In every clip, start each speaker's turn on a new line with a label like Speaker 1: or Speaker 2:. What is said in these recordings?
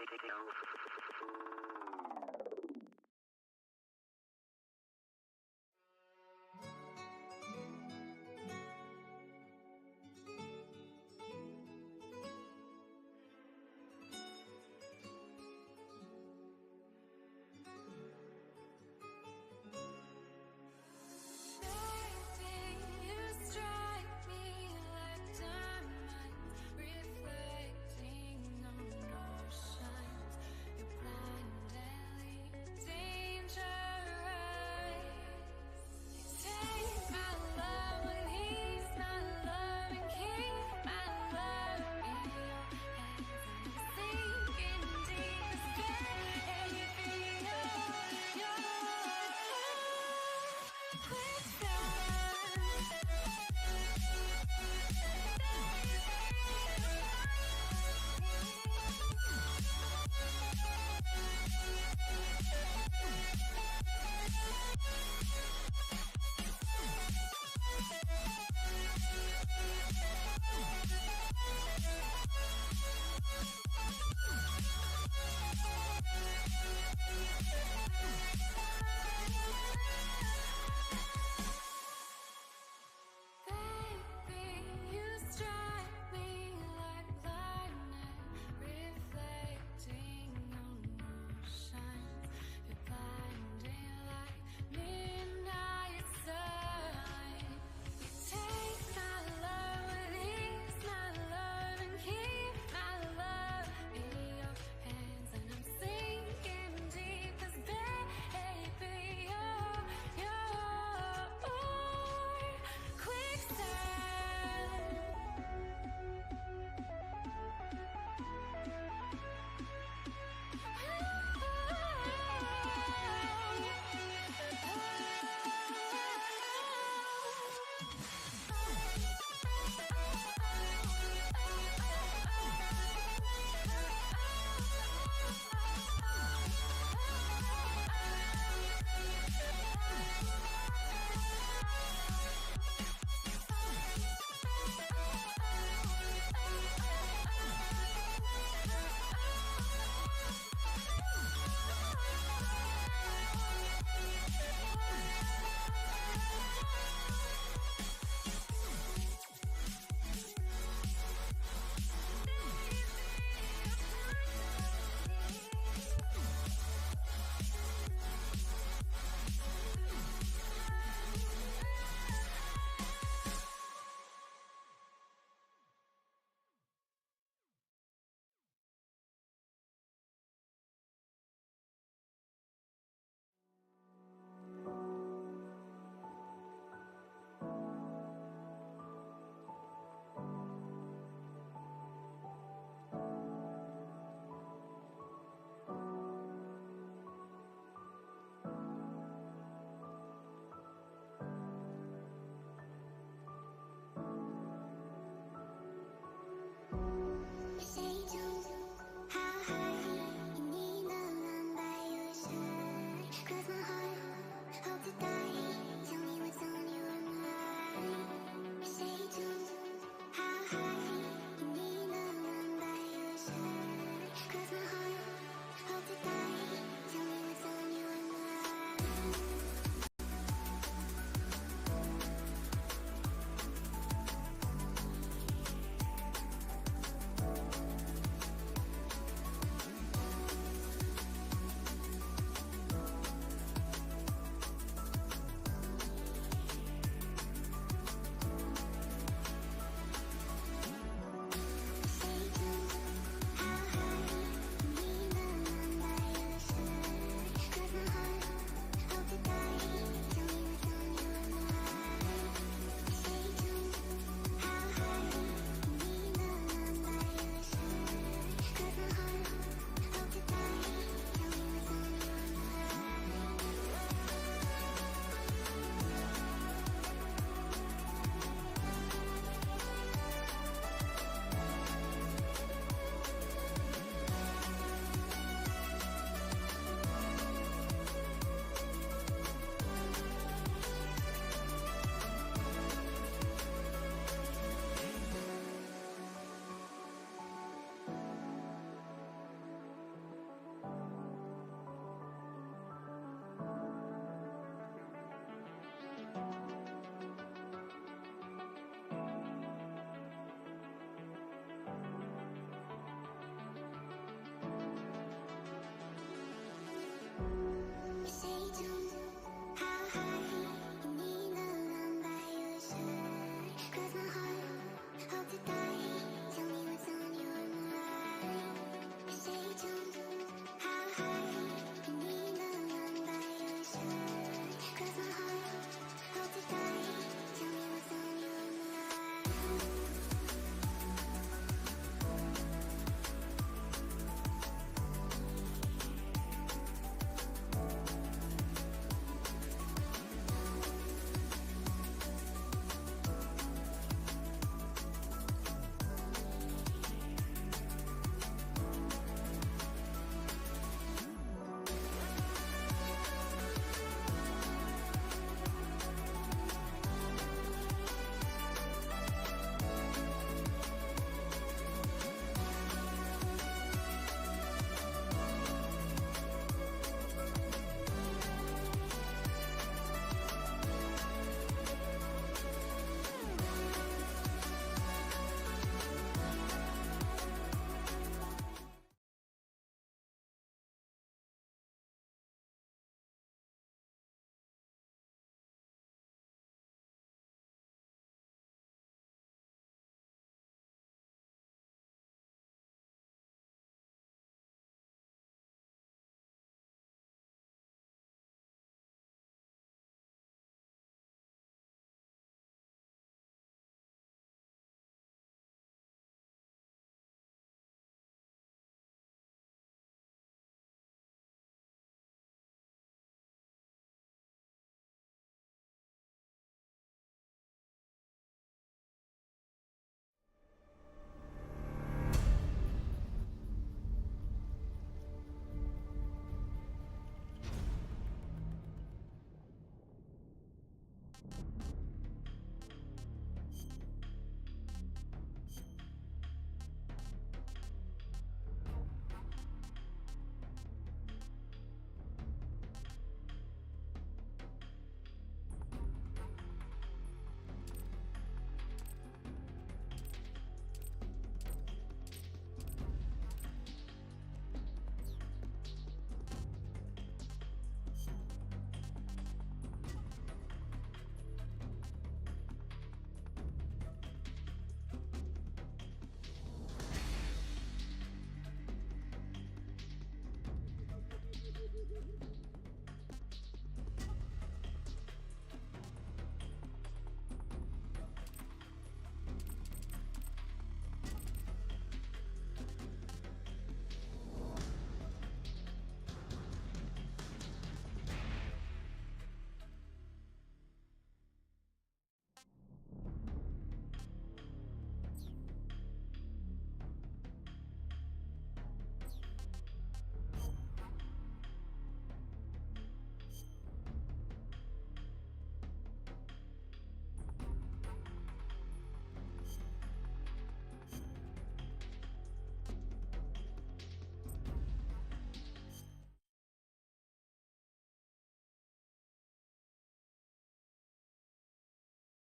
Speaker 1: Reflecting on our shines, it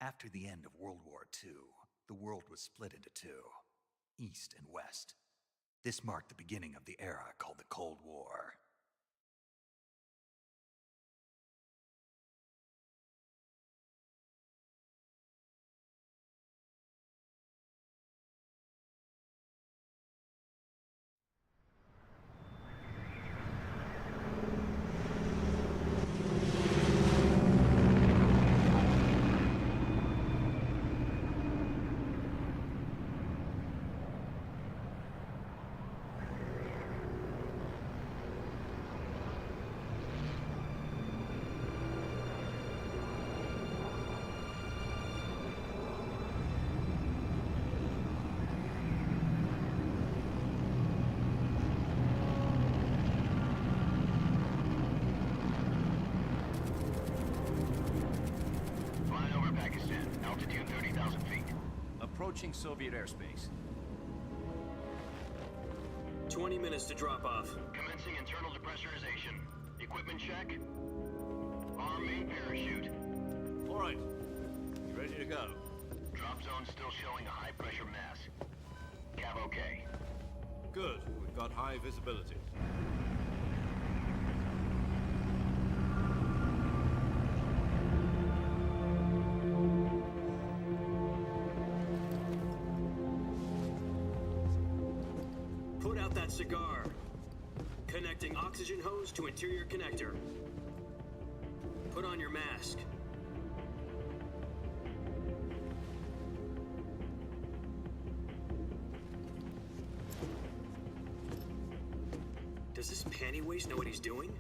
Speaker 1: After the end of World War II, the world was split into two, East and West. This marked the beginning of the era called the Cold War.
Speaker 2: Approaching Soviet airspace.
Speaker 3: 20 minutes to drop off.
Speaker 4: Commencing internal depressurization. Equipment check. Arm main parachute.
Speaker 2: All right. You ready to go?
Speaker 4: Drop zone still showing a high pressure mass. Cav okay.
Speaker 2: Good. We've got high visibility.
Speaker 3: Put out that cigar. Connecting oxygen hose to interior connector. Put on your mask. Does this panty waste know what he's doing?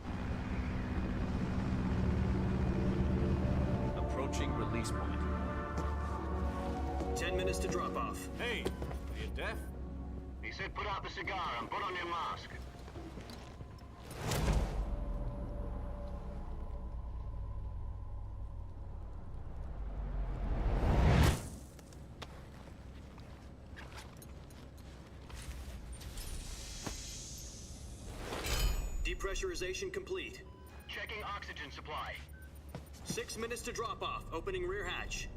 Speaker 2: Approaching release point.
Speaker 3: 10 minutes to drop off.
Speaker 2: Hey, are you deaf?
Speaker 4: He said put out the cigar and put on your mask.
Speaker 3: Depressurization complete.
Speaker 4: Checking oxygen supply.
Speaker 3: 6 minutes to drop off. Opening rear hatch.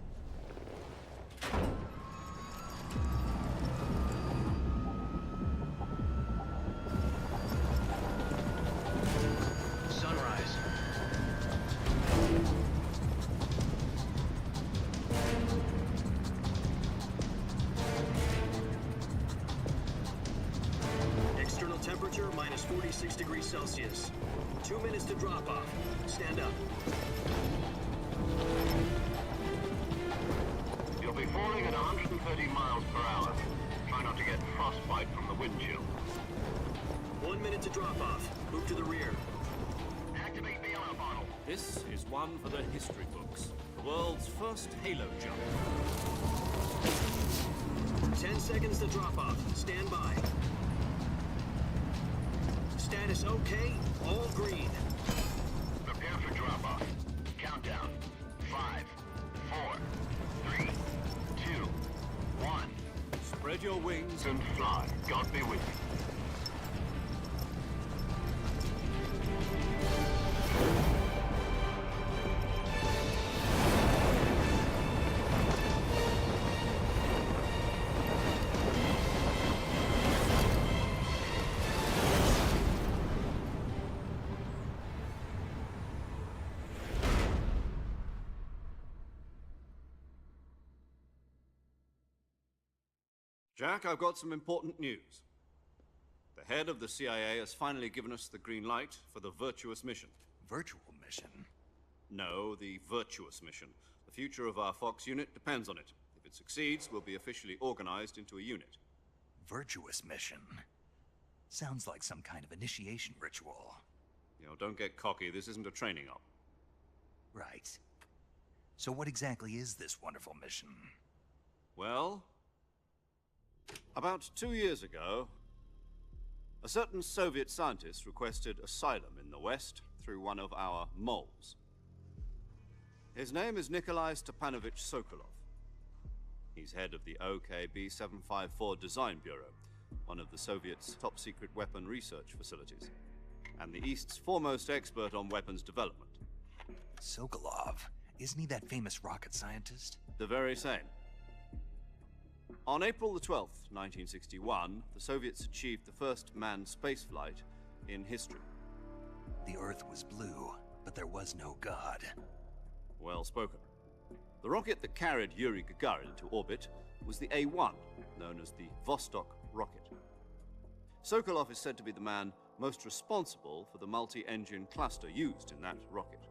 Speaker 4: Sunrise.
Speaker 3: External temperature minus 46 degrees Celsius. 2 minutes to drop off. Stand up.
Speaker 4: You'll be falling at 130 miles per hour. Try not to get frostbite from the wind chill.
Speaker 3: 1 minute to drop off. Move to the rear.
Speaker 4: Activate the alarm bottle.
Speaker 2: This is one for the history books. The world's first halo jump.
Speaker 3: 10 seconds to drop off. Stand by. Status okay. All green.
Speaker 4: Prepare for drop-off. Countdown. 5, 4, 3, 2, 1.
Speaker 2: Spread your wings
Speaker 4: And fly. God be with you.
Speaker 2: Jack, I've got some important news. The head of the CIA has finally given us the green light for the virtuous mission.
Speaker 1: Virtual mission?
Speaker 2: No, the virtuous mission. The future of our Fox unit depends on it. If it succeeds, we'll be officially organized into a unit.
Speaker 1: Virtuous mission? Sounds like some kind of initiation ritual.
Speaker 2: You know, don't get cocky. This isn't a training op.
Speaker 1: Right. So what exactly is this wonderful mission?
Speaker 2: Well, about 2 years ago, a certain Soviet scientist requested asylum in the West through one of our moles. His name is Nikolai Stepanovich Sokolov. He's head of the OKB-754 Design Bureau, one of the Soviets' top-secret weapon research facilities, and the East's foremost expert on weapons development.
Speaker 1: Sokolov? Isn't he that famous rocket scientist?
Speaker 2: The very same. On April the 12th, 1961, the Soviets achieved the first manned spaceflight in history.
Speaker 1: The Earth was blue, but there was no God.
Speaker 2: Well spoken. The rocket that carried Yuri Gagarin into orbit was the A-1, known as the Vostok rocket. Sokolov is said to be the man most responsible for the multi-engine cluster used in that rocket.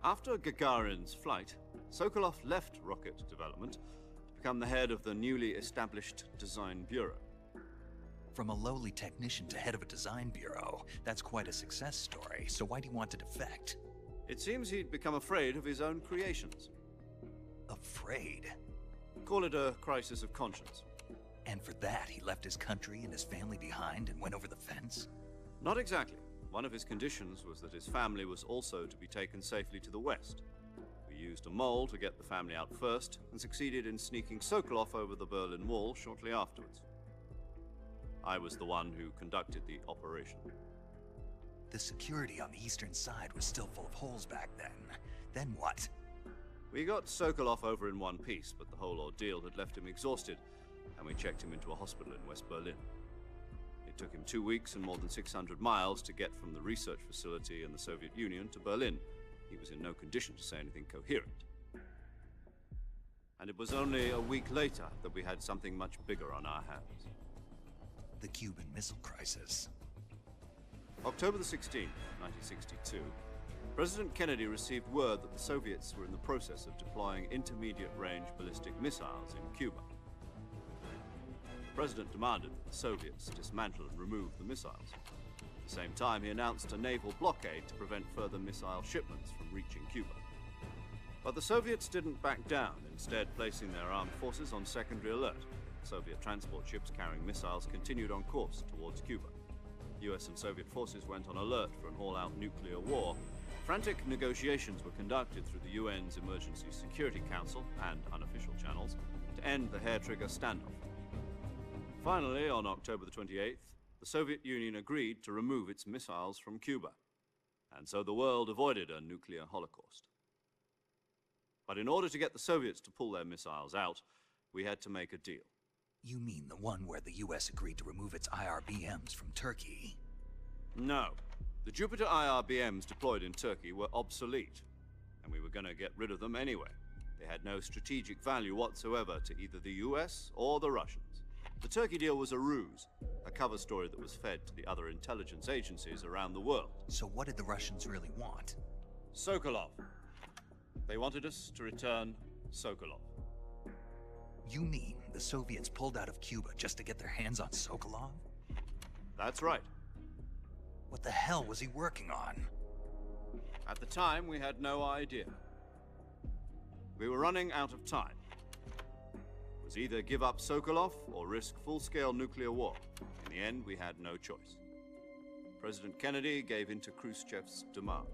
Speaker 2: After Gagarin's flight, Sokolov left rocket development to become the head of the newly established Design Bureau.
Speaker 1: From a lowly technician to head of a design bureau, that's quite a success story, so why do you want to defect?
Speaker 2: It seems he'd become afraid of his own creations.
Speaker 1: Afraid?
Speaker 2: Call it a crisis of conscience.
Speaker 1: And for that, he left his country and his family behind and went over the fence?
Speaker 2: Not exactly. One of his conditions was that his family was also to be taken safely to the west. We used a mole to get the family out first, and succeeded in sneaking Sokolov over the Berlin Wall shortly afterwards. I was the one who conducted the operation.
Speaker 1: The security on the eastern side was still full of holes back then. Then what?
Speaker 2: We got Sokolov over in one piece, but the whole ordeal had left him exhausted, and we checked him into a hospital in West Berlin. It took him 2 weeks and more than 600 miles to get from the research facility in the Soviet Union to Berlin. He was in no condition to say anything coherent. And it was only a week later that we had something much bigger on our hands.
Speaker 1: The Cuban Missile Crisis.
Speaker 2: October the 16th, 1962, President Kennedy received word that the Soviets were in the process of deploying intermediate-range ballistic missiles in Cuba. The President demanded that the Soviets dismantle and remove the missiles. At the same time, he announced a naval blockade to prevent further missile shipments from reaching Cuba. But the Soviets didn't back down, instead placing their armed forces on secondary alert. Soviet transport ships carrying missiles continued on course towards Cuba. US and Soviet forces went on alert for an all-out nuclear war. Frantic negotiations were conducted through the UN's Emergency Security Council and unofficial channels to end the hair-trigger standoff. Finally, on October the 28th, the Soviet Union agreed to remove its missiles from Cuba, and so the world avoided a nuclear holocaust. But in order to get the Soviets to pull their missiles out, we had to make a deal.
Speaker 1: You mean the one where the US agreed to remove its IRBMs from Turkey?
Speaker 2: No. The Jupiter IRBMs deployed in Turkey were obsolete, and we were going to get rid of them anyway. They had no strategic value whatsoever to either the US or the Russians. The Turkey deal was a ruse, a cover story that was fed to the other intelligence agencies around the world.
Speaker 1: So what did the Russians really want?
Speaker 2: Sokolov. They wanted us to return Sokolov.
Speaker 1: You mean the Soviets pulled out of Cuba just to get their hands on Sokolov?
Speaker 2: That's right.
Speaker 1: What the hell was he working on?
Speaker 2: At the time, we had no idea. We were running out of time. It was either give up Sokolov or risk full-scale nuclear war. In the end, we had no choice. President Kennedy gave in to Khrushchev's demand.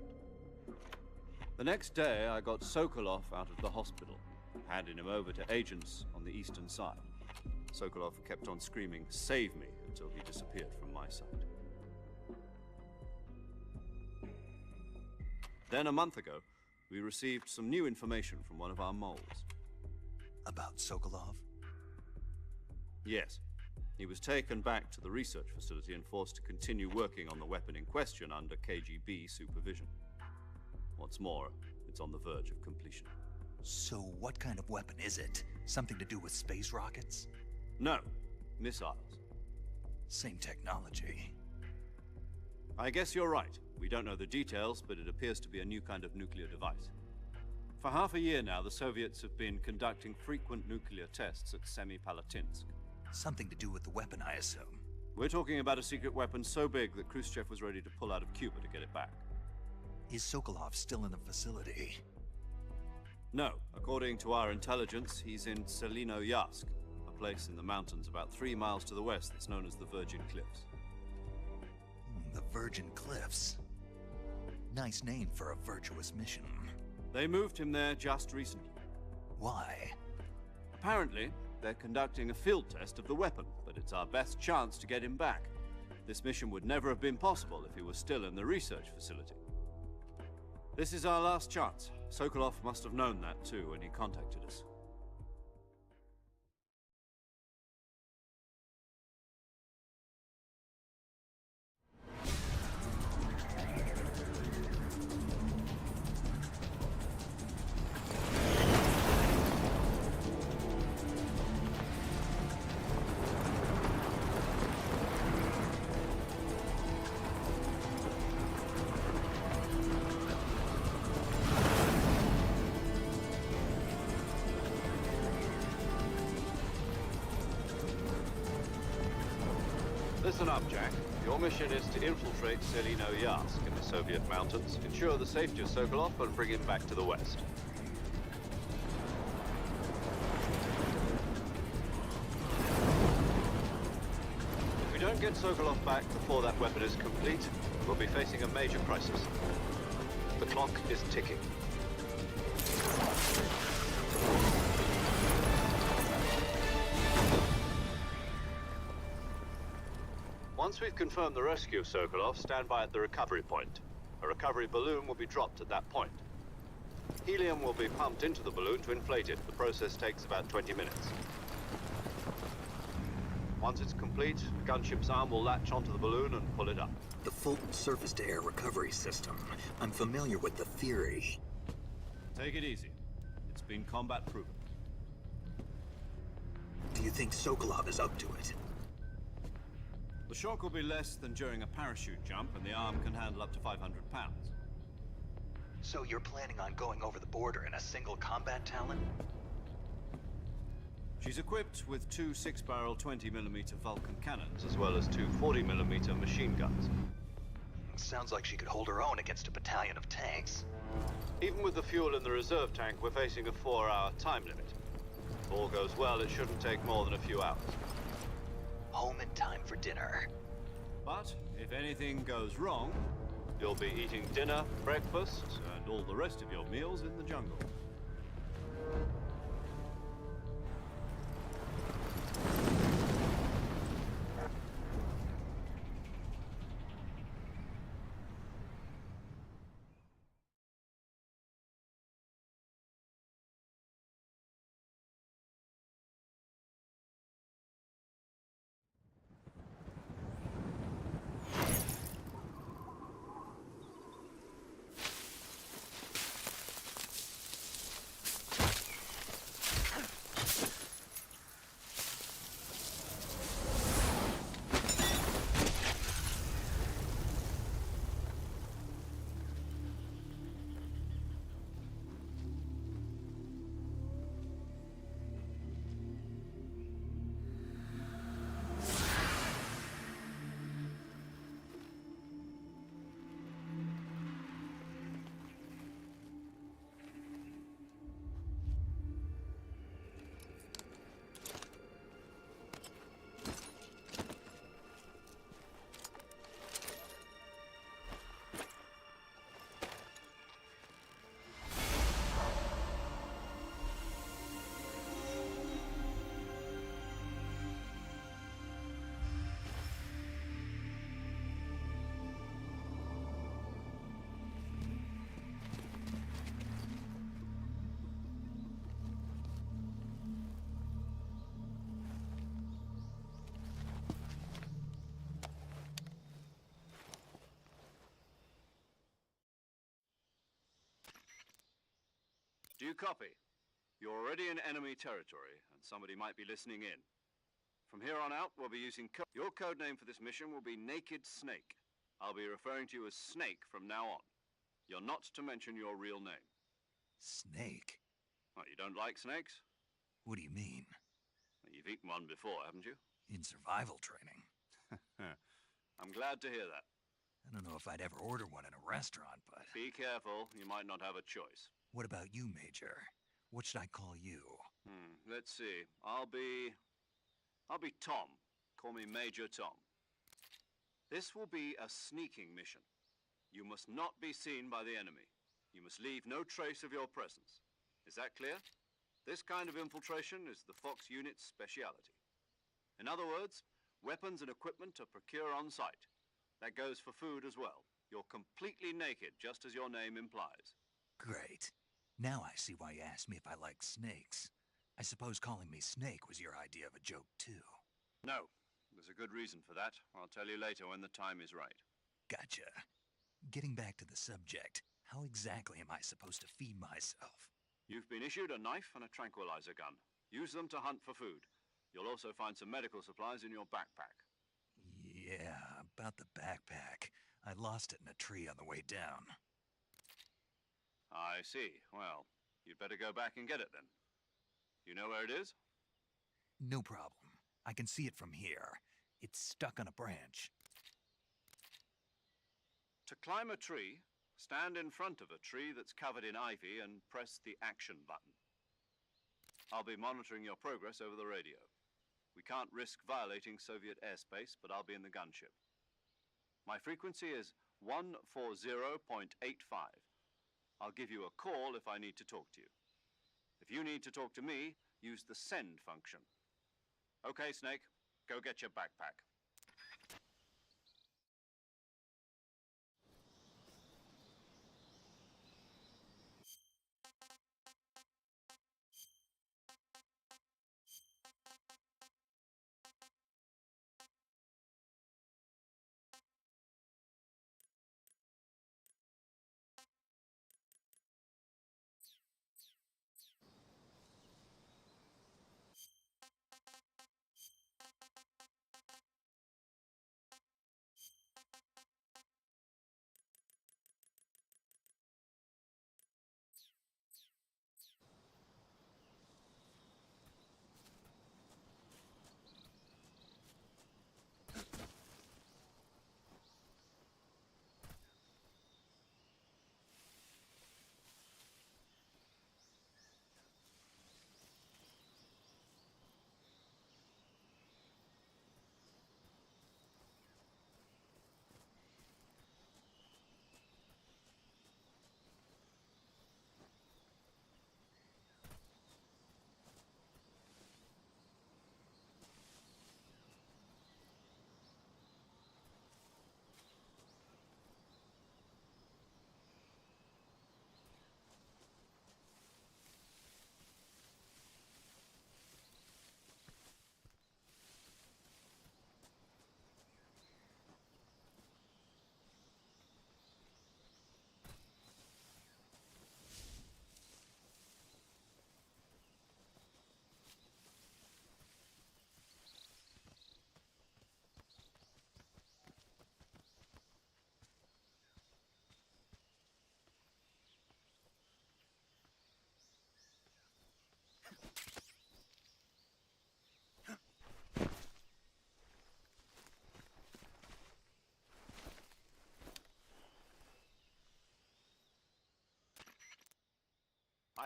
Speaker 2: The next day, I got Sokolov out of the hospital, handing him over to agents on the eastern side. Sokolov kept on screaming, "Save me," until he disappeared from my sight. Then a month ago, we received some new information from one of our moles.
Speaker 1: About Sokolov?
Speaker 2: Yes. He was taken back to the research facility and forced to continue working on the weapon in question under KGB supervision. What's more, it's on the verge of completion.
Speaker 1: So what kind of weapon is it? Something to do with space rockets?
Speaker 2: No, missiles.
Speaker 1: Same technology.
Speaker 2: I guess you're right. We don't know the details, but it appears to be a new kind of nuclear device. For half a year now, the Soviets have been conducting frequent nuclear tests at Semipalatinsk.
Speaker 1: Something to do with the weapon, I assume.
Speaker 2: We're talking about a secret weapon so big that Khrushchev was ready to pull out of Cuba to get it back.
Speaker 1: Is Sokolov still in the facility?
Speaker 2: No. According to our intelligence, he's in Selino-Yarsk, a place in the mountains about 3 miles to the west that's known as the Virgin Cliffs.
Speaker 1: The Virgin Cliffs. Nice name for a virtuous mission.
Speaker 2: They moved him there just recently.
Speaker 1: Why?
Speaker 2: Apparently, they're conducting a field test of the weapon, but it's our best chance to get him back. This mission would never have been possible if he was still in the research facility. This is our last chance. Sokolov must have known that too when he contacted us. Listen up, Jack. Your mission is to infiltrate Selino-Yarsk in the Soviet mountains, ensure the safety of Sokolov, and bring him back to the West. If we don't get Sokolov back before that weapon is complete, we'll be facing a major crisis. The clock is ticking. Once we've confirmed the rescue of Sokolov, stand by at the recovery point. A recovery balloon will be dropped at that point. Helium will be pumped into the balloon to inflate it. The process takes about 20 minutes. Once it's complete, the gunship's arm will latch onto the balloon and pull it up.
Speaker 5: The Fulton surface-to-air recovery system. I'm familiar with the theory.
Speaker 2: Take it easy. It's been combat proven.
Speaker 5: Do you think Sokolov is up to it?
Speaker 2: The shock will be less than during a parachute jump, and the arm can handle up to 500 pounds.
Speaker 5: So you're planning on going over the border in a single combat Talon?
Speaker 2: She's equipped with two 6-barrel 20mm Vulcan cannons, as well as two 40mm machine guns.
Speaker 5: Sounds like she could hold her own against a battalion of tanks.
Speaker 2: Even with the fuel in the reserve tank, we're facing a 4-hour time limit. If all goes well, it shouldn't take more than a few hours.
Speaker 5: Home in time for dinner.
Speaker 2: But if anything goes wrong, you'll be eating dinner, breakfast, and all the rest of your meals in the jungle. Do you copy? You're already in enemy territory, and somebody might be listening in. From here on out, we'll be using your code name for this mission will be Naked Snake. I'll be referring to you as Snake from now on. You're not to mention your real name.
Speaker 1: Snake?
Speaker 2: What, you don't like snakes?
Speaker 1: What do you mean?
Speaker 2: Well, you've eaten one before, haven't you?
Speaker 1: In survival training.
Speaker 2: I'm glad to hear that.
Speaker 1: I don't know if I'd ever order one in a restaurant, but...
Speaker 2: Be careful, you might not have a choice.
Speaker 1: What about you, Major? What should I call you?
Speaker 2: Let's see. I'll be Tom. Call me Major Tom. This will be a sneaking mission. You must not be seen by the enemy. You must leave no trace of your presence. Is that clear? This kind of infiltration is the Fox unit's speciality. In other words, weapons and equipment are procured on site. That goes for food as well. You're completely naked, just as your name implies.
Speaker 1: Great. Now I see why you asked me if I like snakes. I suppose calling me Snake was your idea of a joke, too.
Speaker 2: No, there's a good reason for that. I'll tell you later when the time is right.
Speaker 1: Gotcha. Getting back to the subject, how exactly am I supposed to feed myself?
Speaker 2: You've been issued a knife and a tranquilizer gun. Use them to hunt for food. You'll also find some medical supplies in your backpack.
Speaker 1: Yeah, about the backpack. I lost it in a tree on the way down.
Speaker 2: I see. Well, you'd better go back and get it then. You know where it is?
Speaker 1: No problem. I can see it from here. It's stuck on a branch.
Speaker 2: To climb a tree, stand in front of a tree that's covered in ivy and press the action button. I'll be monitoring your progress over the radio. We can't risk violating Soviet airspace, but I'll be in the gunship. My frequency is 140.85. I'll give you a call if I need to talk to you. If you need to talk to me, use the send function. Okay, Snake, go get your backpack.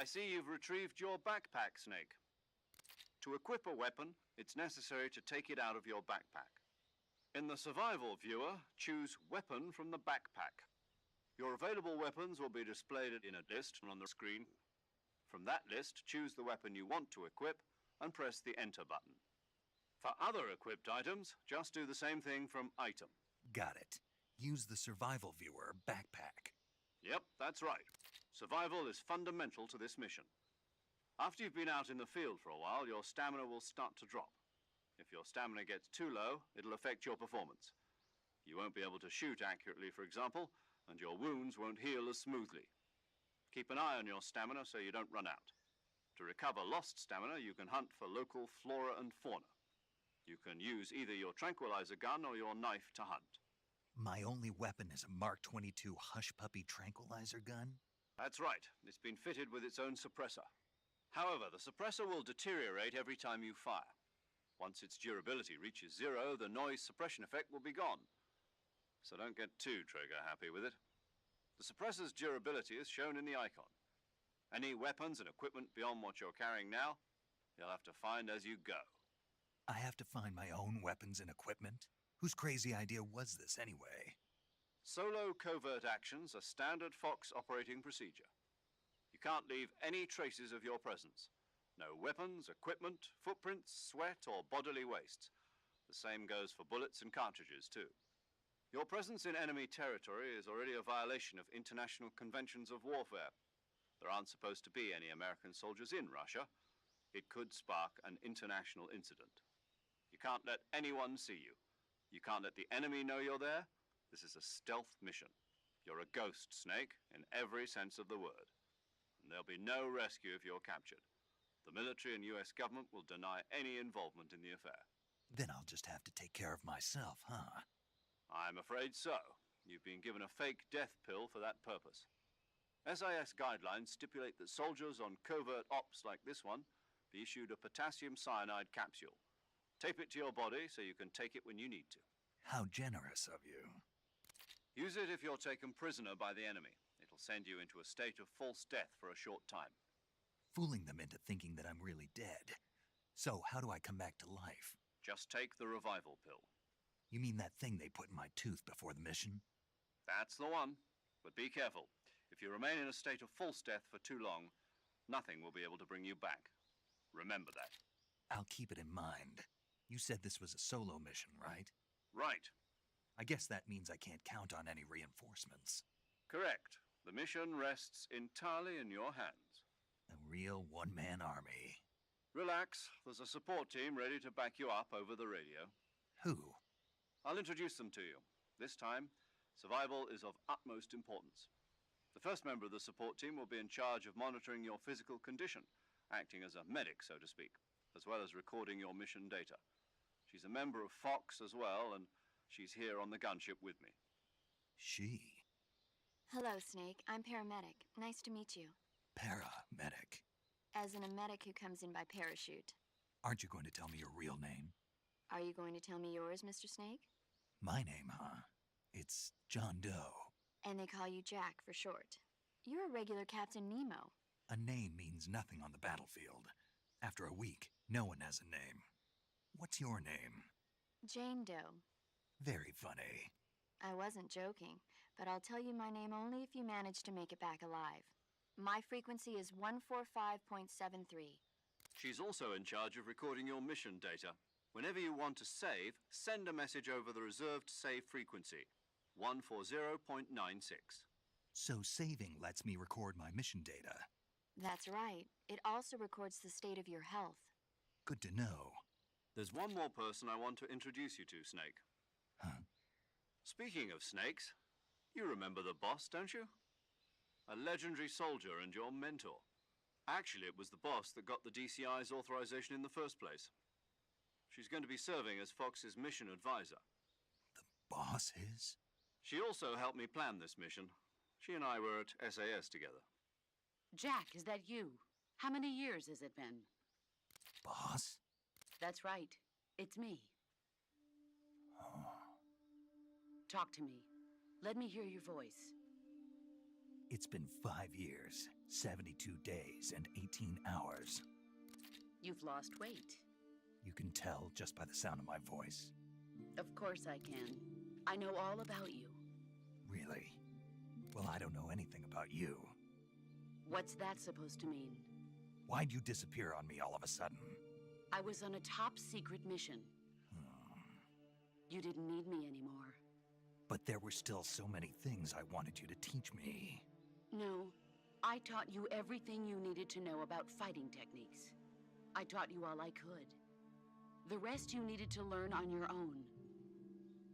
Speaker 2: I see you've retrieved your backpack, Snake. To equip a weapon, it's necessary to take it out of your backpack. In the survival viewer, choose Weapon from the backpack. Your available weapons will be displayed in a list on the screen. From that list, choose the weapon you want to equip and press the Enter button. For other equipped items, just do the same thing from Item.
Speaker 1: Got it. Use the survival viewer backpack.
Speaker 2: Yep, that's right. Survival is fundamental to this mission. After you've been out in the field for a while, your stamina will start to drop. If your stamina gets too low, it'll affect your performance. You won't be able to shoot accurately, for example, and your wounds won't heal as smoothly. Keep an eye on your stamina so you don't run out. To recover lost stamina, you can hunt for local flora and fauna. You can use either your tranquilizer gun or your knife to hunt.
Speaker 1: My only weapon is a Mark 22 Hush Puppy tranquilizer gun?
Speaker 2: That's right. It's been fitted with its own suppressor. However, the suppressor will deteriorate every time you fire. Once its durability reaches 0, the noise suppression effect will be gone. So don't get too trigger-happy with it. The suppressor's durability is shown in the icon. Any weapons and equipment beyond what you're carrying now, you'll have to find as you go.
Speaker 1: I have to find my own weapons and equipment? Whose crazy idea was this, anyway?
Speaker 2: Solo covert actions are standard Fox operating procedure. You can't leave any traces of your presence. No weapons, equipment, footprints, sweat, or bodily waste. The same goes for bullets and cartridges, too. Your presence in enemy territory is already a violation of international conventions of warfare. There aren't supposed to be any American soldiers in Russia. It could spark an international incident. You can't let anyone see you. You can't let the enemy know you're there. This is a stealth mission. You're a ghost, Snake, in every sense of the word. And there'll be no rescue if you're captured. The military and US government will deny any involvement in the affair.
Speaker 1: Then I'll just have to take care of myself, huh?
Speaker 2: I'm afraid so. You've been given a fake death pill for that purpose. SIS guidelines stipulate that soldiers on covert ops like this one be issued a potassium cyanide capsule. Tape it to your body so you can take it when you need to.
Speaker 1: How generous of you.
Speaker 2: Use it if you're taken prisoner by the enemy. It'll send you into a state of false death for a short time.
Speaker 1: Fooling them into thinking that I'm really dead. So how do I come back to life?
Speaker 2: Just take the revival pill.
Speaker 1: You mean that thing they put in my tooth before the mission?
Speaker 2: That's the one. But be careful. If you remain in a state of false death for too long, nothing will be able to bring you back. Remember that.
Speaker 1: I'll keep it in mind. You said this was a solo mission, right?
Speaker 2: Right.
Speaker 1: I guess that means I can't count on any reinforcements.
Speaker 2: Correct. The mission rests entirely in your hands.
Speaker 1: A real one-man army.
Speaker 2: Relax. There's a support team ready to back you up over the radio.
Speaker 1: Who?
Speaker 2: I'll introduce them to you. This time, survival is of utmost importance. The first member of the support team will be in charge of monitoring your physical condition, acting as a medic, so to speak, as well as recording your mission data. She's a member of Fox as well, and she's here on the gunship with me.
Speaker 1: She?
Speaker 6: Hello, Snake. I'm paramedic. Nice to meet you.
Speaker 1: Paramedic.
Speaker 6: As in a medic who comes in by parachute.
Speaker 1: Aren't you going to tell me your real name?
Speaker 6: Are you going to tell me yours, Mr. Snake?
Speaker 1: My name, huh? It's John Doe.
Speaker 6: And they call you Jack for short. You're a regular Captain Nemo.
Speaker 1: A name means nothing on the battlefield. After a week, no one has a name. What's your name?
Speaker 6: Jane Doe.
Speaker 1: Very funny.
Speaker 6: I wasn't joking, but I'll tell you my name only if you manage to make it back alive. My frequency is 145.73.
Speaker 2: She's also in charge of recording your mission data. Whenever you want to save, send a message over the reserved save frequency, 140.96.
Speaker 1: So saving lets me record my mission data.
Speaker 6: That's right. It also records the state of your health.
Speaker 1: Good to know.
Speaker 2: There's one more person I want to introduce you to, Snake.
Speaker 1: Huh?
Speaker 2: Speaking of snakes, you remember the boss, don't you? A legendary soldier and your mentor. Actually, it was the boss that got the DCI's authorization in the first place. She's going to be serving as Fox's mission advisor.
Speaker 1: The boss is?
Speaker 2: She also helped me plan this mission. She and I were at SAS together.
Speaker 7: Jack, is that you? How many years has it been?
Speaker 1: Boss?
Speaker 7: That's right. It's me.
Speaker 1: Oh.
Speaker 7: Talk to me. Let me hear your voice.
Speaker 1: It's been 5 years, 72 days, and 18 hours.
Speaker 7: You've lost weight.
Speaker 1: You can tell just by the sound of my voice.
Speaker 7: Of course I can. I know all about you.
Speaker 1: Really? Well, I don't know anything about you.
Speaker 7: What's that supposed to mean?
Speaker 1: Why'd you disappear on me all of a sudden?
Speaker 7: I was on a top-secret mission. You didn't need me anymore.
Speaker 1: But there were still so many things I wanted you to teach me.
Speaker 7: No, I taught you everything you needed to know about fighting techniques. I taught you all I could. The rest you needed to learn on your own.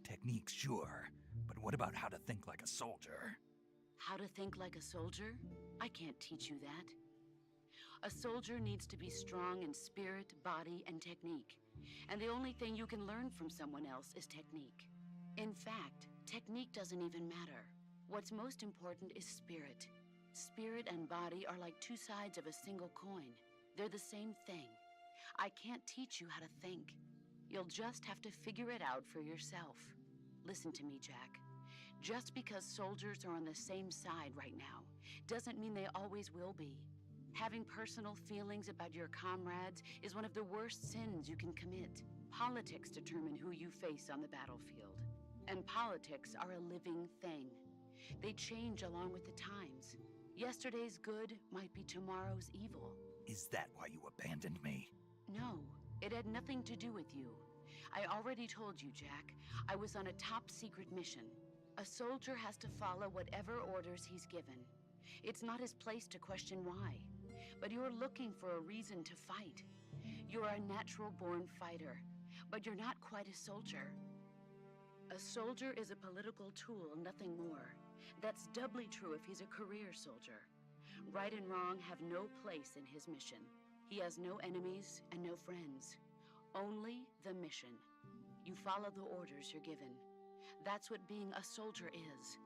Speaker 1: Techniques, sure. But what about how to think like a soldier?
Speaker 7: How to think like a soldier? I can't teach you that. A soldier needs to be strong in spirit, body, and technique. And the only thing you can learn from someone else is technique. In fact, technique doesn't even matter. What's most important is spirit. Spirit and body are like two sides of a single coin. They're the same thing. I can't teach you how to think. You'll just have to figure it out for yourself. Listen to me, Jack. Just because soldiers are on the same side right now doesn't mean they always will be. Having personal feelings about your comrades is one of the worst sins you can commit. Politics determine who you face on the battlefield. And politics are a living thing. They change along with the times. Yesterday's good might be tomorrow's evil.
Speaker 1: Is that why you abandoned me?
Speaker 7: No, it had nothing to do with you. I already told you, Jack. I was on a top-secret mission. A soldier has to follow whatever orders he's given. It's not his place to question why. But you're looking for a reason to fight. You're a natural-born fighter, but you're not quite a soldier. A soldier is a political tool, nothing more. That's doubly true if he's a career soldier. Right and wrong have no place in his mission. He has no enemies and no friends. Only the mission. You follow the orders you're given. That's what being a soldier is.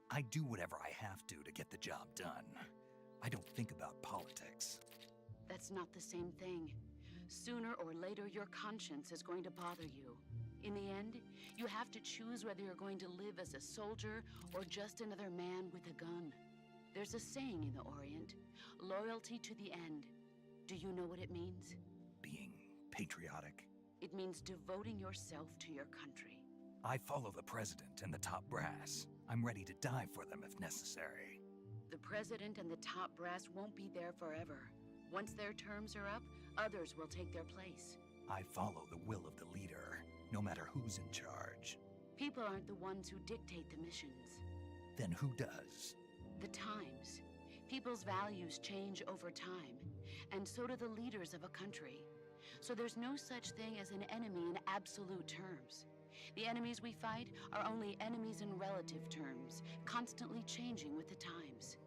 Speaker 1: I do whatever I have to get the job done. I don't think about politics.
Speaker 7: That's not the same thing. Sooner or later, your conscience is going to bother you. In the end, you have to choose whether you're going to live as a soldier or just another man with a gun. There's a saying in the Orient, loyalty to the end. Do you know what it means?
Speaker 1: Being patriotic.
Speaker 7: It means devoting yourself to your country.
Speaker 1: I follow the president and the top brass. I'm ready to die for them if necessary.
Speaker 7: The president and the top brass won't be there forever. Once their terms are up, others will take their place.
Speaker 1: I follow the will of the leader, no matter who's in charge.
Speaker 7: People aren't the ones who dictate the missions.
Speaker 1: Then who does?
Speaker 7: The times. People's values change over time, and so do the leaders of a country. So there's no such thing as an enemy in absolute terms. The enemies we fight are only enemies in relative terms, constantly changing with the times.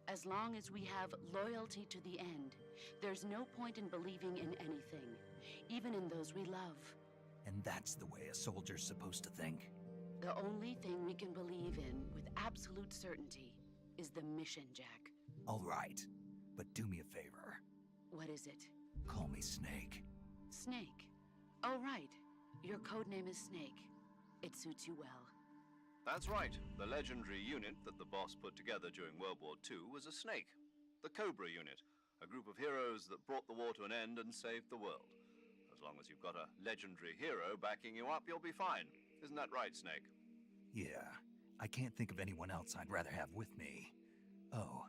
Speaker 7: As long as we have loyalty to the end, there's no point in believing in anything, even in those we love.
Speaker 1: And that's the way a soldier's supposed to think?
Speaker 7: The only thing we can believe in with absolute certainty is the mission, Jack.
Speaker 1: All right, but do me a favor.
Speaker 7: What is it?
Speaker 1: Call me Snake.
Speaker 7: Snake. Oh, right. Your codename is Snake. It suits you well.
Speaker 2: That's right. The legendary unit that the boss put together during World War II was a snake. The Cobra unit, a group of heroes that brought the war to an end and saved the world. As long as you've got a legendary hero backing you up, you'll be fine. Isn't that right, Snake?
Speaker 1: Yeah, I can't think of anyone else I'd rather have with me. Oh,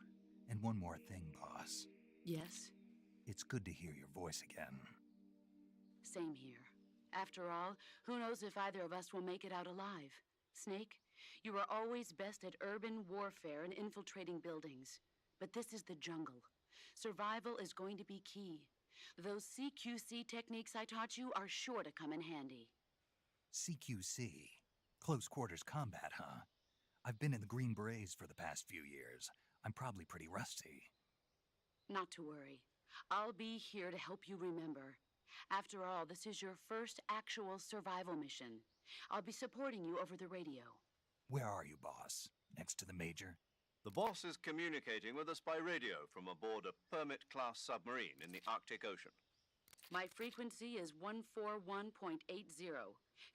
Speaker 1: and one more thing, boss.
Speaker 7: Yes?
Speaker 1: It's good to hear your voice again.
Speaker 7: Same here. After all, who knows if either of us will make it out alive? Snake, you are always best at urban warfare and infiltrating buildings. But this is the jungle. Survival is going to be key. Those CQC techniques I taught you are sure to come in handy.
Speaker 1: CQC? Close quarters combat, huh? I've been in the Green Berets for the past few years. I'm probably pretty rusty.
Speaker 7: Not to worry. I'll be here to help you remember. After all, this is your first actual survival mission. I'll be supporting you over the radio.
Speaker 1: Where are you, boss? Next to the Major?
Speaker 2: The boss is communicating with us by radio from aboard a Permit-class submarine in the Arctic Ocean.
Speaker 7: My frequency is 141.80.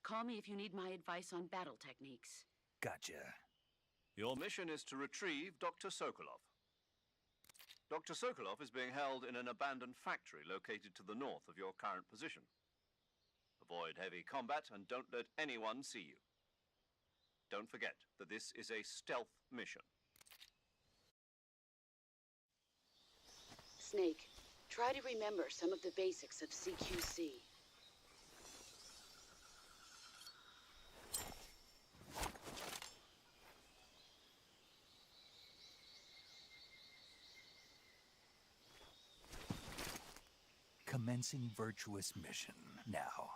Speaker 7: Call me if you need my advice on battle techniques.
Speaker 1: Gotcha.
Speaker 2: Your mission is to retrieve Dr. Sokolov. Dr. Sokolov is being held in an abandoned factory located to the north of your current position. Avoid heavy combat and don't let anyone see you. Don't forget that this is a stealth mission.
Speaker 7: Snake, try to remember some of the basics of CQC.
Speaker 1: Commencing virtuous mission now.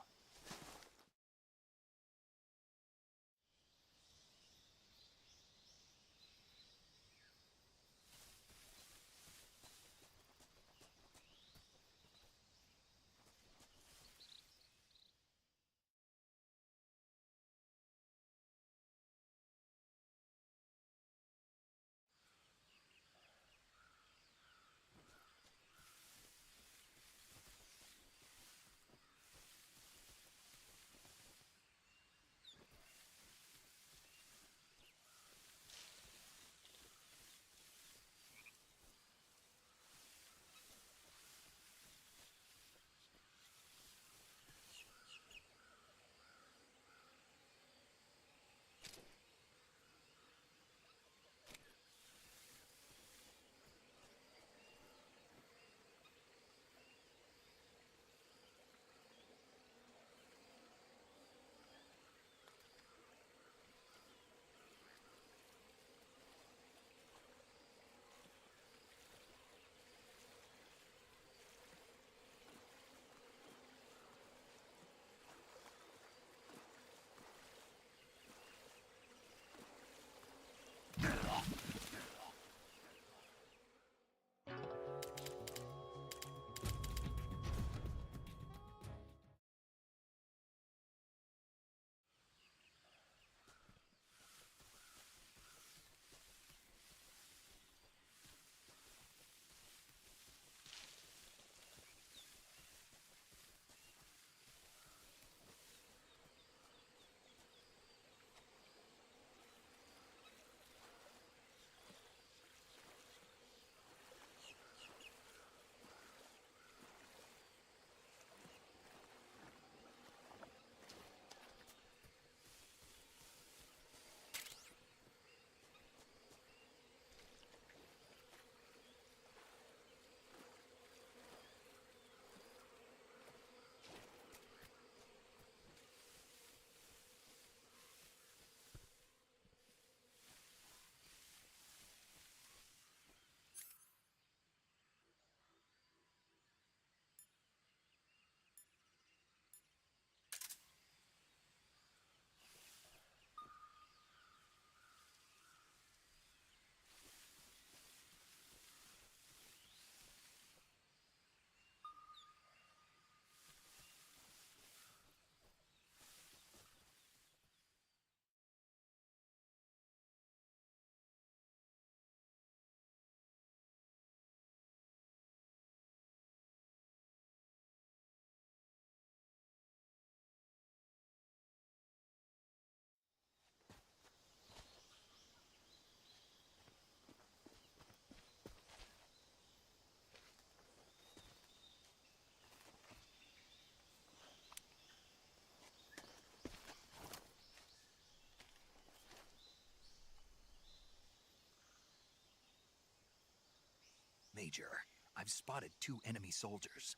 Speaker 1: Major. I've spotted 2 enemy soldiers.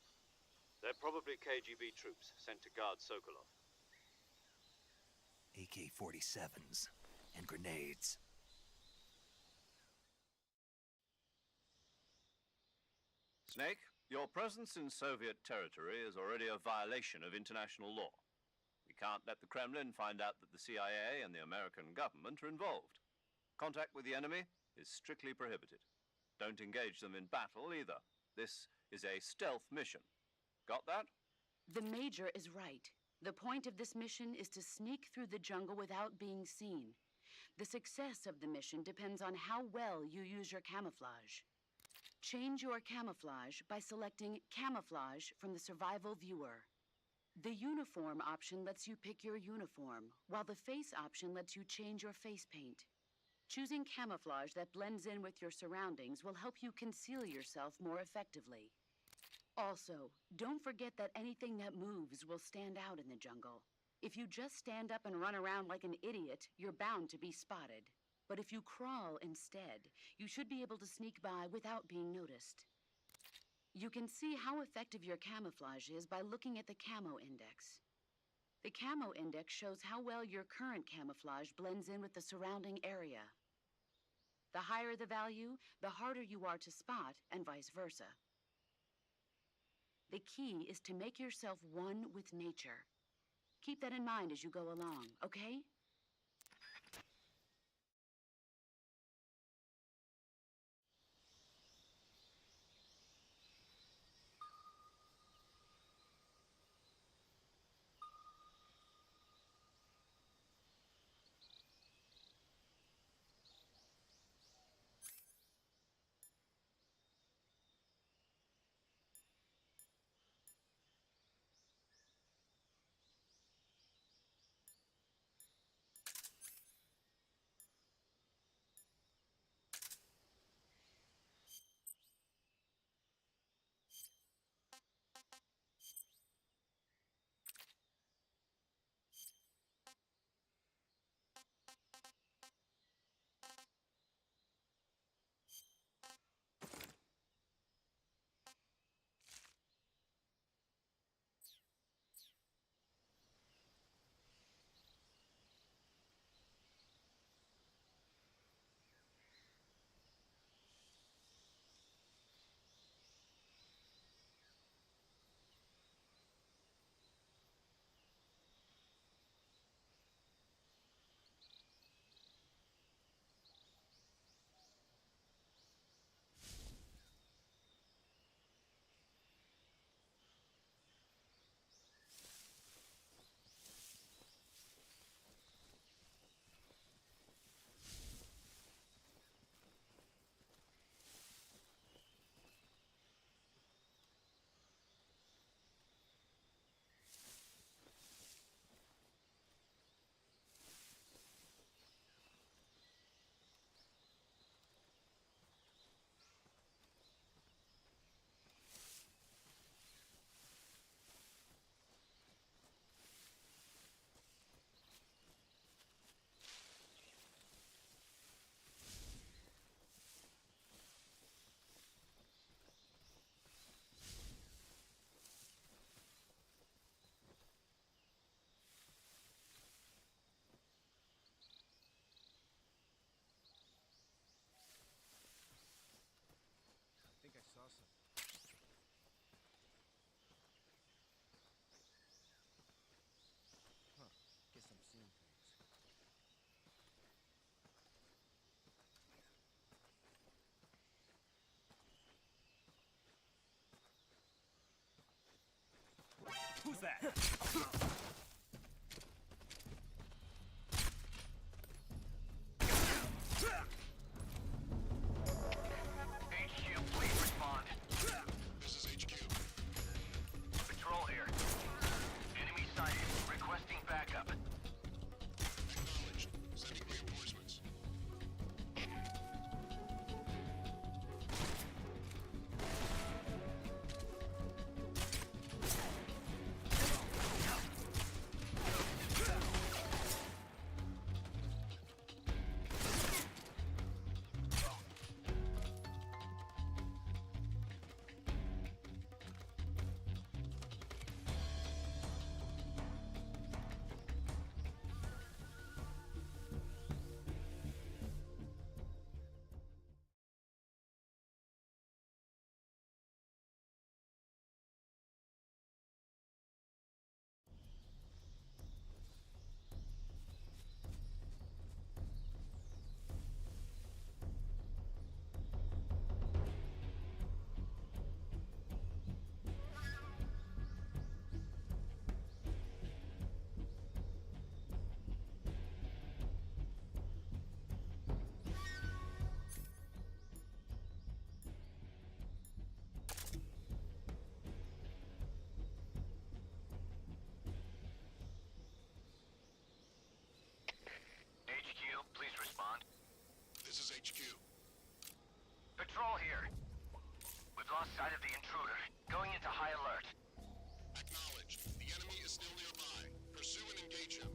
Speaker 2: They're probably KGB troops sent to guard Sokolov.
Speaker 1: AK-47s and grenades.
Speaker 2: Snake, your presence in Soviet territory is already a violation of international law. We can't let the Kremlin find out that the CIA and the American government are involved. Contact with the enemy is strictly prohibited. Don't engage them in battle either. This is a stealth mission. Got that?
Speaker 7: The Major is right. The point of this mission is to sneak through the jungle without being seen. The success of the mission depends on how well you use your camouflage. Change your camouflage by selecting Camouflage from the Survival Viewer. The Uniform option lets you pick your uniform, while the Face option lets you change your face paint. Choosing camouflage that blends in with your surroundings will help you conceal yourself more effectively. Also, don't forget that anything that moves will stand out in the jungle. If you just stand up and run around like an idiot, you're bound to be spotted. But if you crawl instead, you should be able to sneak by without being noticed. You can see how effective your camouflage is by looking at the Camo Index. The Camo Index shows how well your current camouflage blends in with the surrounding area. The higher the value, the harder you are to spot, and vice versa. The key is to make yourself one with nature. Keep that in mind as you go along, okay?
Speaker 8: Who's that?
Speaker 4: HQ, please respond.
Speaker 9: This is HQ.
Speaker 4: Patrol here. Enemy sighted. Requesting backup.
Speaker 9: Acknowledged. Sending reinforcements. This is HQ.
Speaker 4: Patrol here. We've lost sight of the intruder. Going into high alert.
Speaker 9: Acknowledged. The enemy is still nearby. Pursue and engage him.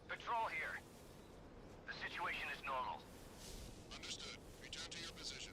Speaker 4: Patrol here. The situation is normal.
Speaker 9: Understood. Return to your position.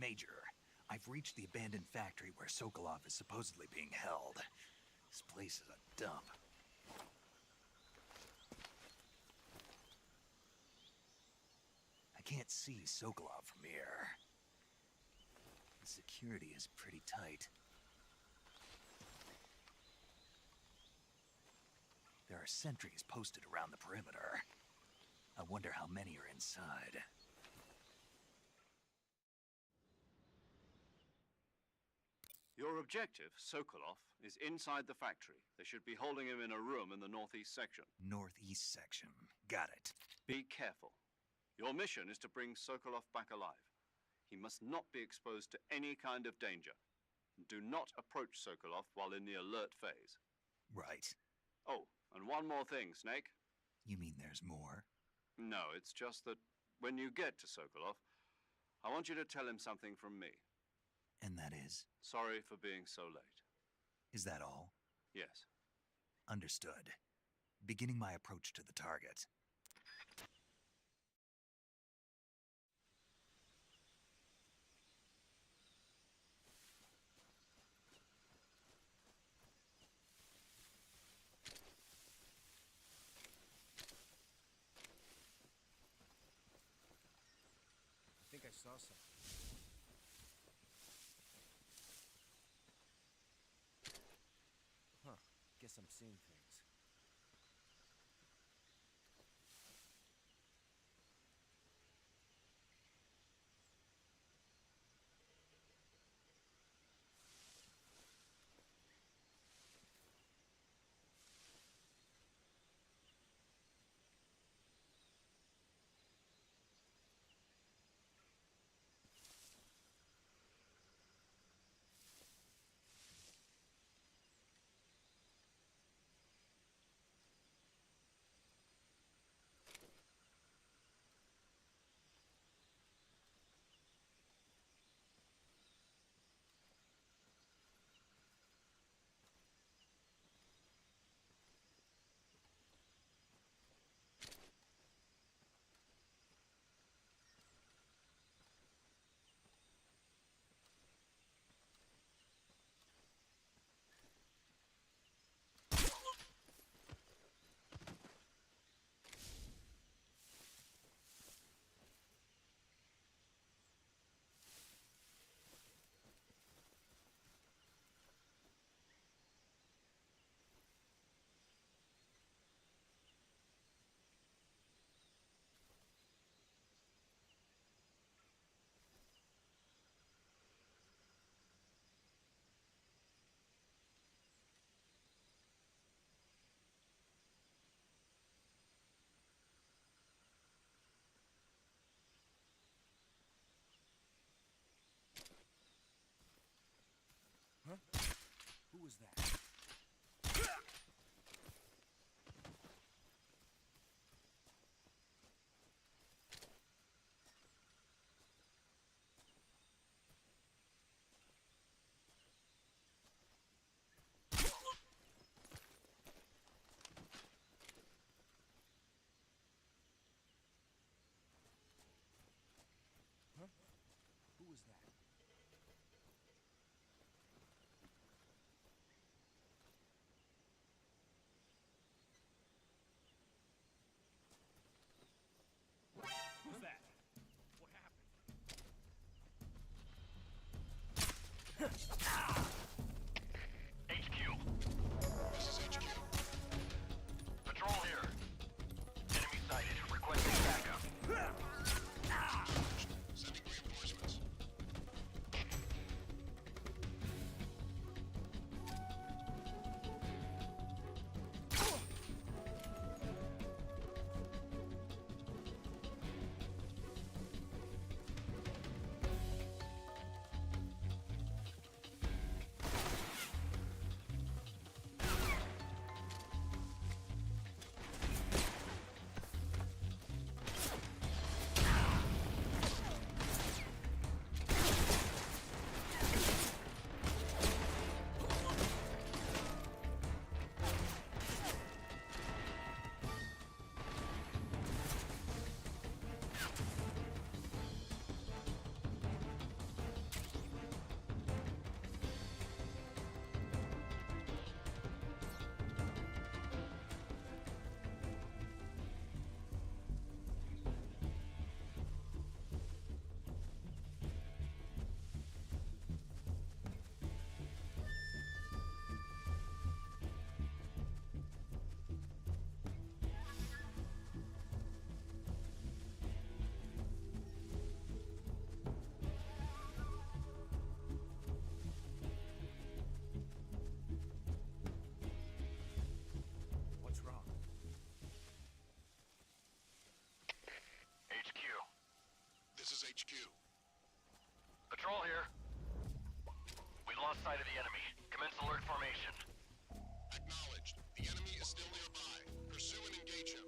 Speaker 1: Major, I've reached the abandoned factory where Sokolov is supposedly being held. This place is a dump. I can't see Sokolov from here. The security is pretty tight. There are sentries posted around the perimeter. I wonder how many are inside.
Speaker 2: Your objective, Sokolov, is inside the factory. They should be holding him in a room in the northeast section.
Speaker 1: Northeast section. Got it.
Speaker 2: Be careful. Your mission is to bring Sokolov back alive. He must not be exposed to any kind of danger. Do not approach Sokolov while in the alert phase.
Speaker 1: Right.
Speaker 2: Oh, and one more thing, Snake.
Speaker 1: You mean there's more?
Speaker 2: No, it's just that when you get to Sokolov, I want you to tell him something from me.
Speaker 1: And that is?
Speaker 2: Sorry for being so late.
Speaker 1: Is that all?
Speaker 2: Yes.
Speaker 1: Understood. Beginning my approach to the target.
Speaker 8: I think I saw something. Huh. Guess I'm seeing things. Huh? Who was that? Huh? Who was that?
Speaker 9: HQ.
Speaker 4: Patrol here. We've lost sight of the enemy. Commence alert formation.
Speaker 9: Acknowledged. The enemy is still nearby. Pursue and engage him.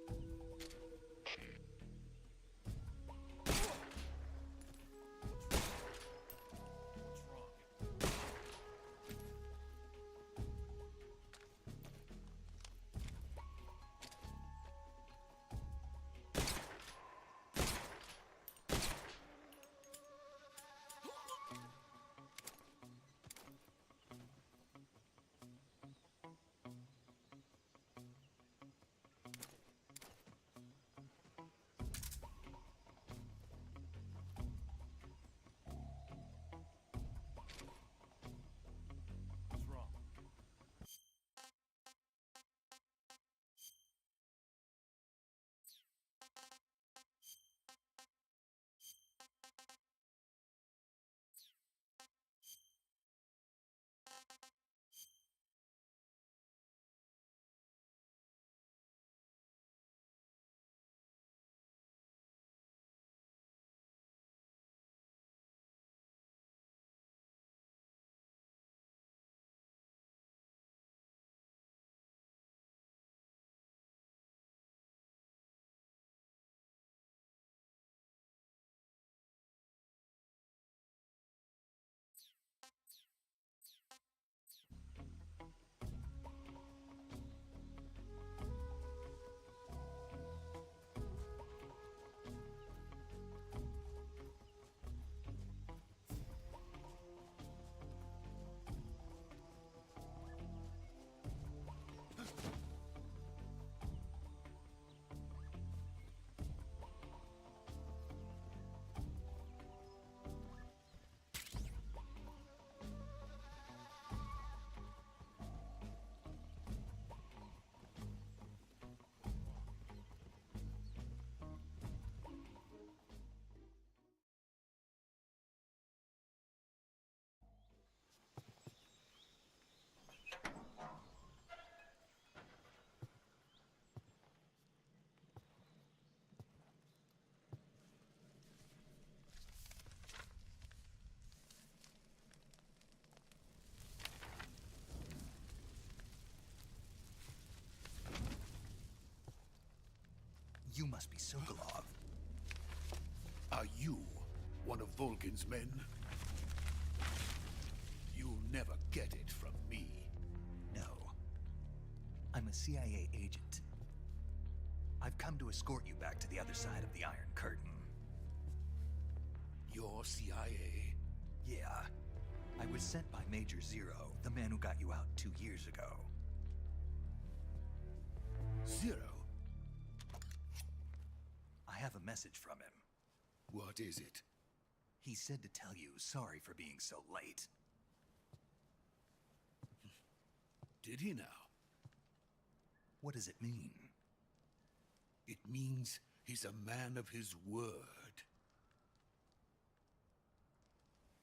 Speaker 8: What's wrong?
Speaker 1: You must be Sokolov.
Speaker 10: Are you one of Volgin's men? You'll never get it from me.
Speaker 1: No. I'm a CIA agent. I've come to escort you back to the other side of the Iron Curtain.
Speaker 10: You're CIA?
Speaker 1: Yeah. I was sent by Major Zero, the man who got you out 2 years ago.
Speaker 10: Zero?
Speaker 1: I have a message from him.
Speaker 10: What is it?
Speaker 1: He said to tell you sorry for being so late.
Speaker 10: Did he now?
Speaker 1: What does it mean?
Speaker 10: It means he's a man of his word.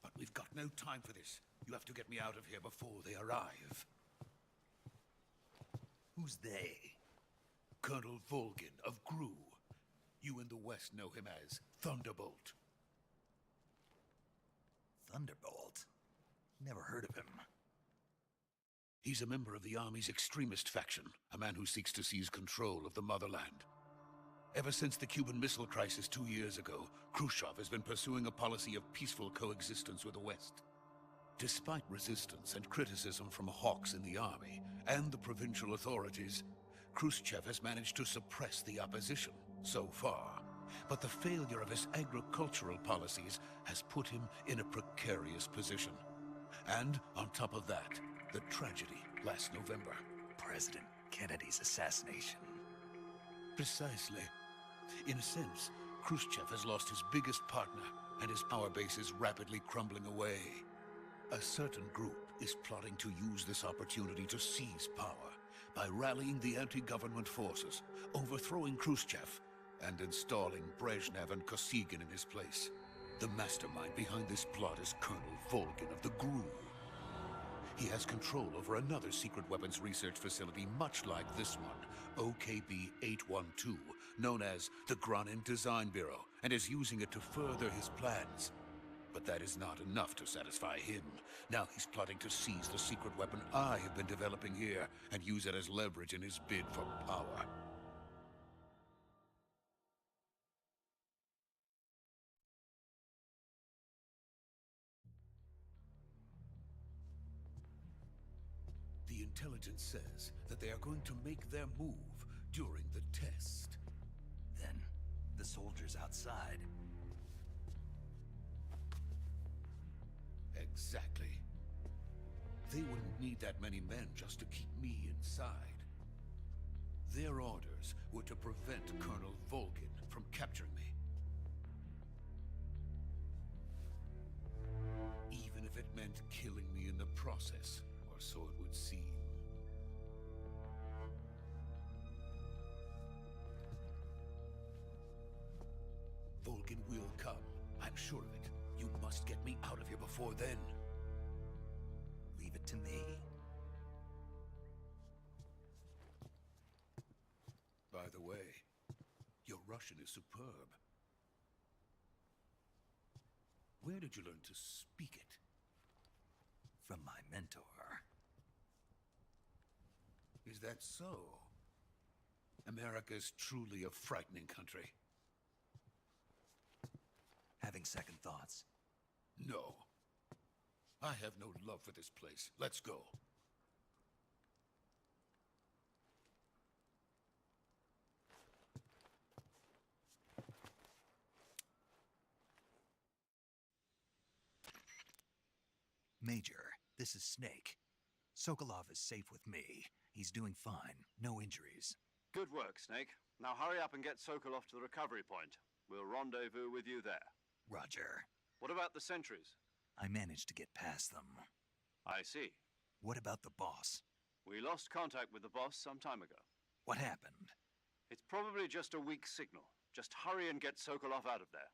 Speaker 10: But we've got no time for this. You have to get me out of here before they arrive.
Speaker 1: Who's they?
Speaker 10: Colonel Volgin of Gru. You in the West know him as Thunderbolt.
Speaker 1: Thunderbolt? Never heard of him.
Speaker 10: He's a member of the Army's extremist faction, a man who seeks to seize control of the motherland. Ever since the Cuban Missile Crisis 2 years ago, Khrushchev has been pursuing a policy of peaceful coexistence with the West. Despite resistance and criticism from hawks in the army and the provincial authorities, Khrushchev has managed to suppress the opposition so far. But the failure of his agricultural policies has put him in a precarious position. And on top of that, the tragedy last November.
Speaker 1: President Kennedy's assassination.
Speaker 10: Precisely. In a sense, Khrushchev has lost his biggest partner, and his power base is rapidly crumbling away. A certain group is plotting to use this opportunity to seize power by rallying the anti-government forces, overthrowing Khrushchev, and installing Brezhnev and Kosygin in his place. The mastermind behind this plot is Colonel Volgin of the GRU. He has control over another secret weapons research facility much like this one, OKB-812, known as the Granin Design Bureau, and is using it to further his plans. But that is not enough to satisfy him. Now he's plotting to seize the secret weapon I have been developing here and use it as leverage in his bid for power. The intelligence says that they are going to make their move during the test.
Speaker 1: Then, the soldiers outside.
Speaker 10: Exactly. They wouldn't need that many men just to keep me inside. Their orders were to prevent Colonel Volgin from capturing me. Even if it meant killing me in the process, or so it would seem. Volgin will come. I'm sure of it. You must get me out of here before then.
Speaker 1: Leave it to me.
Speaker 10: By the way, your Russian is superb. Where did you learn to speak it?
Speaker 1: From my mentor.
Speaker 10: Is that so? America is truly a frightening country.
Speaker 1: Having second thoughts?
Speaker 10: No. I have no love for this place. Let's go.
Speaker 1: Major, this is Snake. Sokolov is safe with me. He's doing fine. No injuries.
Speaker 2: Good work, Snake. Now hurry up and get Sokolov to the recovery point. We'll rendezvous with you there.
Speaker 1: Roger.
Speaker 2: What about the sentries?
Speaker 1: I managed to get past them.
Speaker 2: I see.
Speaker 1: What about the boss?
Speaker 2: We lost contact with the boss some time ago.
Speaker 1: What happened?
Speaker 2: It's probably just a weak signal. Just hurry and get Sokolov out of there.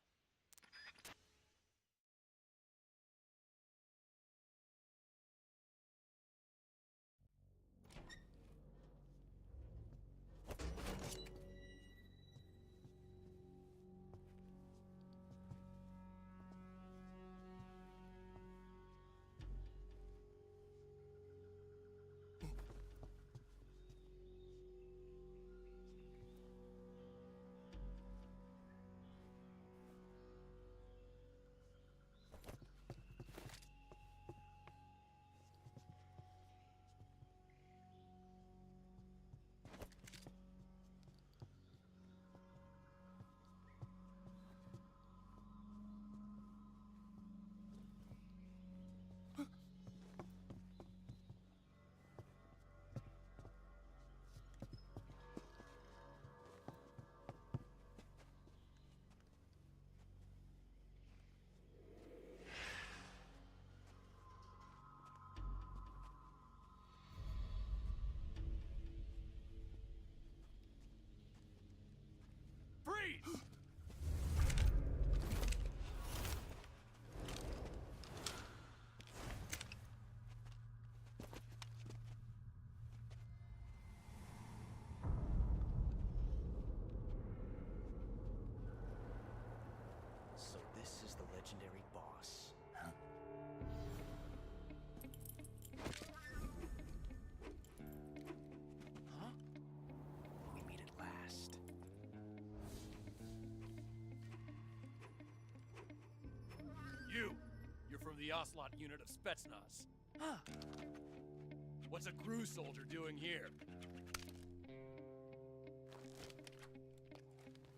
Speaker 8: Freeze!
Speaker 11: So this is the legendary boss.
Speaker 1: Huh?
Speaker 11: Huh? We meet at last.
Speaker 8: You're from the Ocelot unit of Spetsnaz.
Speaker 11: Huh.
Speaker 8: What's a crew soldier doing here?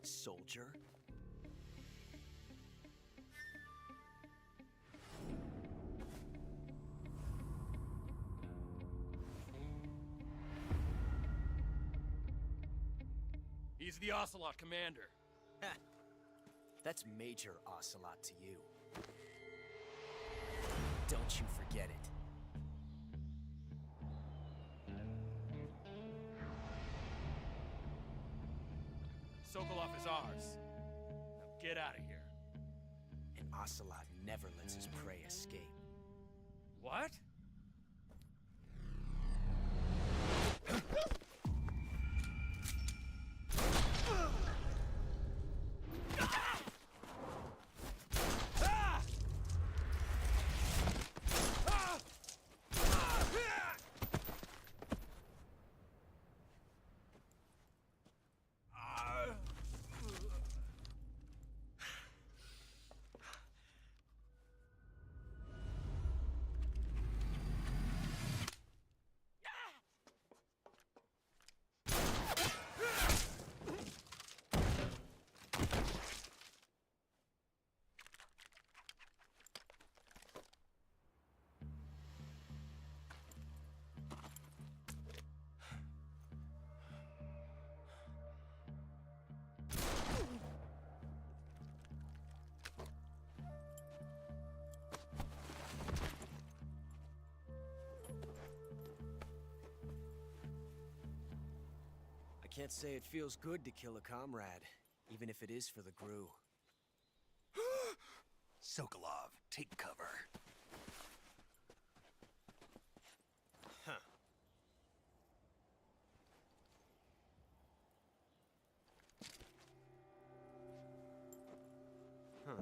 Speaker 11: Soldier?
Speaker 8: He's the Ocelot commander.
Speaker 11: Heh. That's Major Ocelot to you. Don't you forget it.
Speaker 8: Sokolov is ours. Now get out of here.
Speaker 11: And Ocelot never lets his prey escape.
Speaker 8: What?
Speaker 11: Can't say it feels good to kill a comrade, even if it is for the Gru.
Speaker 1: Sokolov, take cover.
Speaker 11: Huh. Huh.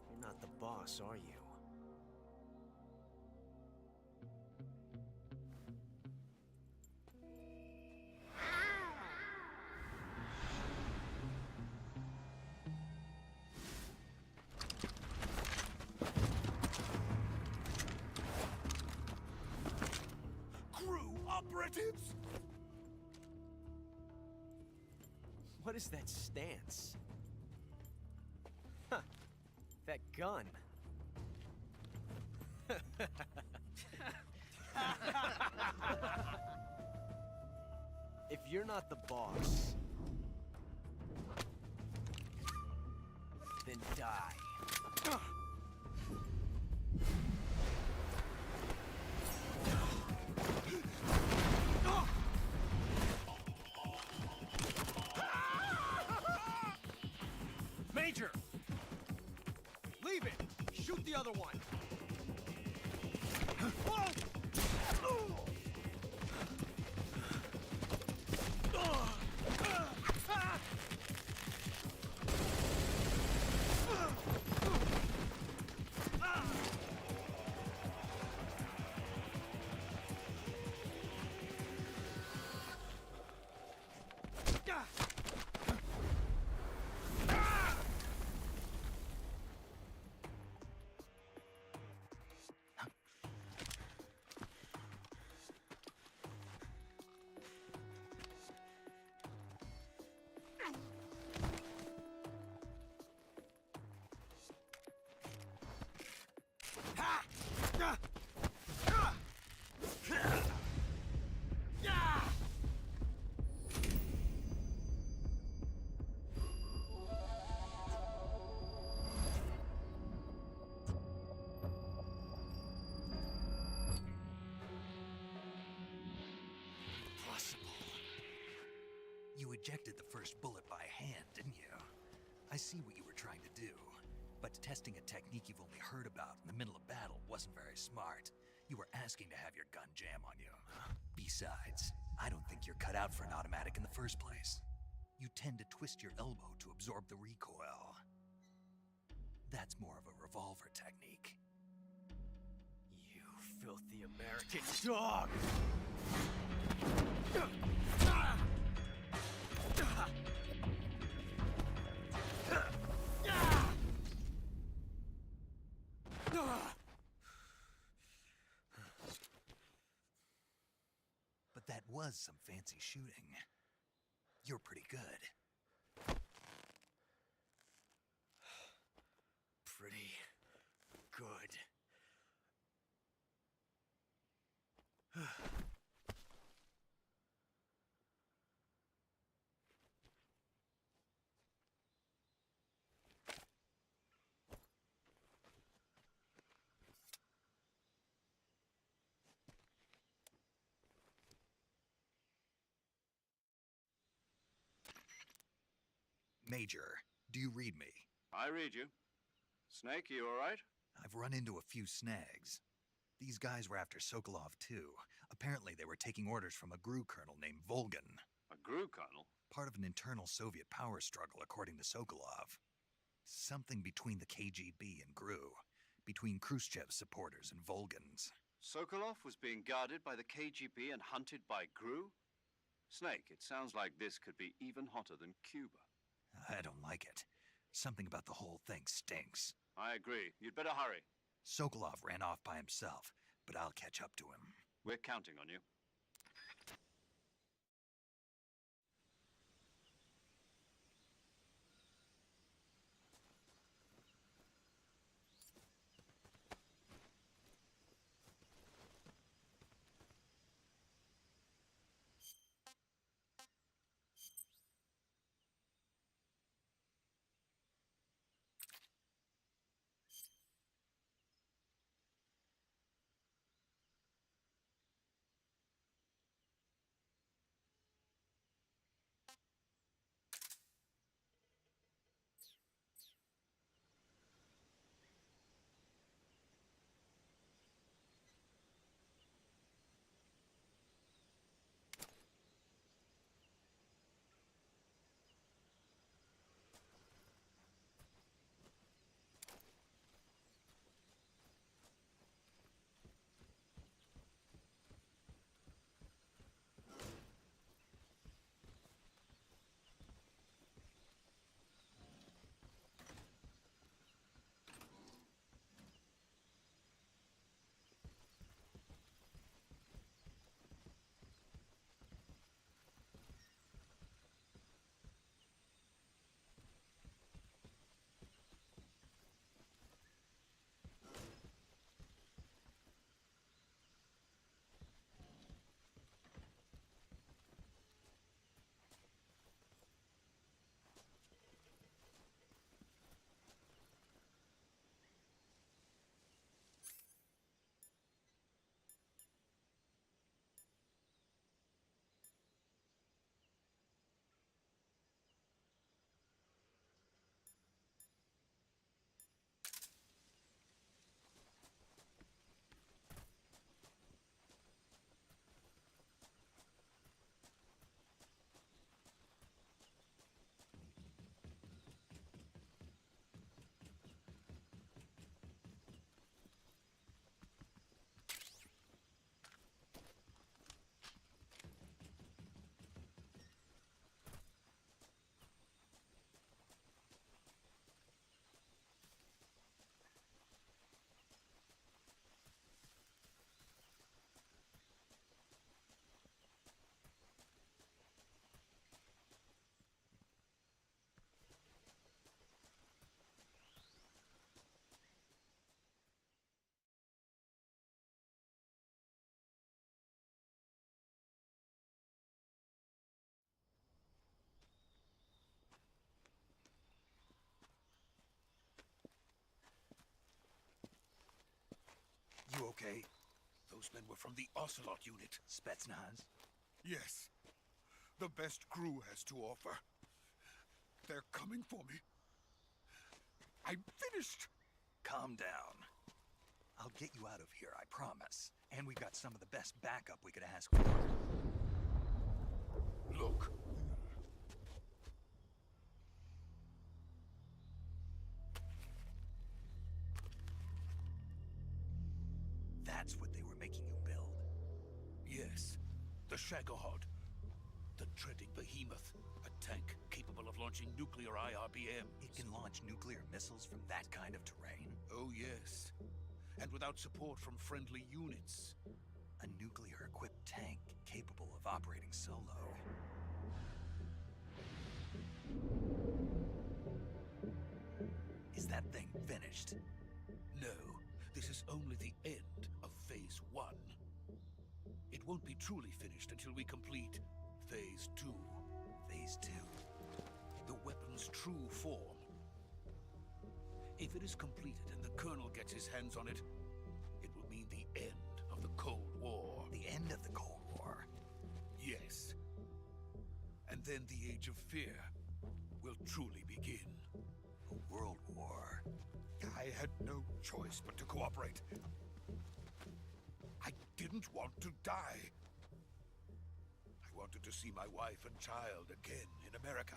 Speaker 11: You're not the boss, are you?
Speaker 10: Operatives!
Speaker 11: What is that stance? Huh. That gun. If you're not the boss, then die. Major! Leave it! Shoot the other one!
Speaker 1: You ejected the first bullet by hand, didn't you? I see what you were trying to do. But testing a technique you've only heard about in the middle of battle wasn't very smart. You were asking to have your gun jam on you. Besides, I don't think you're cut out for an automatic in the first place. You tend to twist your elbow to absorb the recoil. That's more of a revolver technique.
Speaker 11: You filthy American dog!
Speaker 1: But that was some fancy shooting. You're pretty good.
Speaker 11: Pretty good.
Speaker 1: Major, do you read me?
Speaker 2: I read you. Snake, you all right?
Speaker 1: I've run into a few snags. These guys were after Sokolov too. Apparently they were taking orders from a GRU colonel named Volgan.
Speaker 2: A GRU colonel?
Speaker 1: Part of an internal Soviet power struggle, according to Sokolov. Something between the KGB and GRU. Between Khrushchev's supporters and Volgan's.
Speaker 2: Sokolov was being guarded by the KGB and hunted by GRU? Snake, it sounds like this could be even hotter than Cuba.
Speaker 1: I don't like it. Something about the whole thing stinks.
Speaker 2: I agree. You'd better hurry.
Speaker 1: Sokolov ran off by himself, but I'll catch up to him.
Speaker 2: We're counting on you.
Speaker 10: okay? Those men were from the Ocelot unit.
Speaker 1: Spetsnaz?
Speaker 10: Yes. The best crew has to offer. They're coming for me. I'm finished.
Speaker 1: Calm down. I'll get you out of here, I promise. And we've got some of the best backup we could ask for.
Speaker 10: Look.
Speaker 1: That's what they were making you build?
Speaker 10: Yes. The Shagohod. The dreaded behemoth. A tank capable of launching nuclear IRBM.
Speaker 1: It can launch nuclear missiles from that kind of terrain?
Speaker 10: Oh, yes. And without support from friendly units.
Speaker 1: A nuclear-equipped tank capable of operating solo. Is that thing finished?
Speaker 10: No. This is only the end of Phase 1. It won't be truly finished until we complete Phase 2.
Speaker 1: Phase 2?
Speaker 10: The weapon's true form. If it is completed and the Colonel gets his hands on it, it will mean the end of the Cold War.
Speaker 1: The end of the Cold War?
Speaker 10: Yes. And then the Age of Fear will truly begin.
Speaker 1: A world war?
Speaker 10: I had no choice but to cooperate. I didn't want to die. I wanted to see my wife and child again in America.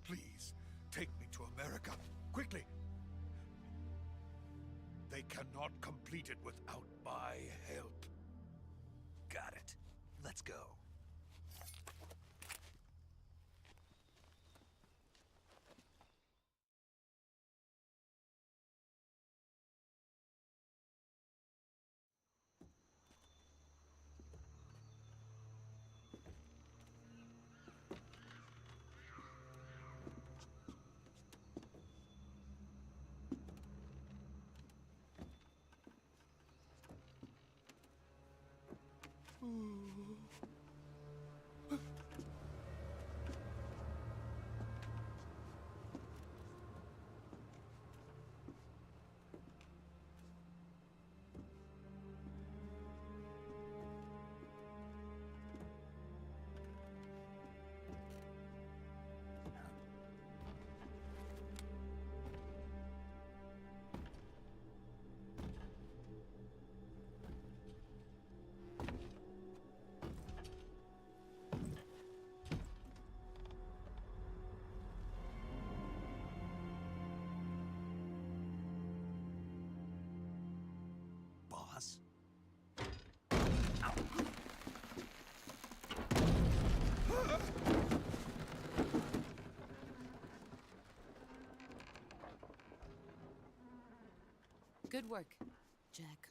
Speaker 10: Please, take me to America, quickly. They cannot complete it without my help.
Speaker 1: Got it. Let's go. Boss? Ow.
Speaker 7: Good work, Jack.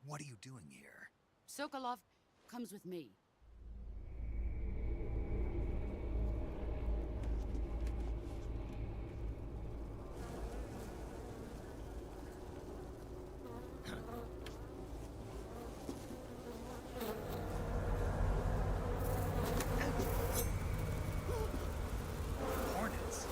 Speaker 1: What are you doing here?
Speaker 7: Sokolov comes with me.
Speaker 1: Hornets?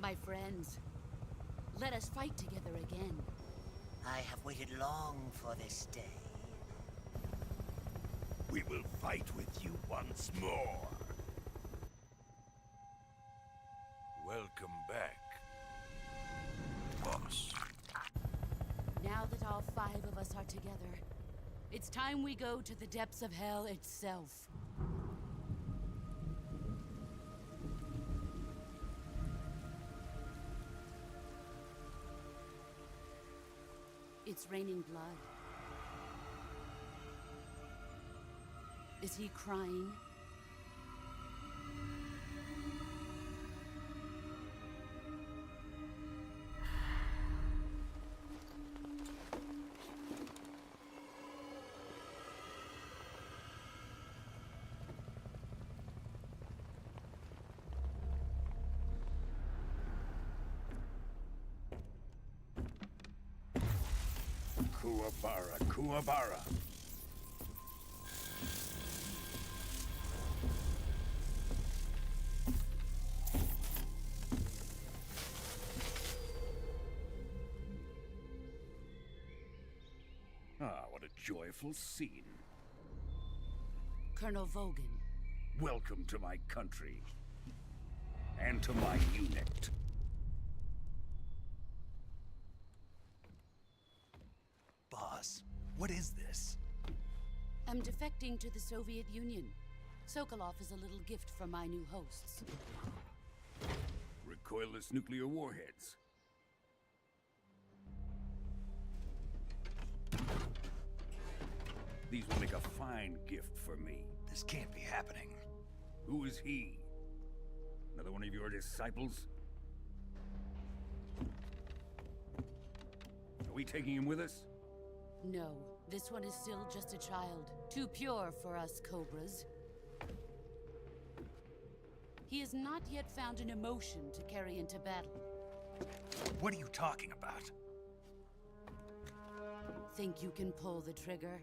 Speaker 7: My friends, let us fight together again.
Speaker 12: I have waited long for this day.
Speaker 10: We will fight with you once more. Welcome back, boss.
Speaker 7: Now that all 5 of us are together, it's time we go to the depths of hell itself. It's raining blood. Is he crying?
Speaker 10: Kuwabara, Kuwabara. Ah, what a joyful scene.
Speaker 7: Colonel Vogan.
Speaker 10: Welcome to my country. And to my unit.
Speaker 1: Boss, what is this?
Speaker 7: I'm defecting to the Soviet Union. Sokolov is a little gift from my new hosts.
Speaker 10: Recoilless nuclear warheads. These will make a fine gift for me.
Speaker 1: This can't be happening.
Speaker 10: Who is he? Another one of your disciples? Are we taking him with us?
Speaker 7: No, this one is still just a child. Too pure for us Cobras. He has not yet found an emotion to carry into battle.
Speaker 1: What are you talking about?
Speaker 7: Think you can pull the trigger?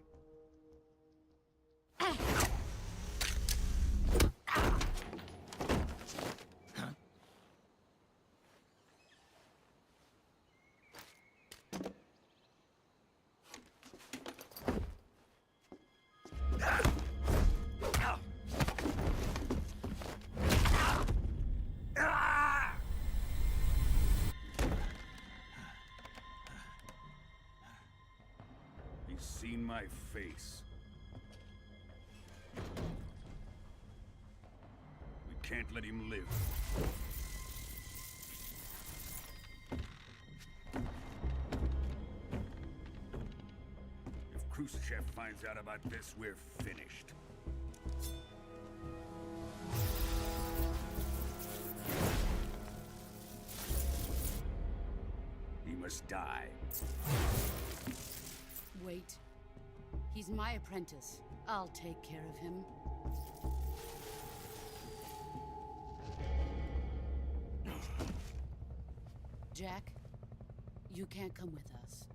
Speaker 10: He's seen my face. We can't let him live. If Khrushchev finds out about this, we're finished. He must die.
Speaker 7: Wait. He's my apprentice. I'll take care of him. Jack, you can't come with us.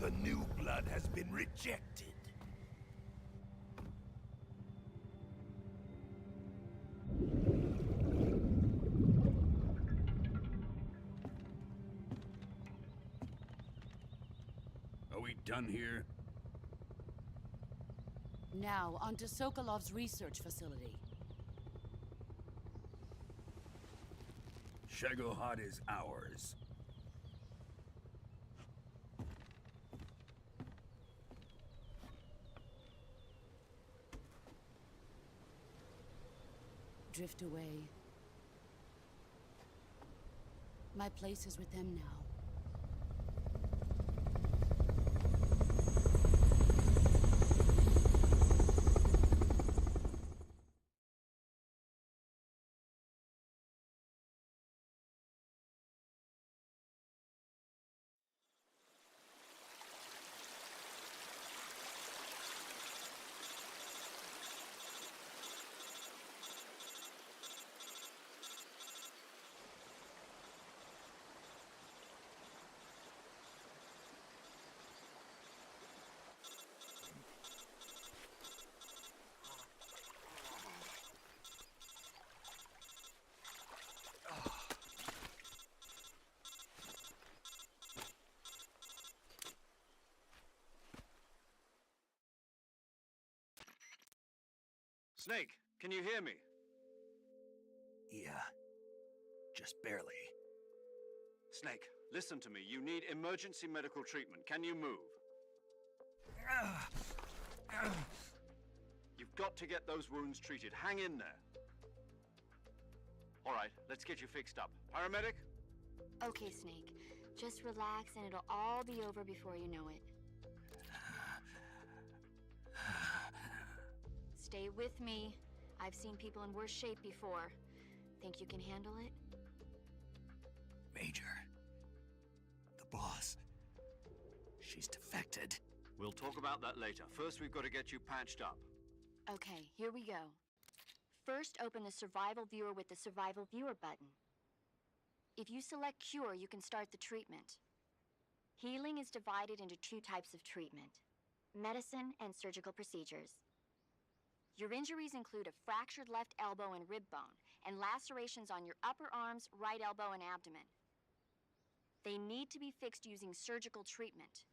Speaker 10: The new blood has been rejected. Are we done here?
Speaker 7: Now, onto Sokolov's research facility.
Speaker 10: Shagohod is ours.
Speaker 7: Drift away. My place is with them now.
Speaker 2: Snake, can you hear me?
Speaker 1: Yeah. Just barely.
Speaker 2: Snake, listen to me. You need emergency medical treatment. Can you move? You've got to get those wounds treated. Hang in there. All right, let's get you fixed up. Paramedic?
Speaker 6: Okay, Snake. Just relax and it'll all be over before you know it. Stay with me. I've seen people in worse shape before. Think you can handle it?
Speaker 1: Major. The boss. She's defected.
Speaker 2: We'll talk about that later. First, we've got to get you patched up.
Speaker 6: Okay, here we go. First, open the Survival Viewer with the Survival Viewer button. If you select Cure, you can start the treatment. Healing is divided into two types of treatment: medicine and surgical procedures. Your injuries include a fractured left elbow and rib bone, and lacerations on your upper arms, right elbow, and abdomen. They need to be fixed using surgical treatment.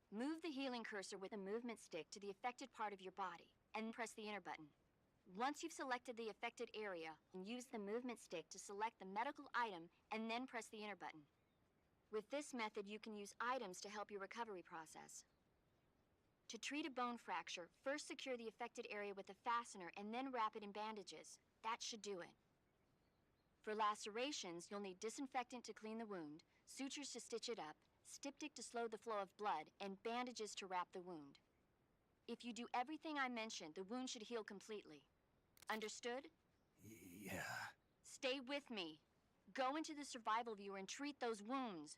Speaker 6: Move the healing cursor with a movement stick to the affected part of your body, and press the enter button. Once you've selected the affected area, use the movement stick to select the medical item, and then press the enter button. With this method, you can use items to help your recovery process. To treat a bone fracture, first secure the affected area with a fastener and then wrap it in bandages. That should do it. For lacerations, you'll need disinfectant to clean the wound, sutures to stitch it up, styptic to slow the flow of blood, and bandages to wrap the wound. If you do everything I mentioned, the wound should heal completely. Understood?
Speaker 1: Yeah.
Speaker 6: Stay with me. Go into the Survival Viewer and treat those wounds.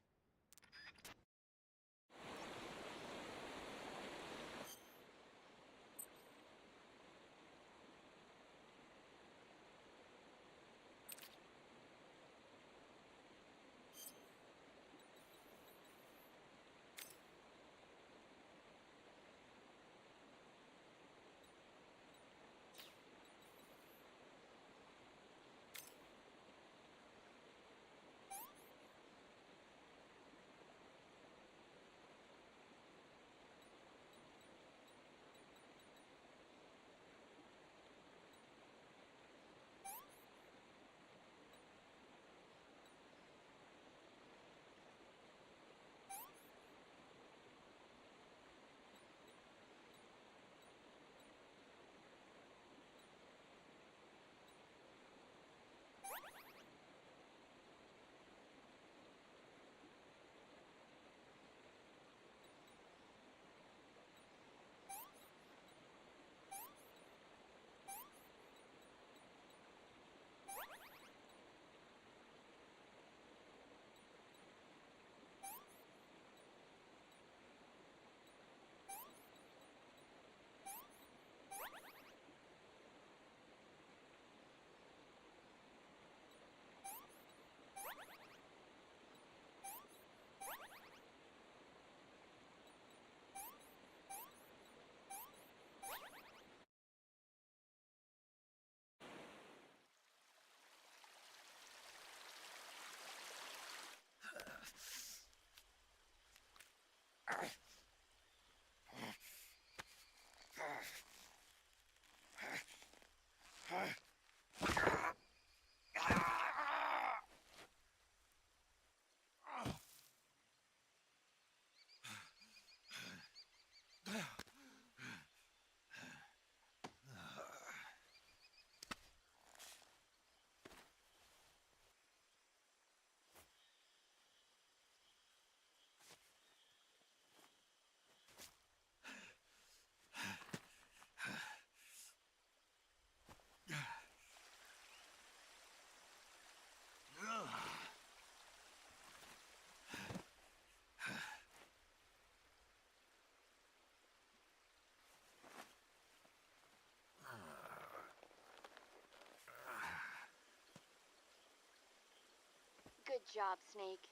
Speaker 6: Good job, Snake.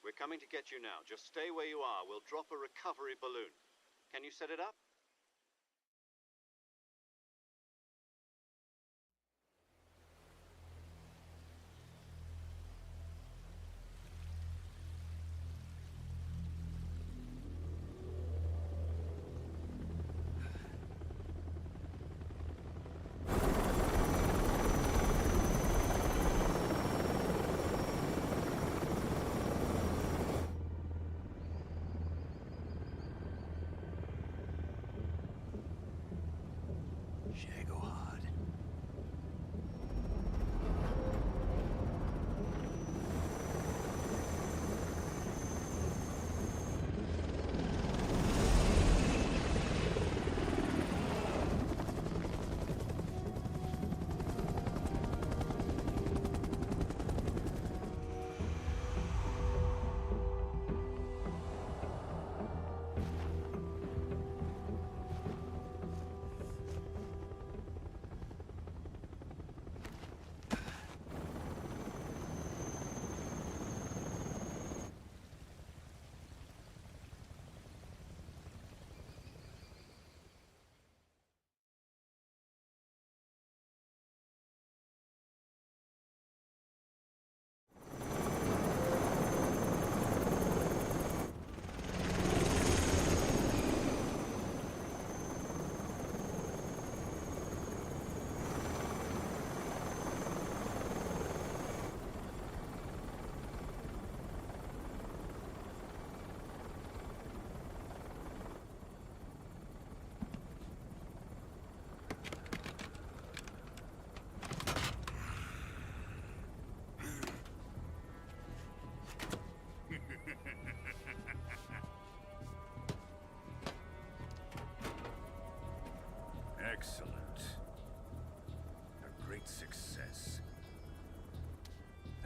Speaker 2: We're coming to get you now. Just stay where you are. We'll drop a recovery balloon. Can you set it up?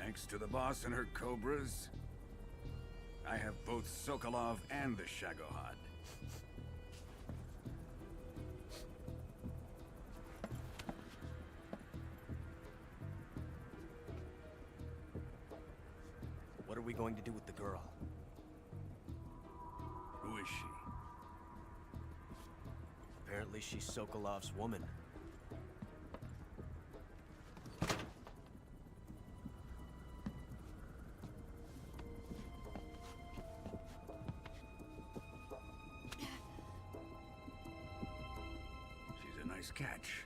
Speaker 13: Thanks to the boss and her cobras, I have both Sokolov and the Shagohod.
Speaker 11: What are we going to do with the girl?
Speaker 13: Who is she?
Speaker 11: Apparently she's Sokolov's woman.
Speaker 13: She's a nice catch.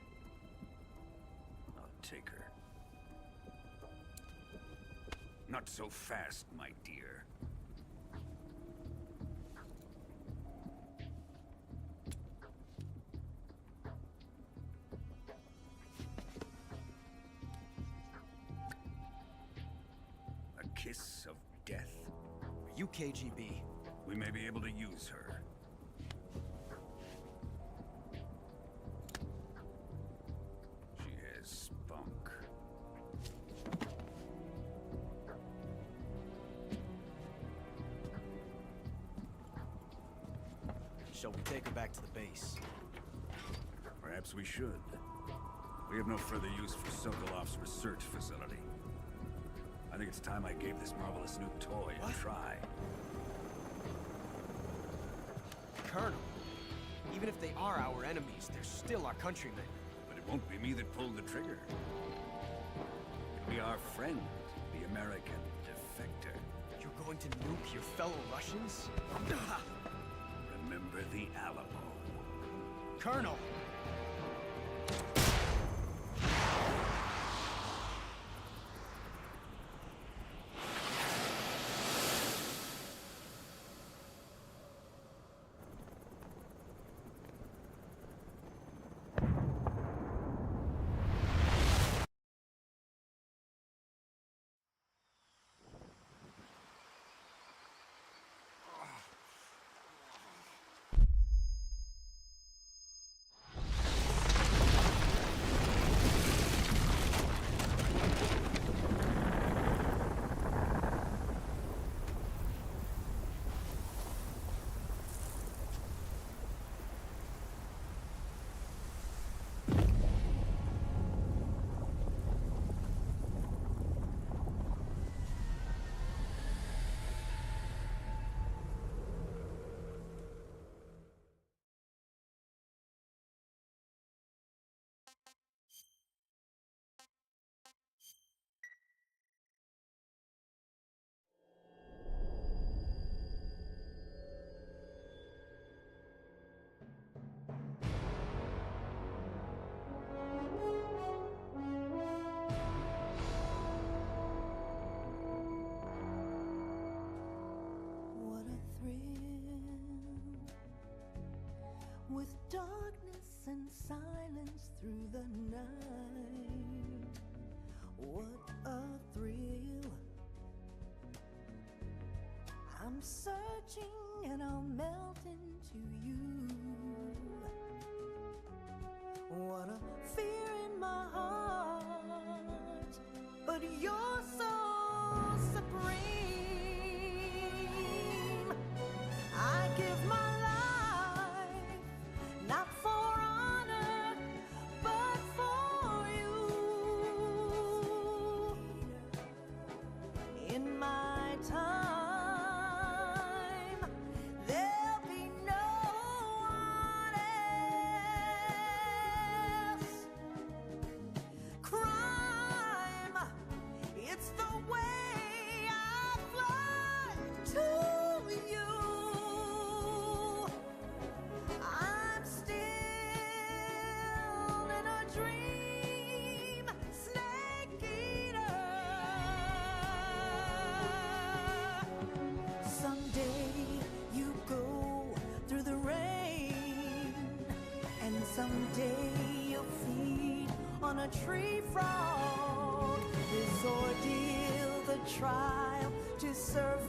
Speaker 13: I'll take her. Not so fast, my dear. A kiss of death?
Speaker 11: Are you KGB?
Speaker 13: We may be able to use her. She has spunk.
Speaker 11: Shall we take her back to the base?
Speaker 13: Perhaps we should. We have no further use for Sokolov's research facility. I think it's time I gave this marvelous new toy a try.
Speaker 11: Colonel, even if they are our enemies, they're still our countrymen.
Speaker 13: But it won't be me that pulled the trigger. It'll be our friend, the American defector.
Speaker 11: You're going to nuke your fellow Russians?
Speaker 13: Remember the Alamo.
Speaker 11: Colonel!
Speaker 14: With darkness and silence through the night, what a thrill. I'm searching and I'll melt into you. What a fear in my heart, but you're so supreme. I give my not for honor, but for you. In my time, there'll be no one else. Crime, it's the way I fly to you. I'm still in a dream, snake eater. Someday you go through the rain, and someday you'll feed on a tree frog. This ordeal, the trial to survive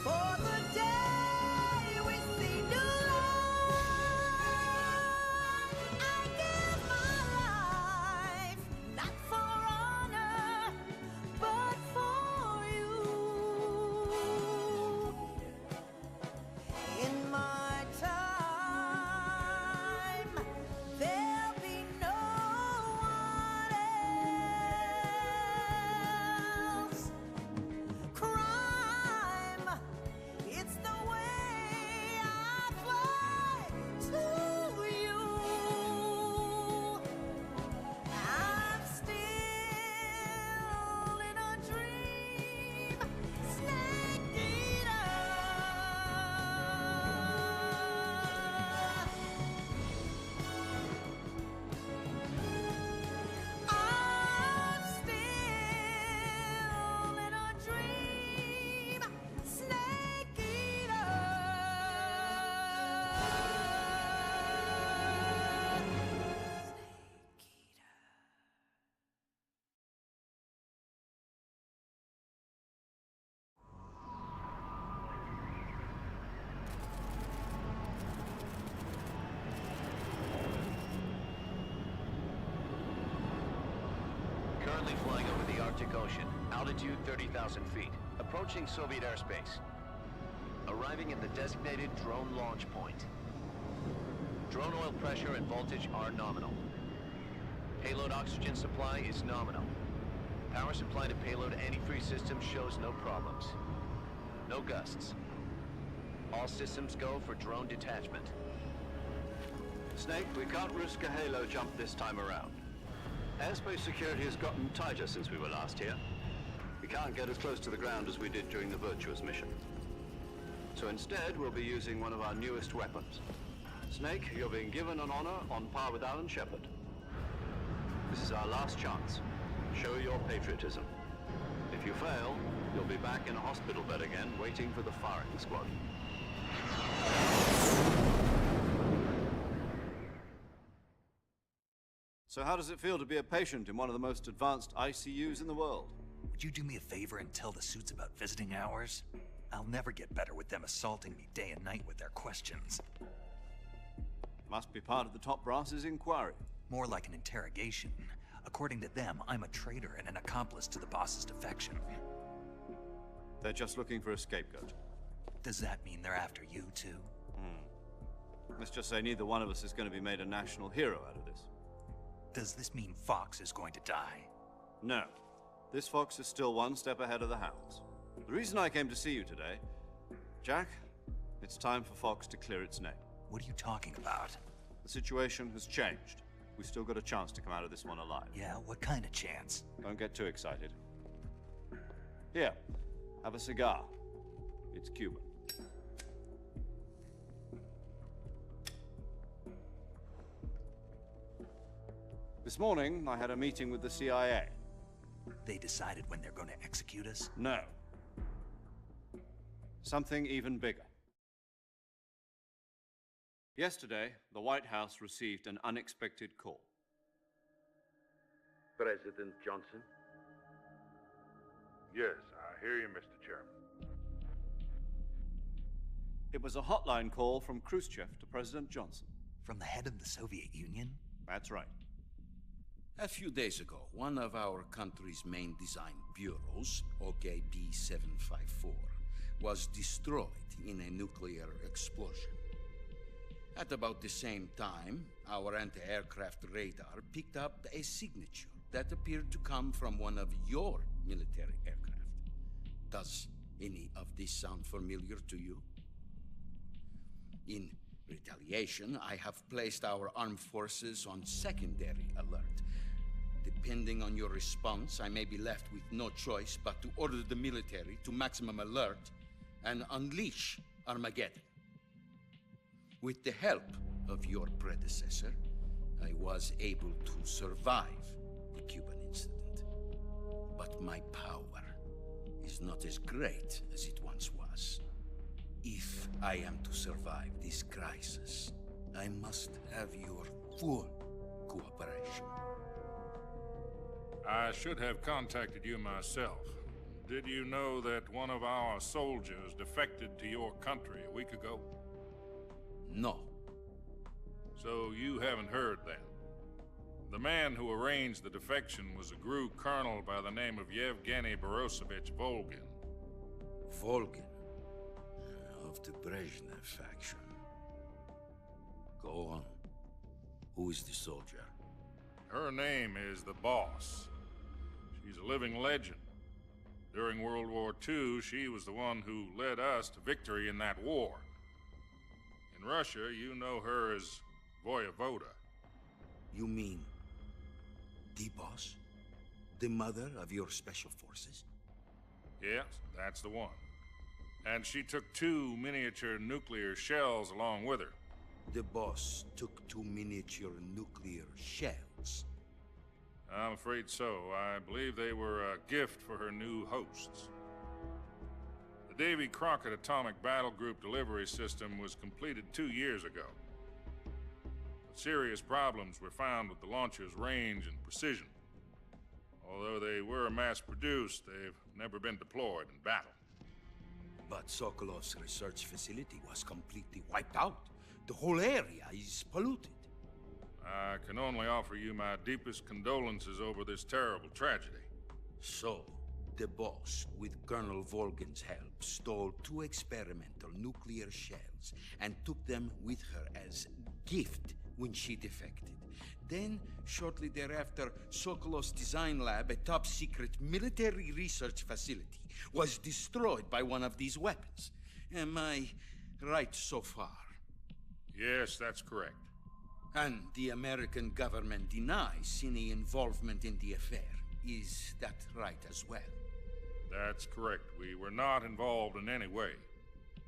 Speaker 14: for the day we see new life. I give my life, not for honor,
Speaker 15: Arctic Ocean. Altitude 30,000 feet. Approaching Soviet airspace. Arriving at the designated drone launch point. Drone oil pressure and voltage are nominal. Payload oxygen supply is nominal. Power supply to payload antifreeze system shows no problems. No gusts. All systems go for drone detachment.
Speaker 2: Snake, we can't risk a halo jump this time around. Airspace security has gotten tighter since we were last here. We can't get as close to the ground as we did during the Virtuous mission. So instead, we'll be using one of our newest weapons. Snake, you're being given an honor on par with Alan Shepard. This is our last chance. Show your patriotism. If you fail, you'll be back in a hospital bed again, waiting for the firing squad. So how does it feel to be a patient in one of the most advanced ICUs in the world?
Speaker 1: Would you do me a favor and tell the suits about visiting hours? I'll never get better with them assaulting me day and night with their questions.
Speaker 2: Must be part of the top brass's inquiry.
Speaker 1: More like an interrogation. According to them, I'm a traitor and an accomplice to the boss's defection.
Speaker 2: They're just looking for a scapegoat.
Speaker 1: Does that mean they're after you, too?
Speaker 2: Let's just say neither one of us is going to be made a national hero out of this.
Speaker 1: Does this mean Fox is going to die?
Speaker 2: No. This Fox is still one step ahead of the Hounds. The reason I came to see you today, Jack, it's time for Fox to clear its name.
Speaker 1: What are you talking about?
Speaker 2: The situation has changed. We've still got a chance to come out of this one alive.
Speaker 1: Yeah, what kind of chance?
Speaker 2: Don't get too excited. Here, have a cigar. It's Cuban. This morning, I had a meeting with the CIA.
Speaker 1: They decided when they're going to execute us?
Speaker 2: No. Something even bigger. Yesterday, the White House received an unexpected call.
Speaker 16: President Johnson?
Speaker 17: Yes, I hear you, Mr. Chairman.
Speaker 2: It was a hotline call from Khrushchev to President Johnson.
Speaker 1: From the head of the Soviet Union?
Speaker 2: That's right.
Speaker 10: A few days ago, one of our country's main design bureaus, OKB 754, was destroyed in a nuclear explosion. At about the same time, our anti-aircraft radar picked up a signature that appeared to come from one of your military aircraft. Does any of this sound familiar to you? In retaliation, I have placed our armed forces on secondary alert. Depending on your response, I may be left with no choice but to order the military to maximum alert and unleash Armageddon. With the help of your predecessor, I was able to survive the Cuban incident. But my power is not as great as it once was. If I am to survive this crisis, I must have your full cooperation.
Speaker 17: I should have contacted you myself. Did you know that one of our soldiers defected to your country a week ago?
Speaker 10: No.
Speaker 17: So you haven't heard then. The man who arranged the defection was a GRU colonel by the name of Yevgeny Borisovich Volgin.
Speaker 10: Volgin? Of the Brezhnev faction. Go on. Who is the soldier?
Speaker 17: Her name is the Boss. She's a living legend. During World War II, she was the one who led us to victory in that war. In Russia, you know her as Voyevoda.
Speaker 10: You mean the Boss? The mother of your special forces?
Speaker 17: Yes, that's the one. And she took 2 miniature nuclear shells along with her.
Speaker 10: The Boss took 2 miniature nuclear shells?
Speaker 17: I'm afraid so. I believe they were a gift for her new hosts. The Davy Crockett Atomic Battle Group delivery system was completed 2 years ago. But serious problems were found with the launcher's range and precision. Although they were mass-produced, they've never been deployed in battle.
Speaker 10: But Sokolov's research facility was completely wiped out. The whole area is polluted.
Speaker 17: I can only offer you my deepest condolences over this terrible tragedy.
Speaker 16: So, the boss, with Colonel Volgin's help, stole 2 experimental nuclear shells and took them with her as gift when she defected. Then, shortly thereafter, Sokolov's design lab, a top-secret military research facility, was destroyed by one of these weapons. Am I right so far?
Speaker 17: Yes, that's correct.
Speaker 16: And the American government denies any involvement in the affair. Is that right as well?
Speaker 17: That's correct. We were not involved in any way.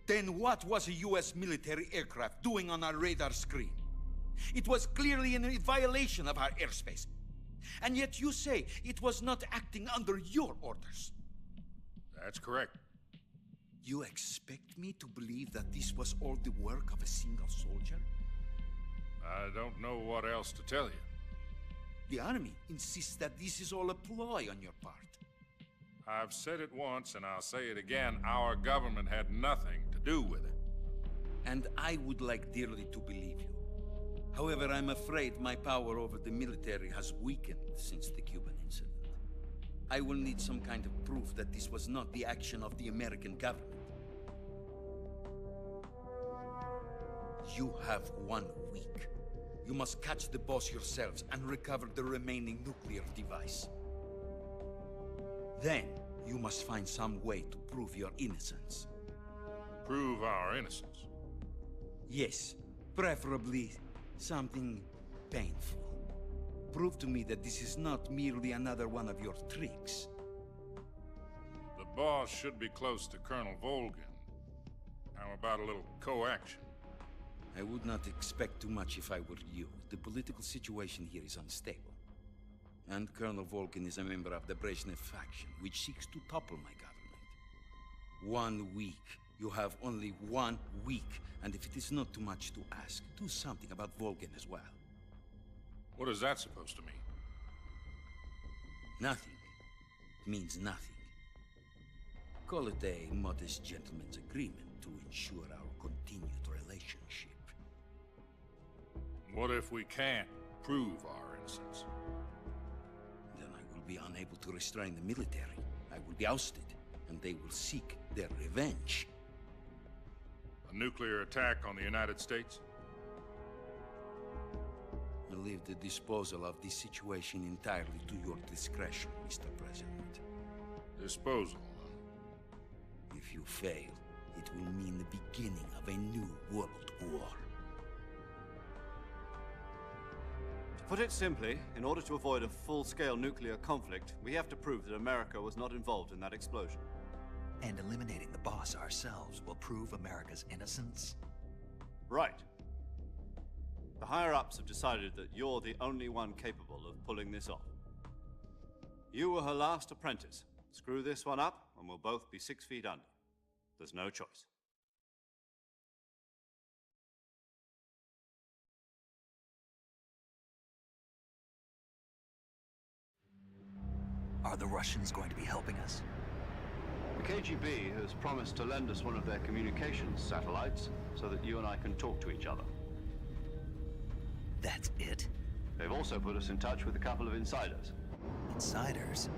Speaker 16: Then what was a U.S. military aircraft doing on our radar screen? It was clearly in violation of our airspace. And yet you say it was not acting under your orders.
Speaker 17: That's correct.
Speaker 16: You expect me to believe that this was all the work of a single soldier?
Speaker 17: I don't know what else to tell you.
Speaker 16: The army insists that this is all a ploy on your part.
Speaker 17: I've said it once, and I'll say it again. Our government had nothing to do with it.
Speaker 16: And I would like dearly to believe you. However, I'm afraid my power over the military has weakened since the Cuban incident. I will need some kind of proof that this was not the action of the American government. You have 1 week. You must catch the boss yourselves and recover the remaining nuclear device. Then, you must find some way to prove your innocence.
Speaker 17: Prove our innocence?
Speaker 16: Yes, preferably something painful. Prove to me that this is not merely another one of your tricks.
Speaker 17: The boss should be close to Colonel Volgin. How about a little co-action?
Speaker 16: I would not expect too much if I were you. The political situation here is unstable. And Colonel Volgin is a member of the Brezhnev faction, which seeks to topple my government. 1 week. You have only 1 week. And if it is not too much to ask, do something about Volgin as well.
Speaker 17: What is that supposed to mean?
Speaker 16: Nothing. It means nothing. Call it a modest gentleman's agreement to ensure our continued relationship.
Speaker 17: What if we can't prove our innocence?
Speaker 16: Then I will be unable to restrain the military. I will be ousted, and they will seek their revenge.
Speaker 17: A nuclear attack on the United States?
Speaker 16: I leave the disposal of this situation entirely to your discretion, Mr. President.
Speaker 17: Disposal?
Speaker 16: If you fail, it will mean the beginning of a new world war.
Speaker 2: To put it simply, in order to avoid a full-scale nuclear conflict, we have to prove that America was not involved in that explosion.
Speaker 1: And eliminating the boss ourselves will prove America's innocence?
Speaker 2: Right. The higher-ups have decided that you're the only one capable of pulling this off. You were her last apprentice. Screw this one up, and we'll both be 6 feet under. There's no choice.
Speaker 1: Are the Russians going to be helping us?
Speaker 2: The KGB has promised to lend us one of their communications satellites so that you and I can talk to each other.
Speaker 1: That's it?
Speaker 2: They've also put us in touch with a couple of insiders.
Speaker 1: Insiders?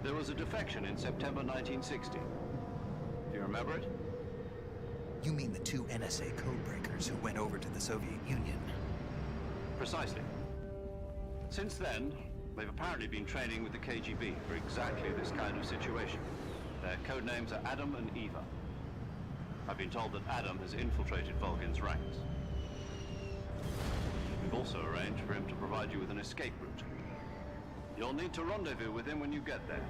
Speaker 2: There was a defection in September 1960. Do you remember it?
Speaker 1: You mean the 2 NSA codebreakers who went over to the Soviet Union?
Speaker 2: Precisely. Since then, they've apparently been training with the KGB for exactly this kind of situation. Their code names are Adam and Eva. I've been told that Adam has infiltrated Volgin's ranks. We've also arranged for him to provide you with an escape route. You'll need to rendezvous with him when you get there.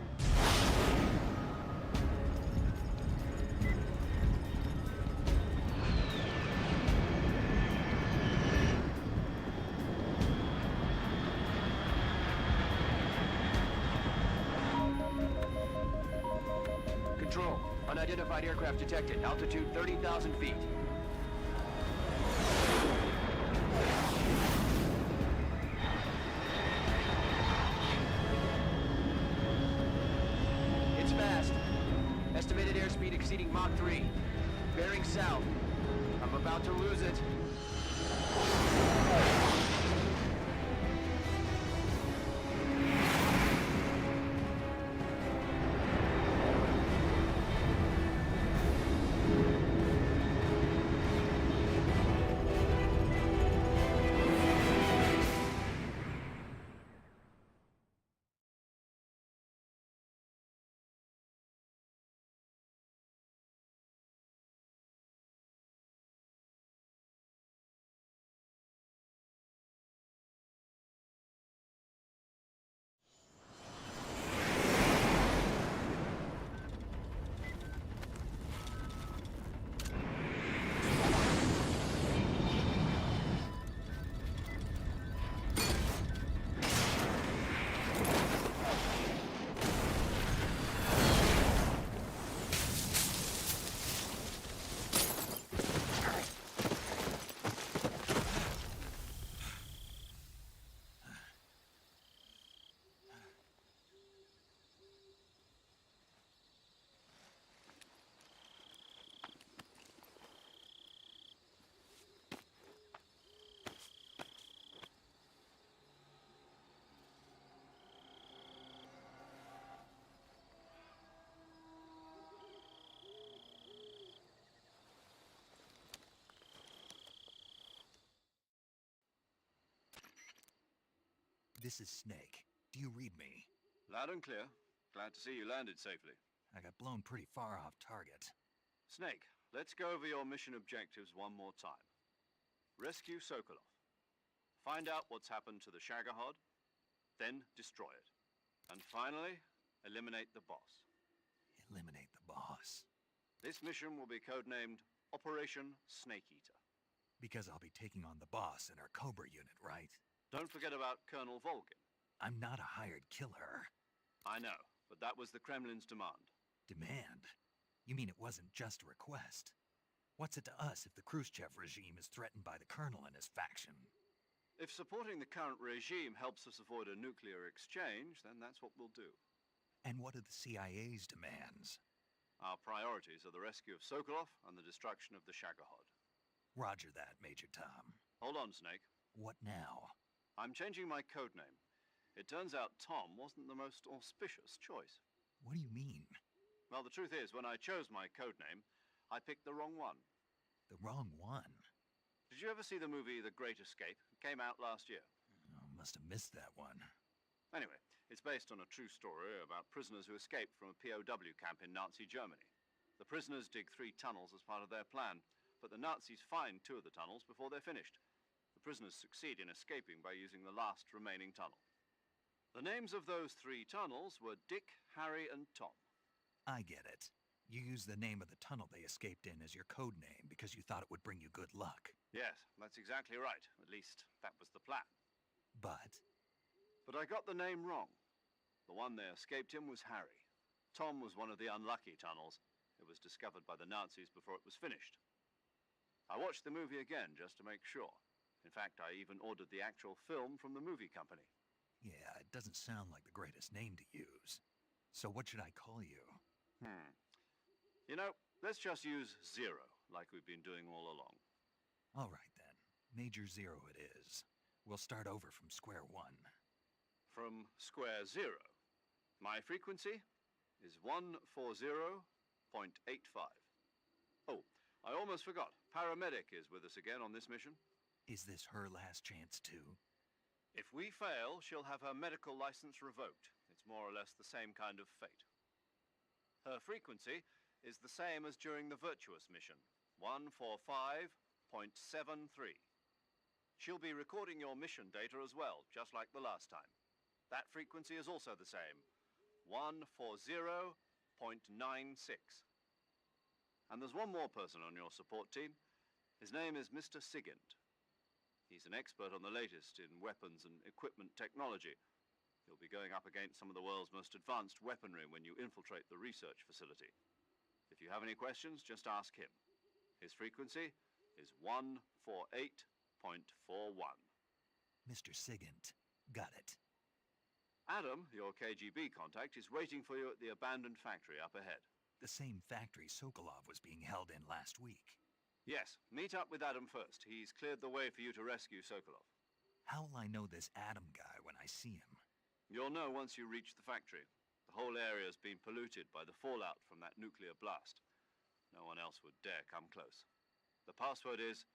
Speaker 18: Control. Unidentified aircraft detected. Altitude 30,000 feet. It's fast. Estimated airspeed exceeding Mach 3. Bearing south. I'm about to lose it.
Speaker 1: This is Snake. Do you read me?
Speaker 2: Loud and clear. Glad to see you landed safely.
Speaker 1: I got blown pretty far off target.
Speaker 2: Snake, let's go over your mission objectives one more time. Rescue Sokolov. Find out what's happened to the Shagohod, then destroy it. And finally, eliminate the boss.
Speaker 1: Eliminate the boss.
Speaker 2: This mission will be codenamed Operation Snake Eater.
Speaker 1: Because I'll be taking on the boss in our Cobra unit, right?
Speaker 2: Don't forget about Colonel Volgin.
Speaker 1: I'm not a hired killer.
Speaker 2: I know, but that was the Kremlin's demand.
Speaker 1: Demand? You mean it wasn't just a request? What's it to us if the Khrushchev regime is threatened by the Colonel and his faction?
Speaker 2: If supporting the current regime helps us avoid a nuclear exchange, then that's what we'll do.
Speaker 1: And what are the CIA's demands?
Speaker 2: Our priorities are the rescue of Sokolov and the destruction of the Shagohod.
Speaker 1: Roger that, Major Tom.
Speaker 2: Hold on, Snake.
Speaker 1: What now?
Speaker 2: I'm changing my codename. It turns out Tom wasn't the most auspicious choice.
Speaker 1: What do you mean?
Speaker 2: Well, the truth is, when I chose my codename, I picked the wrong one.
Speaker 1: The wrong one?
Speaker 2: Did you ever see the movie The Great Escape? It came out last year.
Speaker 1: Oh, must have missed that one.
Speaker 2: Anyway, it's based on a true story about prisoners who escaped from a POW camp in Nazi Germany. The prisoners dig 3 tunnels as part of their plan, but the Nazis find 2 of the tunnels before they're finished. The prisoners succeed in escaping by using the last remaining tunnel. The names of those 3 tunnels were Dick, Harry, and Tom.
Speaker 1: I get it. You used the name of the tunnel they escaped in as your code name because you thought it would bring you good luck.
Speaker 2: Yes, that's exactly right. At least, that was the plan.
Speaker 1: But
Speaker 2: I got the name wrong. The one they escaped in was Harry. Tom was one of the unlucky tunnels. It was discovered by the Nazis before it was finished. I watched the movie again just to make sure. In fact, I even ordered the actual film from the movie company.
Speaker 1: yeah, it doesn't sound like the greatest name to use. So what should I call you?
Speaker 2: You know, let's just use Zero, like we've been doing all along.
Speaker 1: All right then. Major Zero it is. We'll start over from square one.
Speaker 2: From square 0. My frequency is 140.85. Oh, I almost forgot. Paramedic is with us again on this mission.
Speaker 1: Is this her last chance too?
Speaker 2: If we fail, she'll have her medical license revoked. It's more or less the same kind of fate. Her frequency is the same as during the Virtuous mission, 145.73. She'll be recording your mission data as well, just like the last time. That frequency is also the same, 140.96. And there's one more person on your support team. His name is Mr. Sigint. He's an expert on the latest in weapons and equipment technology. You'll be going up against some of the world's most advanced weaponry when you infiltrate the research facility. If you have any questions, just ask him. His frequency is 148.41.
Speaker 1: Mr. Sigint. Got it.
Speaker 2: Adam, your KGB contact, is waiting for you at the abandoned factory up ahead.
Speaker 1: The same factory Sokolov was being held in last week.
Speaker 2: Yes, meet up with Adam first. He's cleared the way for you to rescue Sokolov.
Speaker 1: How will I know this Adam guy when I see him?
Speaker 2: You'll know once you reach the factory. The whole area's been polluted by the fallout from that nuclear blast. No one else would dare come close. The password is,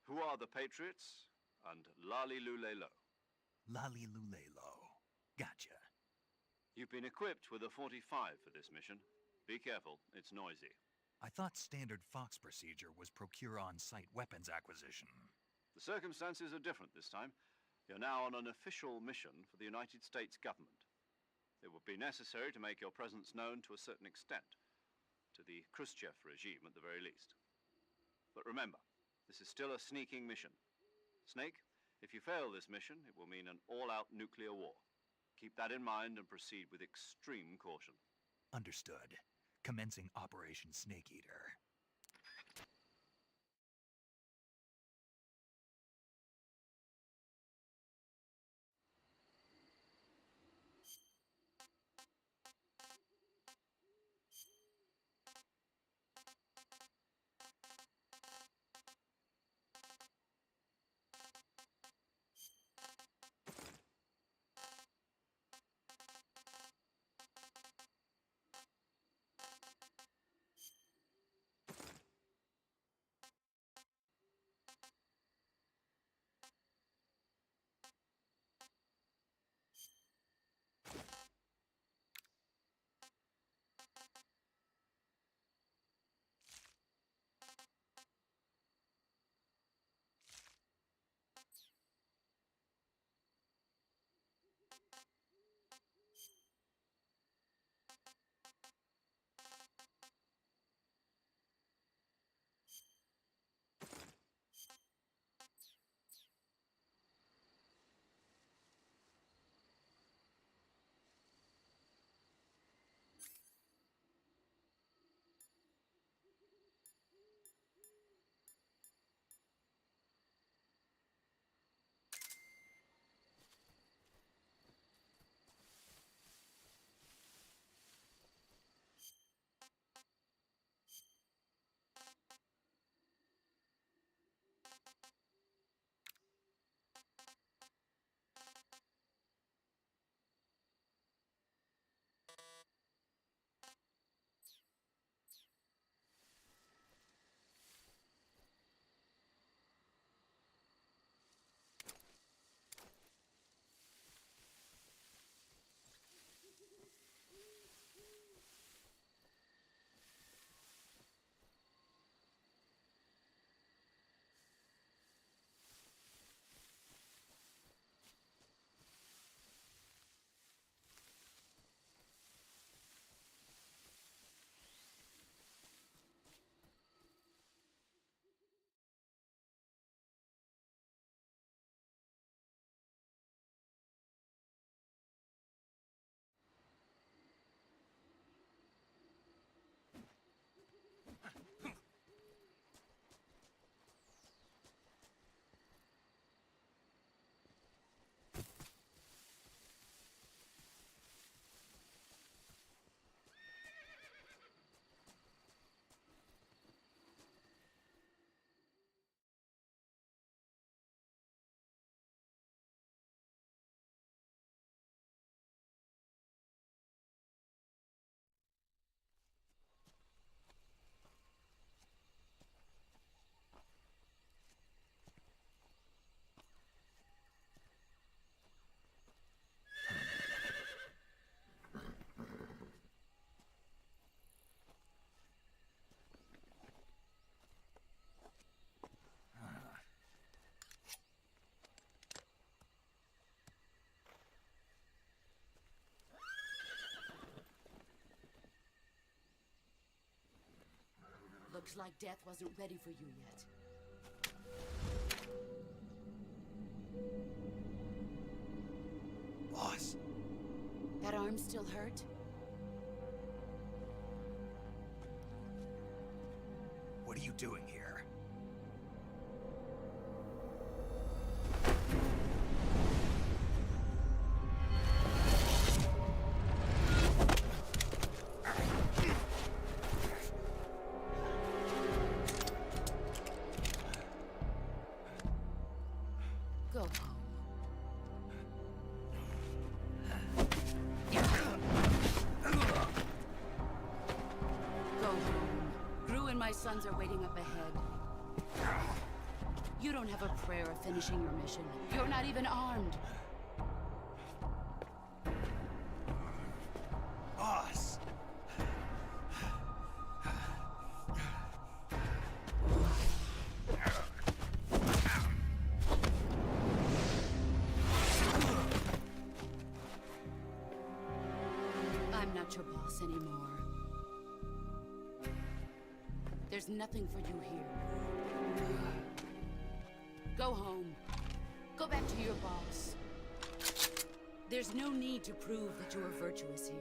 Speaker 2: "Who are the Patriots?" and Lali Lulelo.
Speaker 1: Lali Lulelo. Gotcha.
Speaker 2: You've been equipped with a 45 for this mission. Be careful, it's noisy.
Speaker 1: I thought standard Fox procedure was procure on-site weapons acquisition.
Speaker 2: The circumstances are different this time. You're now on an official mission for the United States government. It would be necessary to make your presence known to a certain extent, to the Khrushchev regime at the very least. But remember, this is still a sneaking mission. Snake, if you fail this mission, it will mean an all-out nuclear war. Keep that in mind and proceed with extreme caution.
Speaker 1: Understood. Commencing Operation Snake Eater.
Speaker 7: Looks like death wasn't ready for you yet.
Speaker 1: Boss.
Speaker 7: That arm still hurt?
Speaker 1: What are you doing here?
Speaker 7: Go home. Go home. Gru and my sons are waiting up ahead. You don't have a prayer of finishing your mission. You're not even armed.
Speaker 1: Boss!
Speaker 7: I'm not your boss anymore. There's nothing for you here. Go home. Go back to your boss. There's no need to prove that you are virtuous here.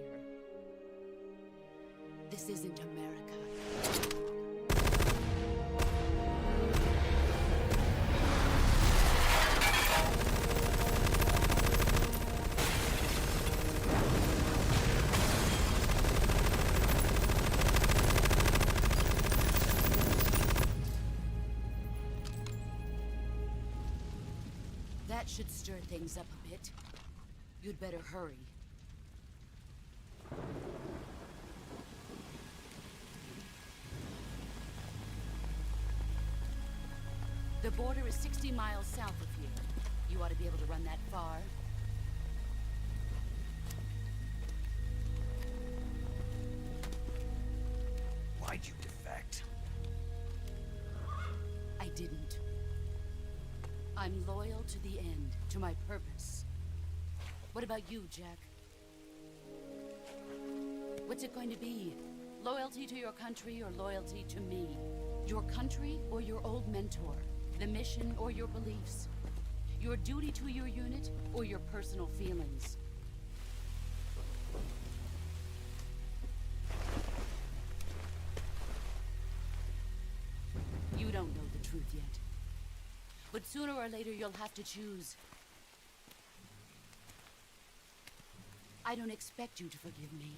Speaker 7: This isn't America. That should stir things up a bit. You'd better hurry. The border is 60 miles south of here. You ought to be able to run that far.
Speaker 1: Why'd you defect?
Speaker 7: I didn't. I'm loyal to the end, to my purpose. What about you, Jack? What's it going to be? Loyalty to your country or loyalty to me? Your country or your old mentor? The mission or your beliefs? Your duty to your unit or your personal feelings? You don't know the truth yet. But sooner or later, you'll have to choose. I don't expect you to forgive me.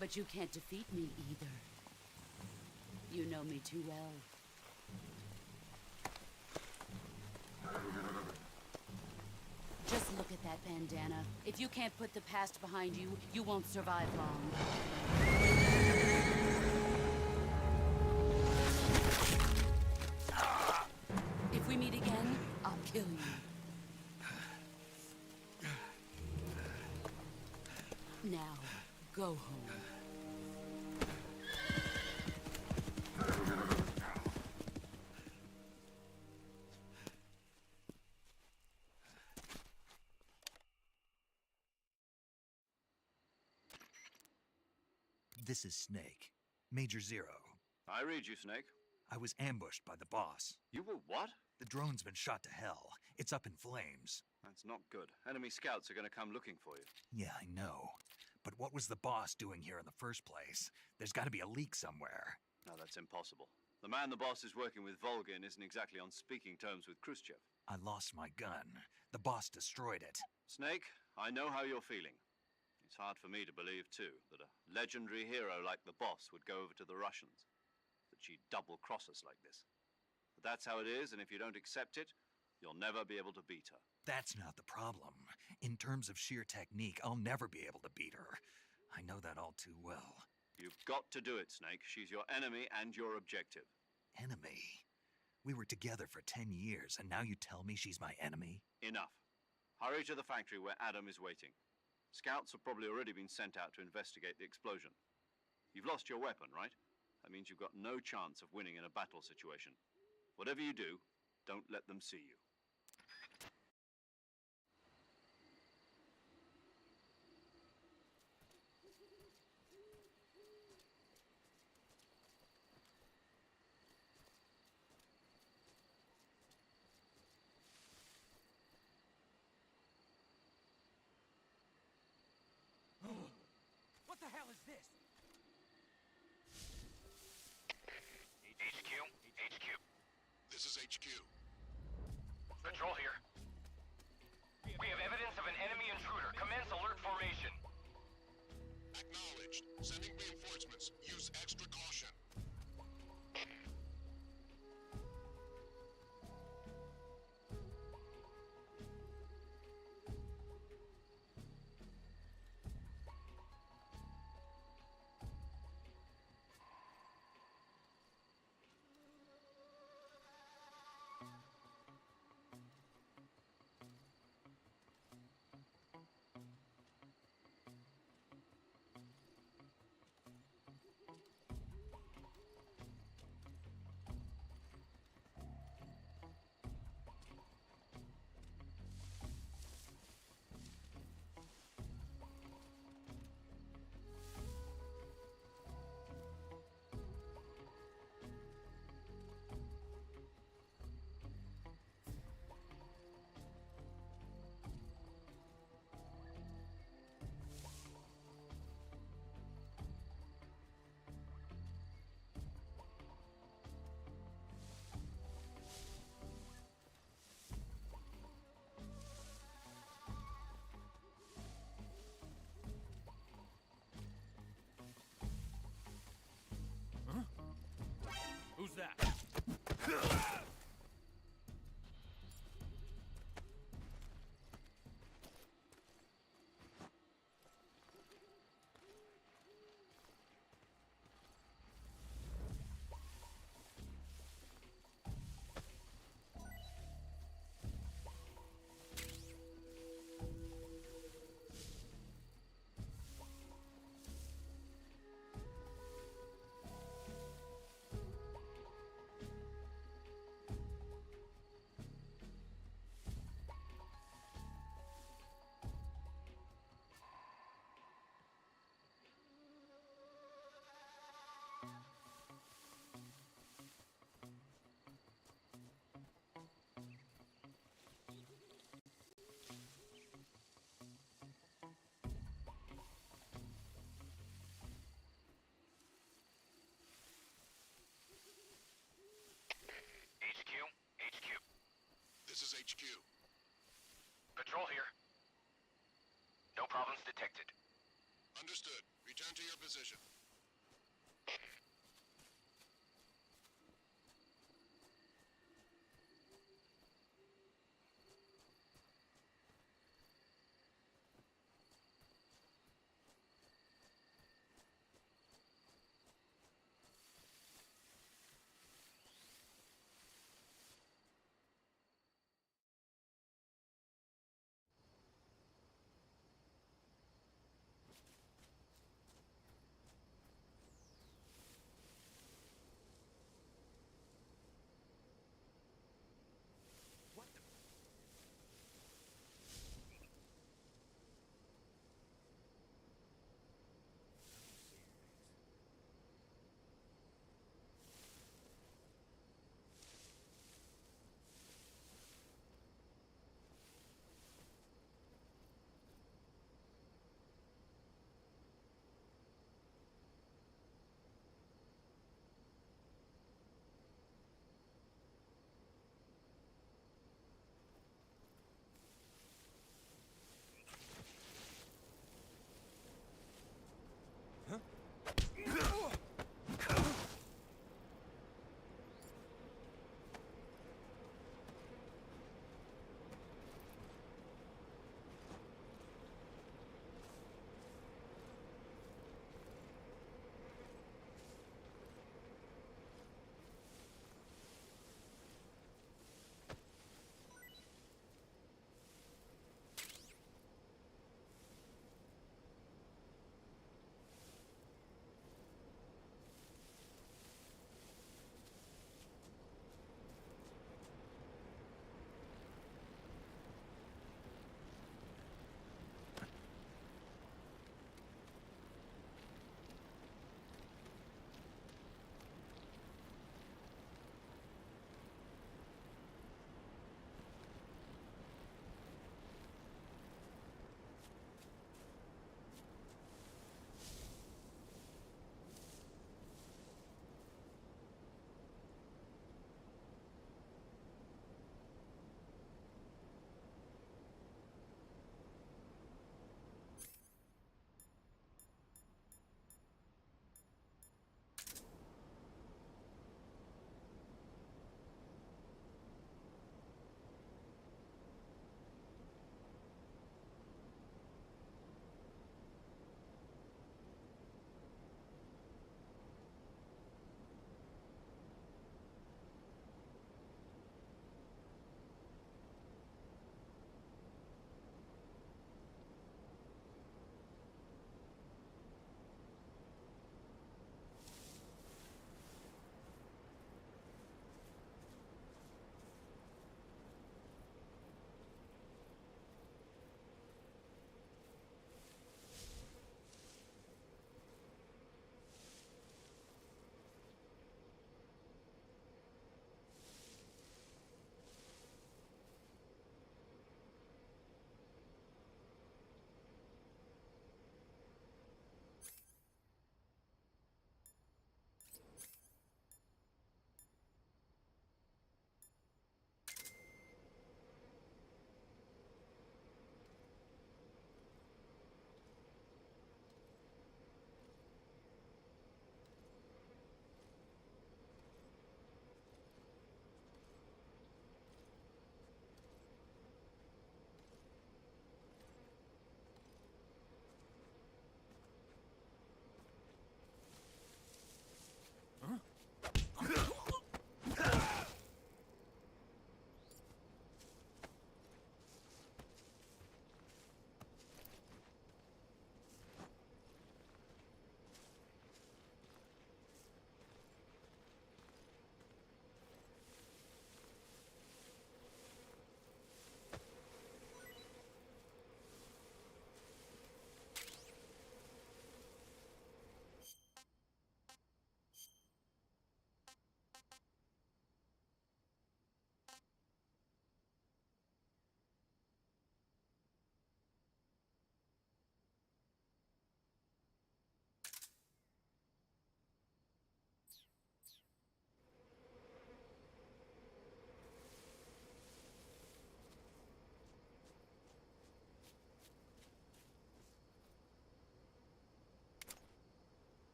Speaker 7: But you can't defeat me either. You know me too well. Just look at that bandana. If you can't put the past behind you, you won't survive long. If we meet again, I'll kill you. Now, go home.
Speaker 1: This is Snake. Major Zero.
Speaker 2: I read you, Snake.
Speaker 1: I was ambushed by the boss.
Speaker 2: You were what?
Speaker 1: The drone's been shot to hell. It's up in flames.
Speaker 2: That's not good. Enemy scouts are going to come looking for you.
Speaker 1: Yeah, I know. But what was the boss doing here in the first place? There's got to be a leak somewhere.
Speaker 2: No, that's impossible. The man the boss is working with, Volgin, isn't exactly on speaking terms with Khrushchev.
Speaker 1: I lost my gun. The boss destroyed it.
Speaker 2: Snake, I know how you're feeling. It's hard for me to believe, too, that a legendary hero like the boss would go over to the Russians. That she'd double-cross us like this. But that's how it is, and if you don't accept it, you'll never be able to beat her.
Speaker 1: That's not the problem. In terms of sheer technique, I'll never be able to beat her. I know that all too well.
Speaker 2: You've got to do it, Snake. She's your enemy and your objective.
Speaker 1: Enemy? We were together for 10 years, and now you tell me she's my enemy?
Speaker 2: Enough. Hurry to the factory where Adam is waiting. Scouts have probably already been sent out to investigate the explosion. You've lost your weapon, right? That means you've got no chance of winning in a battle situation. Whatever you do, don't let them see you.
Speaker 11: this?
Speaker 4: HQ, HQ.
Speaker 9: This is HQ.
Speaker 4: Patrol here. We have evidence of an enemy intruder. Commence alert formation.
Speaker 9: Acknowledged. Sending reinforcements. Use extra caution.
Speaker 8: Who's that?
Speaker 4: HQ, HQ.
Speaker 9: This is HQ.
Speaker 4: Patrol here. No problems detected.
Speaker 9: Understood. Return to your position.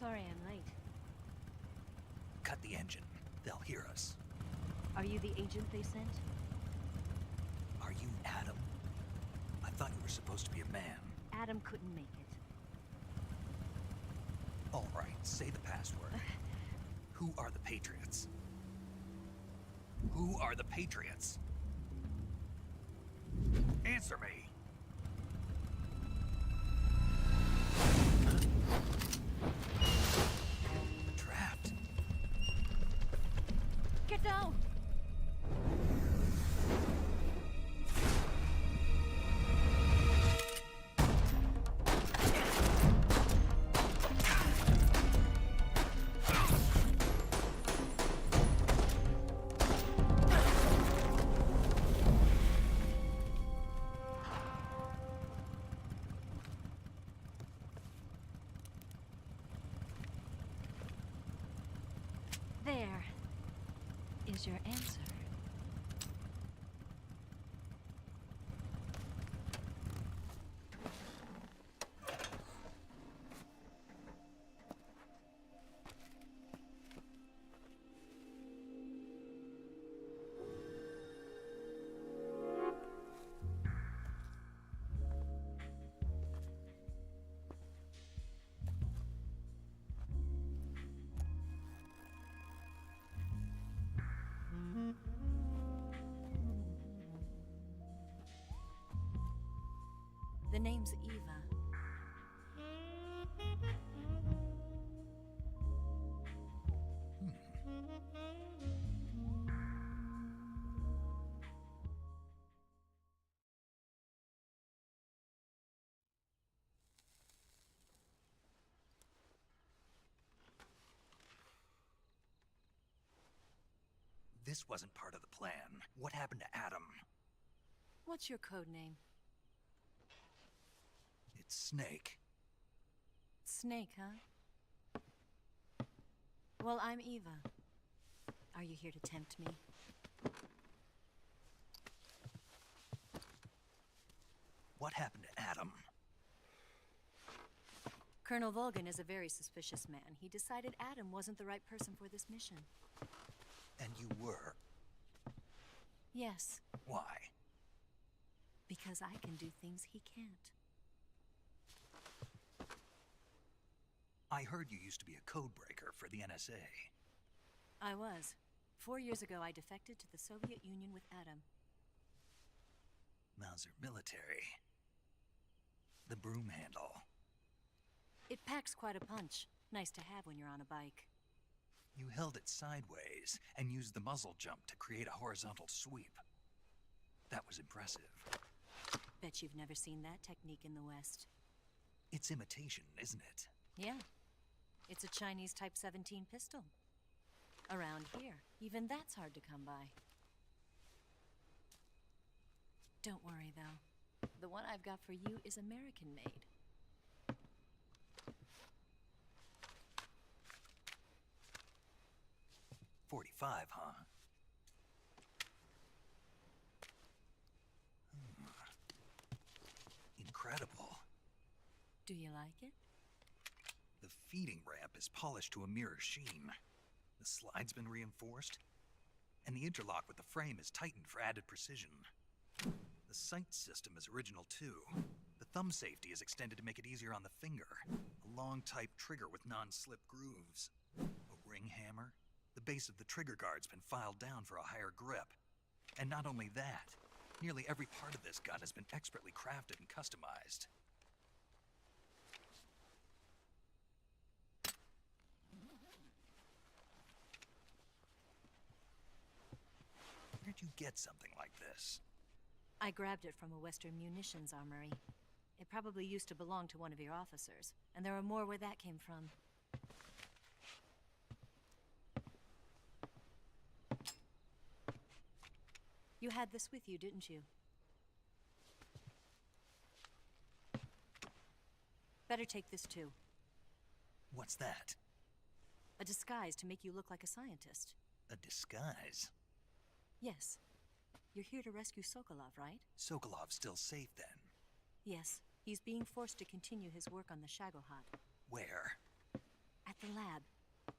Speaker 19: Sorry I'm late.
Speaker 1: Cut the engine. They'll hear us.
Speaker 19: Are you the agent they sent?
Speaker 1: Are you Adam? I thought you were supposed to be a man.
Speaker 19: Adam couldn't make it.
Speaker 1: All right, say the password. Who are the Patriots? Who are the Patriots? Answer me! Trapped.
Speaker 19: Get down! There is your answer. The name's Eva.
Speaker 1: This wasn't part of the plan. What happened to Adam?
Speaker 19: What's your code name?
Speaker 1: It's Snake.
Speaker 19: Snake, huh? Well, I'm Eva. Are you here to tempt me?
Speaker 1: What happened to Adam?
Speaker 19: Colonel Volgin is a very suspicious man. He decided Adam wasn't the right person for this mission.
Speaker 1: And you were?
Speaker 19: Yes.
Speaker 1: Why?
Speaker 19: Because I can do things he can't.
Speaker 1: I heard you used to be a codebreaker for the NSA.
Speaker 19: I was. 4 years ago, I defected to the Soviet Union with Adam.
Speaker 1: Mauser military. The broom handle.
Speaker 19: It packs quite a punch. Nice to have when you're on a bike.
Speaker 1: You held it sideways and used the muzzle jump to create a horizontal sweep. That was impressive.
Speaker 19: Bet you've never seen that technique in the West.
Speaker 1: It's imitation, isn't it?
Speaker 19: Yeah. It's a Chinese Type 17 pistol. Around here, even that's hard to come by. Don't worry, though. The one I've got for you is American-made.
Speaker 1: .45, huh? Incredible.
Speaker 19: Do you like it?
Speaker 1: The feeding ramp is polished to a mirror sheen. The slide's been reinforced, and the interlock with the frame is tightened for added precision. The sight system is original too. The thumb safety is extended to make it easier on the finger. A long type trigger with non-slip grooves. A ring hammer. The base of the trigger guard's been filed down for a higher grip. And not only that, nearly every part of this gun has been expertly crafted and customized. Where'd you get something like this?
Speaker 19: I grabbed it from a Western munitions armory. It probably used to belong to one of your officers, and there are more where that came from. You had this with you, didn't you? Better take this too.
Speaker 1: What's that?
Speaker 19: A disguise to make you look like a scientist.
Speaker 1: A disguise?
Speaker 19: Yes. You're here to rescue Sokolov, right?
Speaker 1: Sokolov's still safe then?
Speaker 19: Yes. He's being forced to continue his work on the Shagohod.
Speaker 1: Where?
Speaker 19: At At the lab.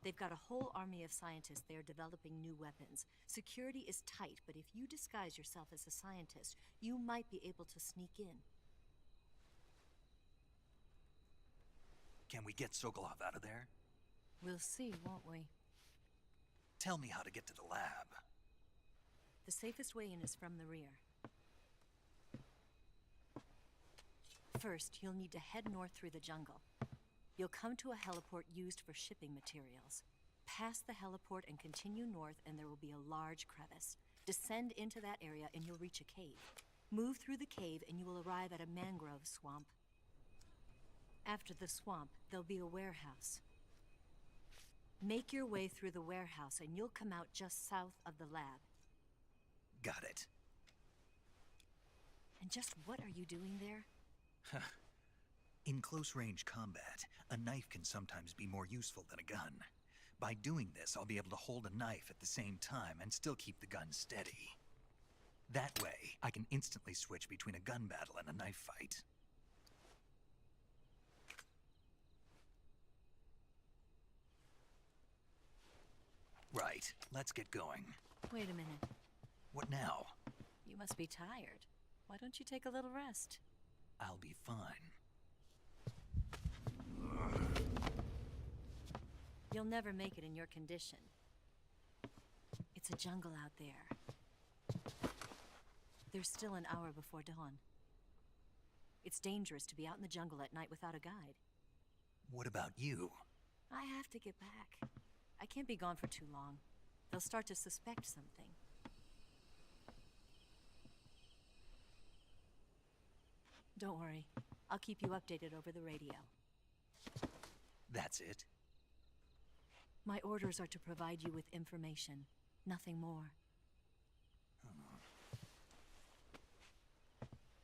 Speaker 19: They've got a whole army of scientists there developing new weapons. Security is tight, but if you disguise yourself as a scientist, you might be able to sneak in.
Speaker 1: Can we get Sokolov out of there?
Speaker 19: We'll see, won't we?
Speaker 1: Tell me how to get to the lab.
Speaker 19: The safest way in is from the rear. First, you'll need to head north through the jungle. You'll come to a heliport used for shipping materials. Pass the heliport and continue north, and there will be a large crevice. Descend into that area and you'll reach a cave. Move through the cave and you will arrive at a mangrove swamp. After the swamp, there'll be a warehouse. Make your way through the warehouse and you'll come out just south of the lab.
Speaker 1: Got it.
Speaker 19: And just what are you doing there?
Speaker 1: In close-range combat, a knife can sometimes be more useful than a gun. By doing this, I'll be able to hold a knife at the same time and still keep the gun steady. That way, I can instantly switch between a gun battle and a knife fight. Right, let's get going.
Speaker 19: Wait a minute.
Speaker 1: What now?
Speaker 19: You must be tired. Why don't you take a little rest?
Speaker 1: I'll be fine.
Speaker 19: You'll never make it in your condition. It's a jungle out there. There's still an hour before dawn. It's dangerous to be out in the jungle at night without a guide.
Speaker 1: What about you?
Speaker 19: I have to get back. I can't be gone for too long. They'll start to suspect something. Don't worry. I'll keep you updated over the radio.
Speaker 1: That's it?
Speaker 19: My orders are to provide you with information, nothing more.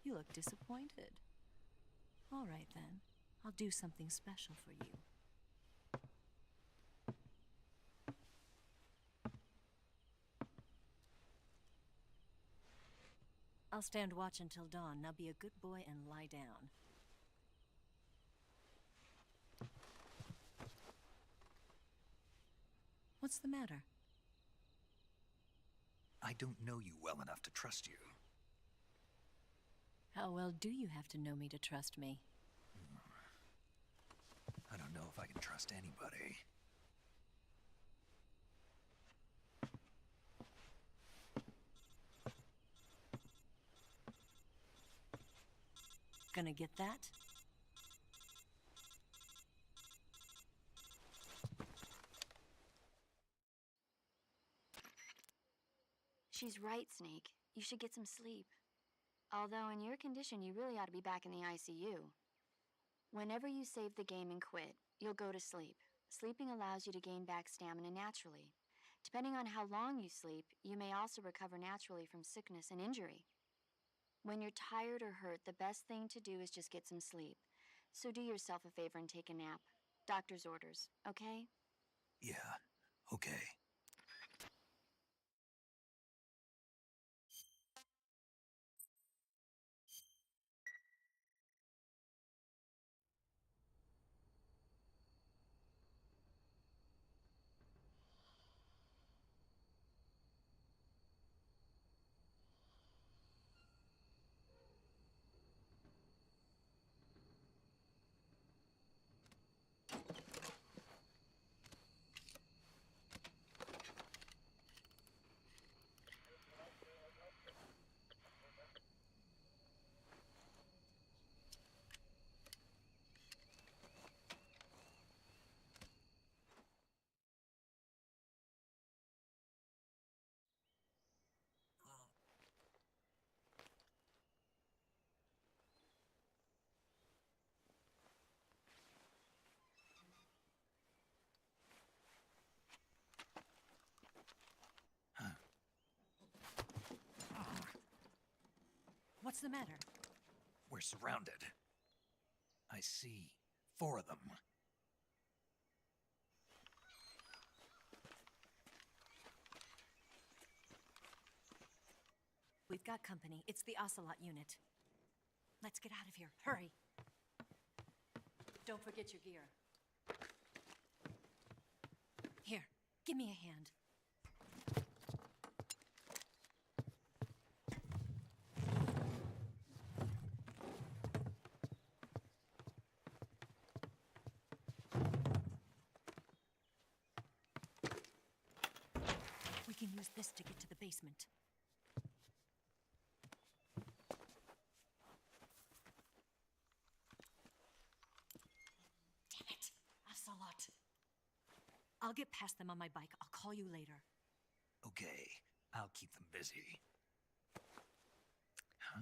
Speaker 19: You look disappointed. All right then. I'll do something special for you. I'll stand watch until dawn. Now be a good boy and lie down. What's the matter?
Speaker 1: I don't know you well enough to trust you.
Speaker 19: How well do you have to know me to trust me?
Speaker 1: I don't know if I can trust anybody.
Speaker 19: Gonna get that?
Speaker 6: She's right, Snake. You should get some sleep. Although in your condition, you really ought to be back in the ICU. Whenever you save the game and quit, you'll go to sleep. Sleeping allows you to gain back stamina naturally. Depending on how long you sleep, you may also recover naturally from sickness and injury. When you're tired or hurt, the best thing to do is just get some sleep. So do yourself a favor and take a nap. Doctor's orders, okay?
Speaker 1: Yeah, okay.
Speaker 19: What's the matter?
Speaker 1: We're surrounded. I see 4 of them.
Speaker 19: We've got company. It's the Ocelot unit. Let's get out of here. Hurry. Don't forget your gear. Give me a hand. We can use this to get to the basement. Damn it, Ocelot. I'll get past them on my bike. I'll call you later.
Speaker 1: Okay, I'll keep them busy. Huh?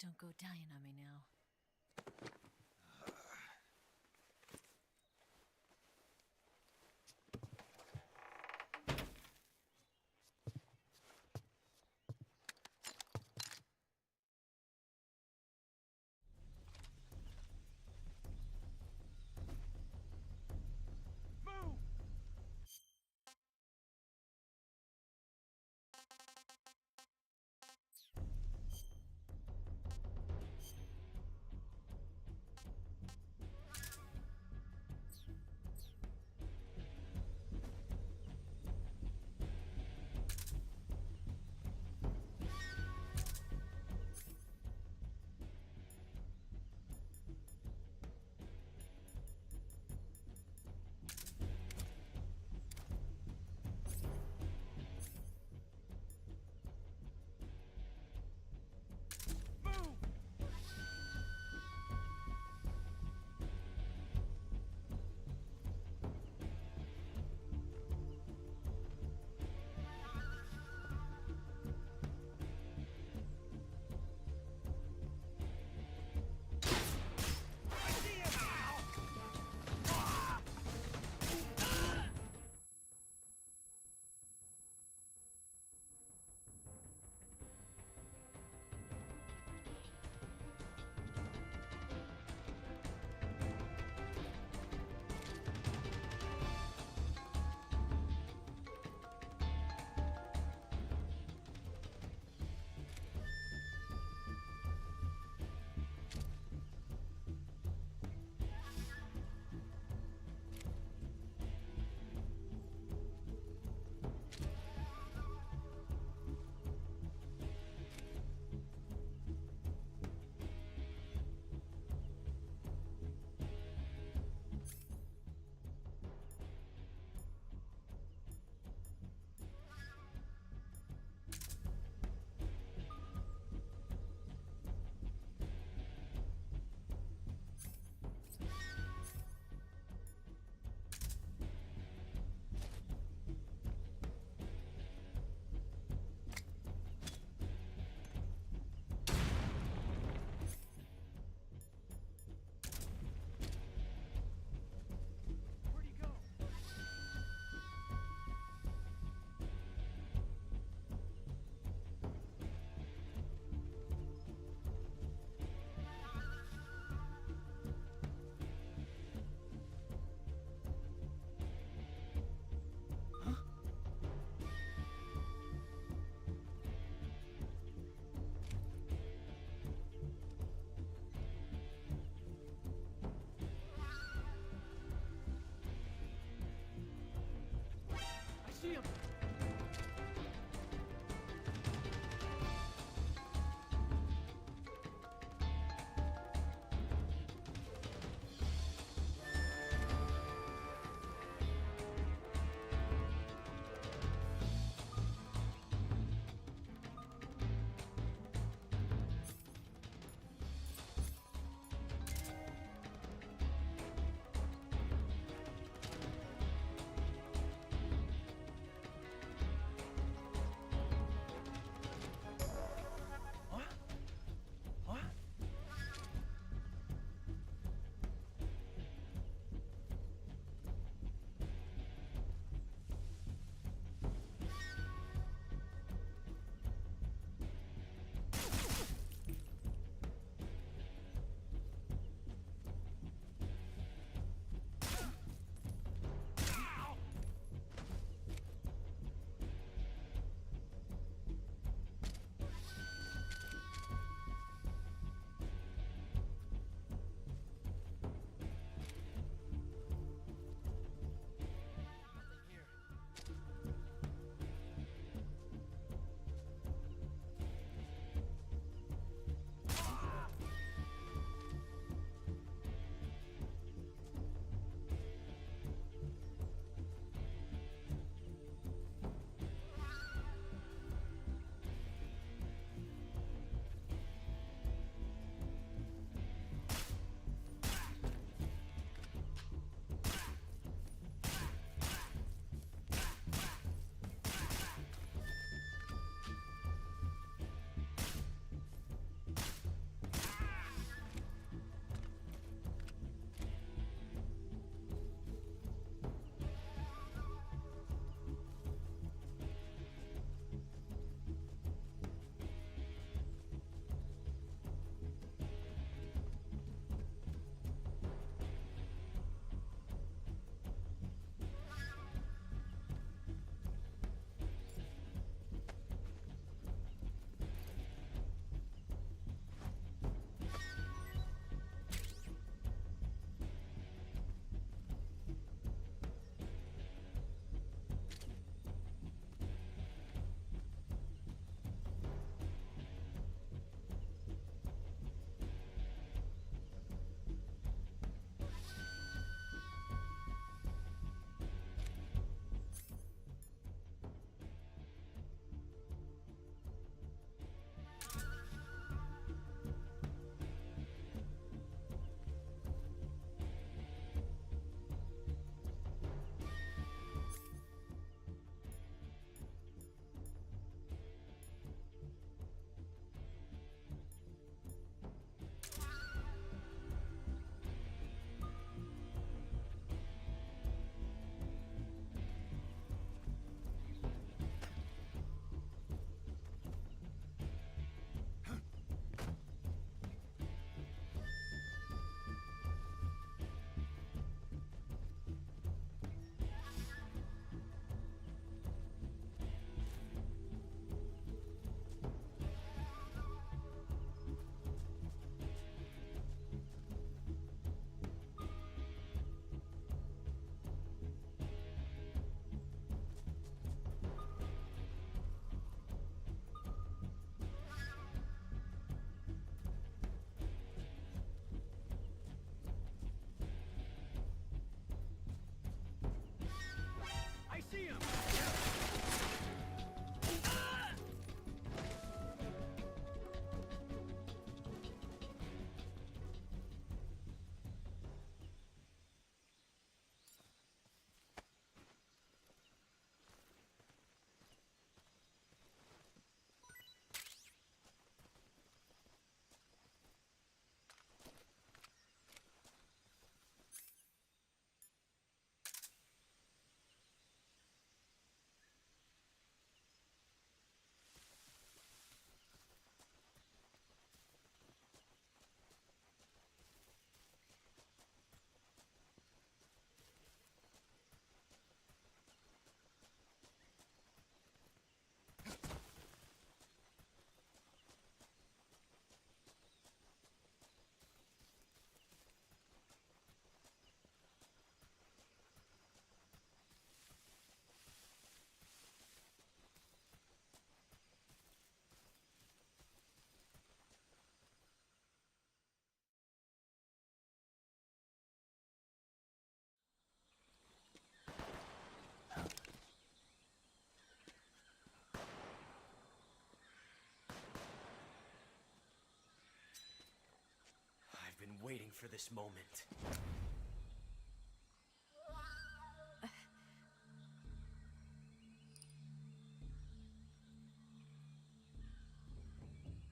Speaker 19: Don't go dying on me now.
Speaker 11: for this moment.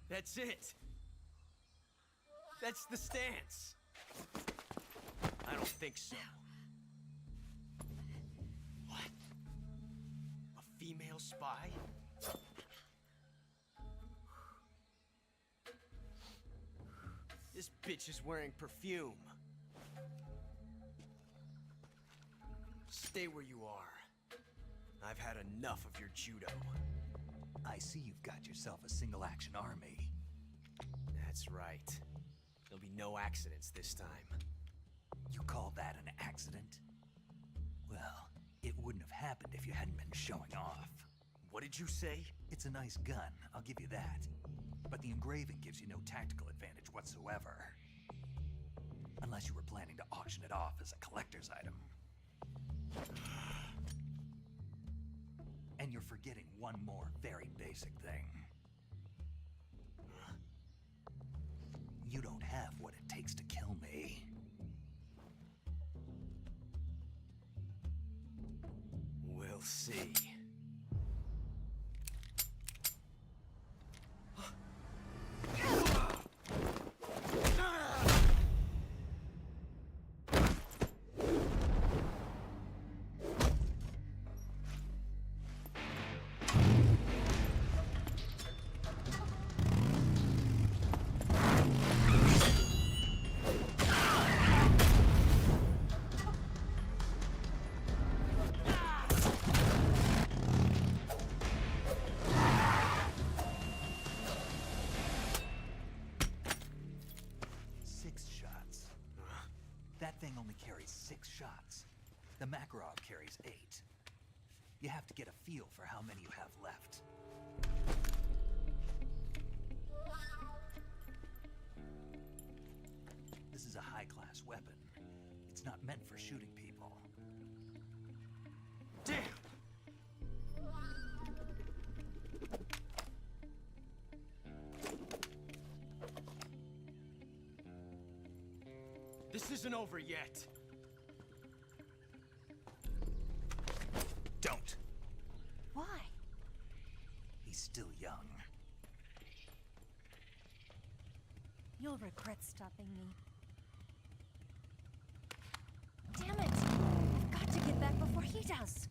Speaker 11: That's it. That's the stance. I don't think so. What? A female spy? This bitch is wearing perfume. Stay where you are. I've had enough of your judo.
Speaker 1: I see you've got yourself a single-action army.
Speaker 11: That's right. There'll be no accidents this time.
Speaker 1: You call that an accident? Well, it wouldn't have happened if you hadn't been showing off.
Speaker 11: What did you say?
Speaker 1: It's a nice gun, I'll give you that. But the engraving gives you no tactical advantage whatsoever. Unless you were planning to auction it off as a collector's item. And you're forgetting one more very basic thing. You don't have what it takes to kill me.
Speaker 11: We'll see.
Speaker 1: That thing only carries 6 shots. The Makarov carries 8. You have to get a feel for how many you have left. This is a high-class weapon. It's not meant for shooting people.
Speaker 11: Damn! This isn't over yet.
Speaker 1: Don't.
Speaker 19: Why?
Speaker 1: He's still young.
Speaker 14: You'll regret stopping me.
Speaker 19: Damn it! I've got to get back before he does.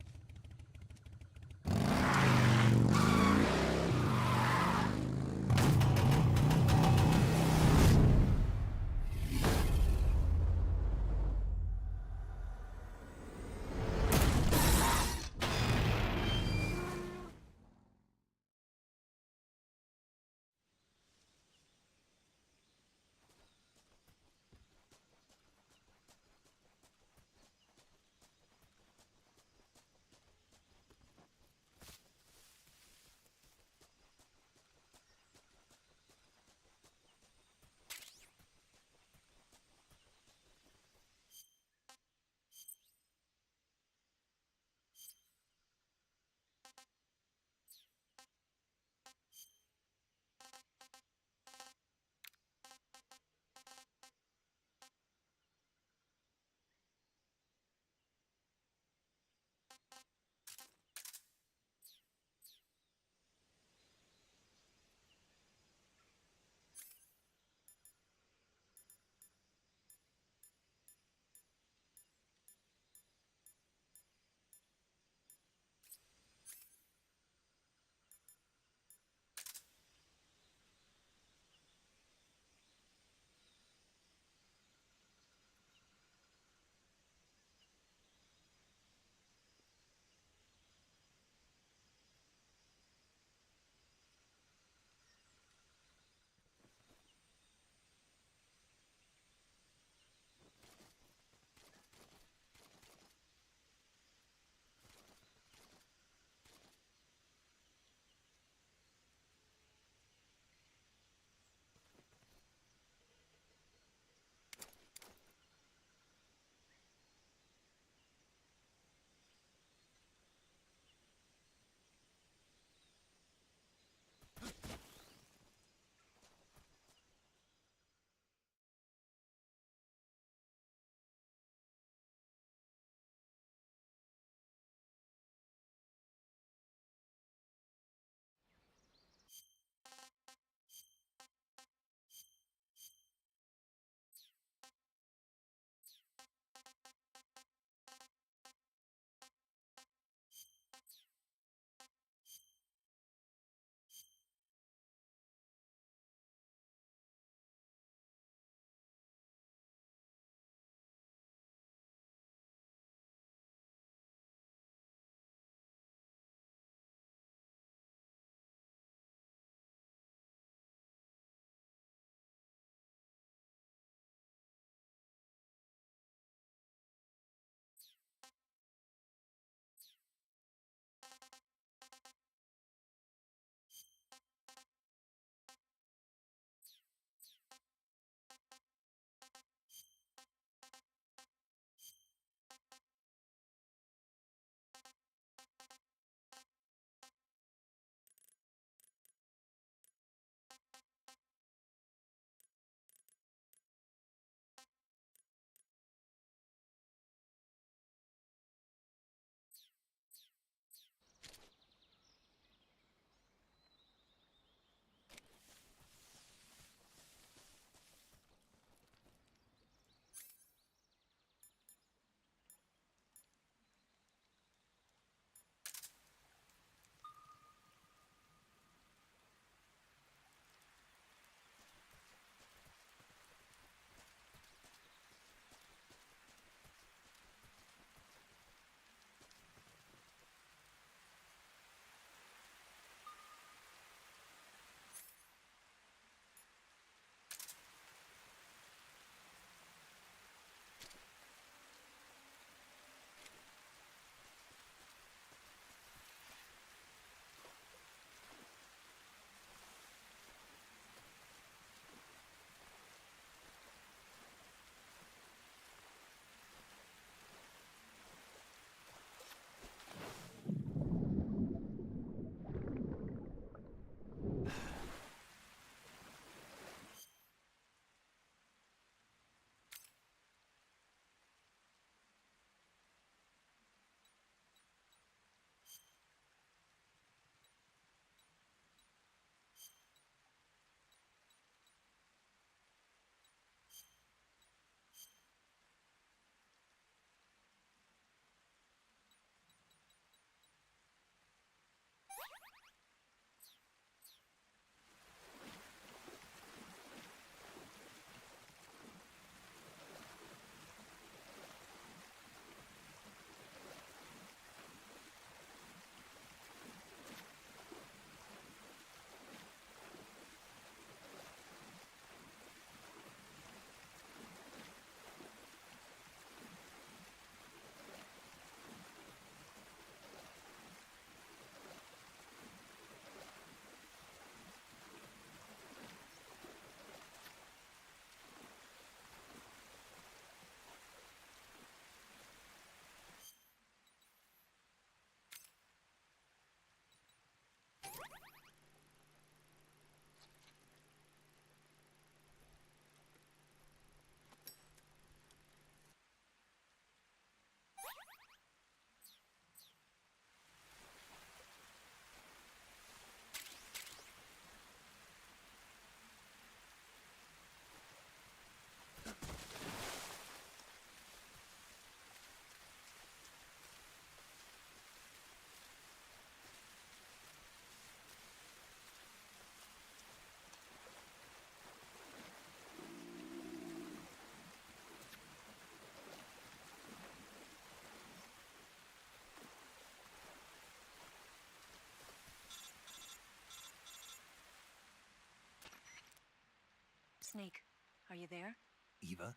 Speaker 19: Snake, are you there?
Speaker 1: Eva,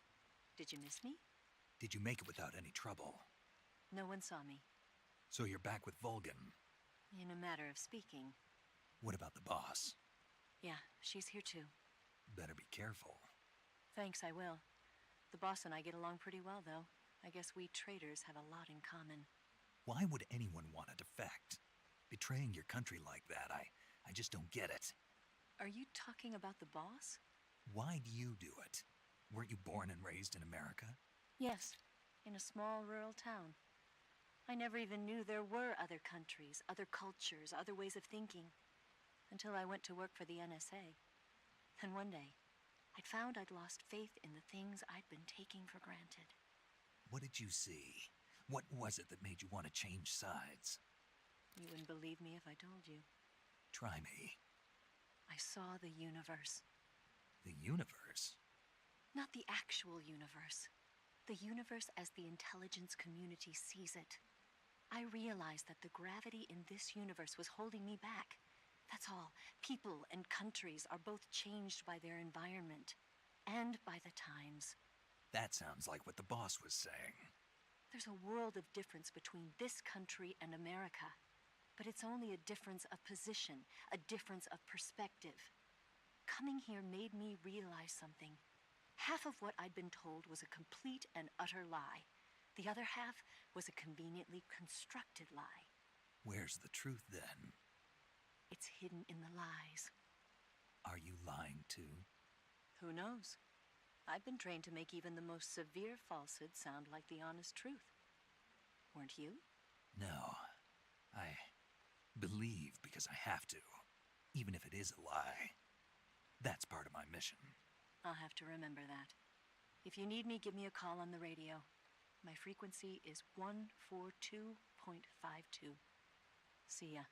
Speaker 19: Did you miss me?
Speaker 1: did you make it without any trouble?
Speaker 19: No one saw me.
Speaker 1: So you're back with Vulcan.
Speaker 19: In a matter of speaking.
Speaker 1: What about the boss?
Speaker 19: Yeah, she's here too.
Speaker 1: Better be careful.
Speaker 19: Thanks, I will. The boss and I get along pretty well, though. I guess we traitors have a lot in common.
Speaker 1: Why would anyone want to defect? Betraying your country like that, I just don't get it.
Speaker 19: Are you talking about the boss?
Speaker 1: Why do you do it? Weren't you born and raised in America?
Speaker 19: Yes, in a small rural town. I never even knew there were other countries, other cultures, other ways of thinking. Until I went to work for the NSA. Then one day, I'd found I'd lost faith in the things I'd been taking for granted.
Speaker 1: What did you see? What was it that made you want to change sides?
Speaker 19: You wouldn't believe me if I told you.
Speaker 1: Try me.
Speaker 19: I saw the universe.
Speaker 1: The universe?
Speaker 19: Not the actual universe. The universe as the intelligence community sees it. I realized that the gravity in this universe was holding me back. That's all. People and countries are both changed by their environment. And by the times.
Speaker 1: That sounds like what the boss was saying.
Speaker 19: There's a world of difference between this country and America. But it's only a difference of position, a difference of perspective. Coming here made me realize something. Half of what I'd been told was a complete and utter lie. The other half was a conveniently constructed lie.
Speaker 1: Where's the truth, then?
Speaker 19: It's hidden in the lies.
Speaker 1: Are you lying, too?
Speaker 19: Who knows? I've been trained to make even the most severe falsehood sound like the honest truth. Weren't you?
Speaker 1: No. I believe because I have to, even if it is a lie. That's part of my mission.
Speaker 19: I'll have to remember that. If you need me, give me a call on the radio. My frequency is 142.52. See ya.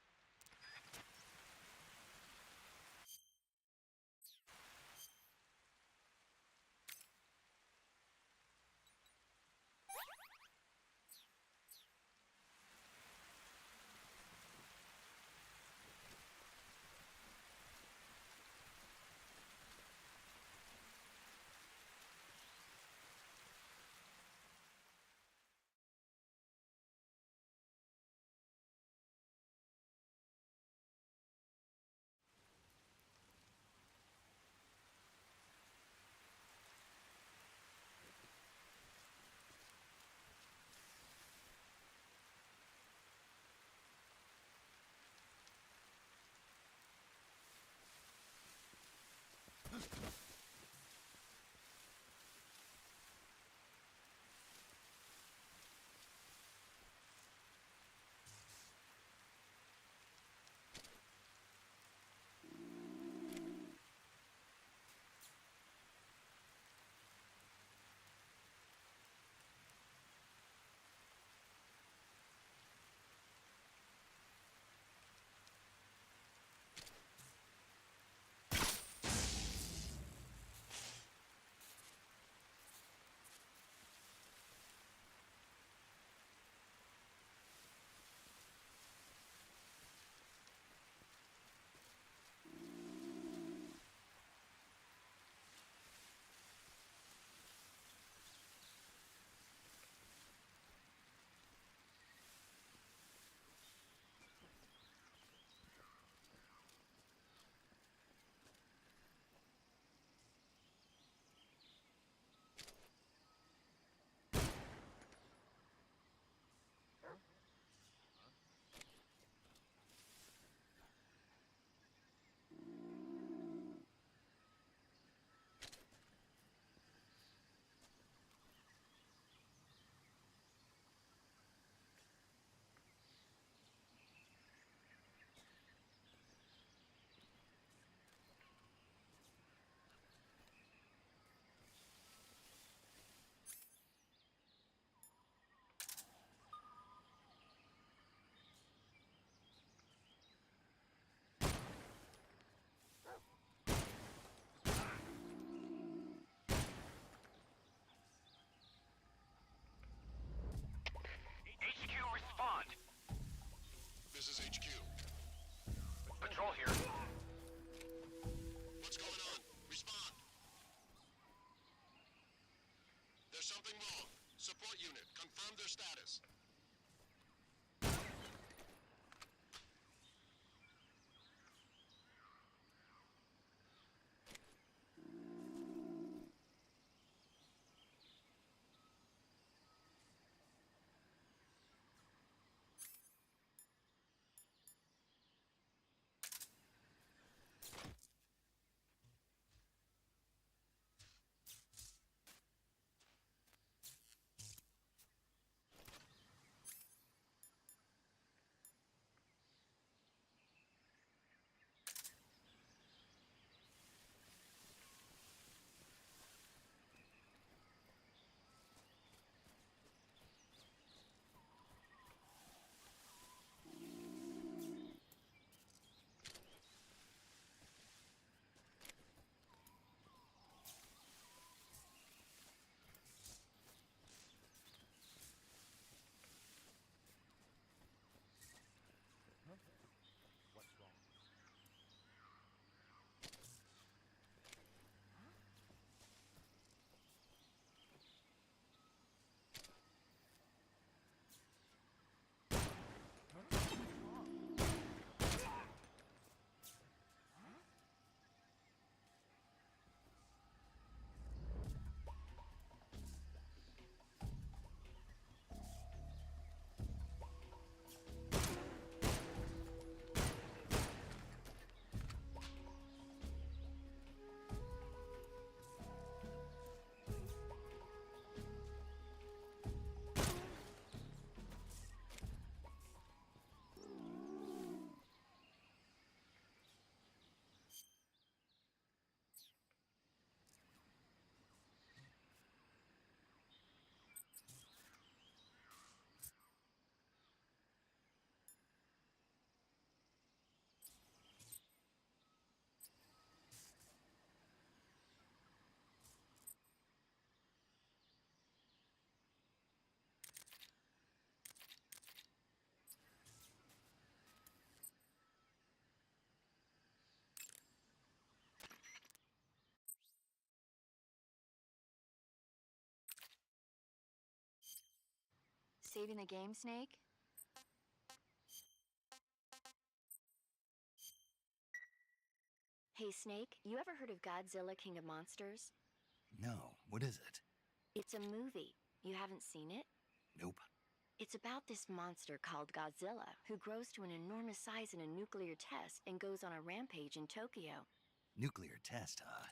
Speaker 9: This is HQ.
Speaker 4: Patrol here.
Speaker 9: What's going on? Respond.
Speaker 6: Saving the game, Snake? Hey, Snake, you ever heard of Godzilla King of Monsters?
Speaker 1: No, what is it?
Speaker 6: It's a movie. You haven't seen it?
Speaker 1: Nope.
Speaker 6: It's about this monster called Godzilla, who grows to an enormous size in a nuclear test and goes on a rampage in Tokyo.
Speaker 1: Nuclear test, huh?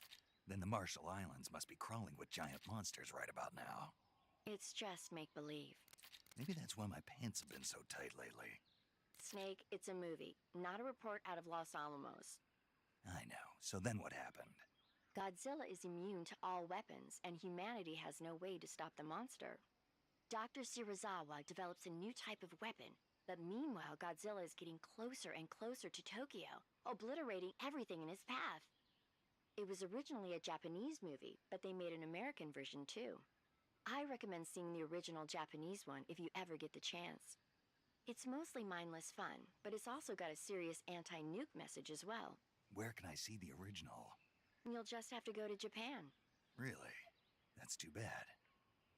Speaker 1: Then the Marshall Islands must be crawling with giant monsters right about now.
Speaker 6: It's just make-believe.
Speaker 1: Maybe that's why my pants have been so tight lately.
Speaker 6: Snake, it's a movie, not a report out of Los Alamos.
Speaker 1: I know. So then what happened?
Speaker 6: Godzilla is immune to all weapons, and humanity has no way to stop the monster. Dr. Shirazawa develops a new type of weapon, but meanwhile Godzilla is getting closer and closer to Tokyo, obliterating everything in his path. It was originally a Japanese movie, but they made an American version too. I recommend seeing the original Japanese one if you ever get the chance. It's mostly mindless fun, but it's also got a serious anti-nuke message as well.
Speaker 1: Where can I see the original?
Speaker 6: You'll just have to go to Japan.
Speaker 1: Really? That's too bad.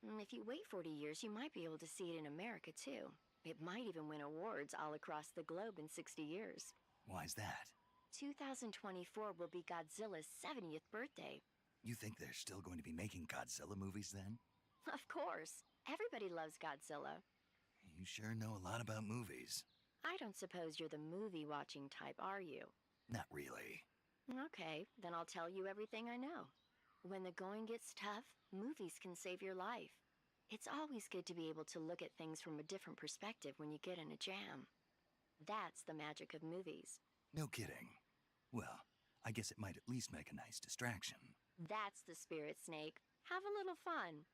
Speaker 6: If you wait 40 years, you might be able to see it in America too. It might even win awards all across the globe in 60 years.
Speaker 1: Why's that?
Speaker 6: 2024 will be Godzilla's 70th birthday.
Speaker 1: You think they're still going to be making Godzilla movies then?
Speaker 6: Of course. Everybody loves Godzilla.
Speaker 1: You sure know a lot about movies.
Speaker 6: I don't suppose you're the movie-watching type, are you?
Speaker 1: Not really.
Speaker 6: Okay, then I'll tell you everything I know. When the going gets tough, movies can save your life. It's always good to be able to look at things from a different perspective when you get in a jam. That's the magic of movies.
Speaker 1: No kidding. Well, I guess it might at least make a nice distraction.
Speaker 6: That's the spirit, Snake. Have a little fun.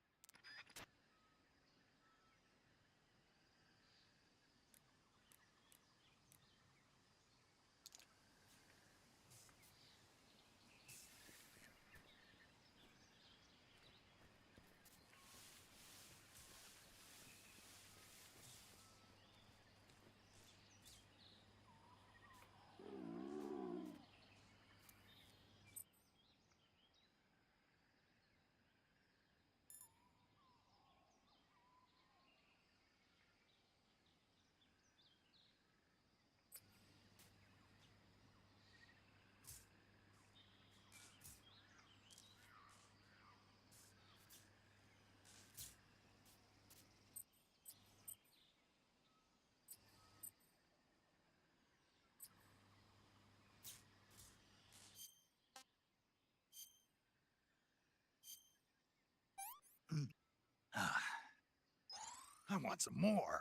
Speaker 1: I want some more.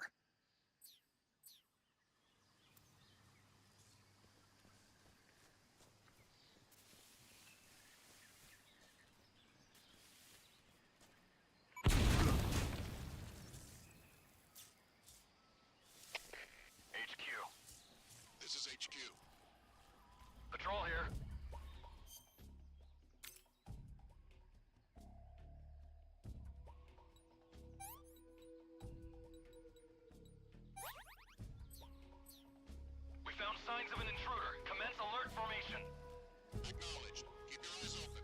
Speaker 4: HQ.
Speaker 9: This is HQ.
Speaker 4: Patrol here. We found signs of an intruder. Commence alert formation.
Speaker 9: Acknowledged. Keep your eyes open.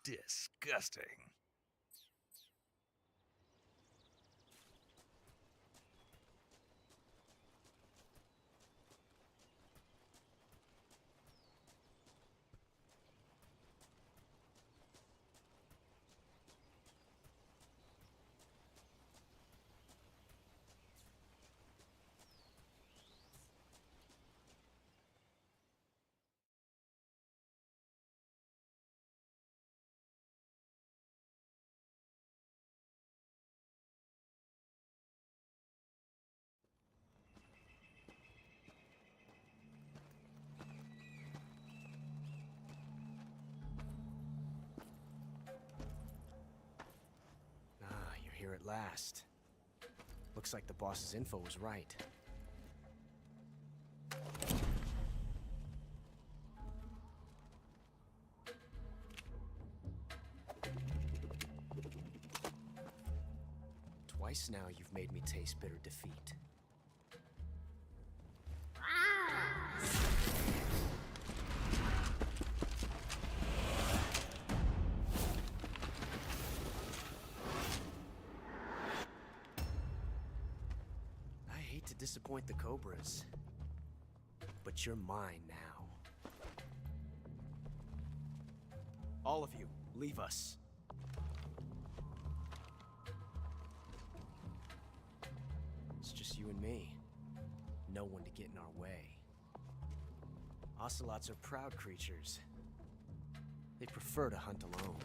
Speaker 1: disgusting.
Speaker 11: Here at last. Looks like the boss's info was right. Twice now you've made me taste bitter defeat. To disappoint the Cobras, but you're mine now. All of you, leave us. It's just you and me. No one to get in our way. Ocelots are proud creatures. They prefer to hunt alone.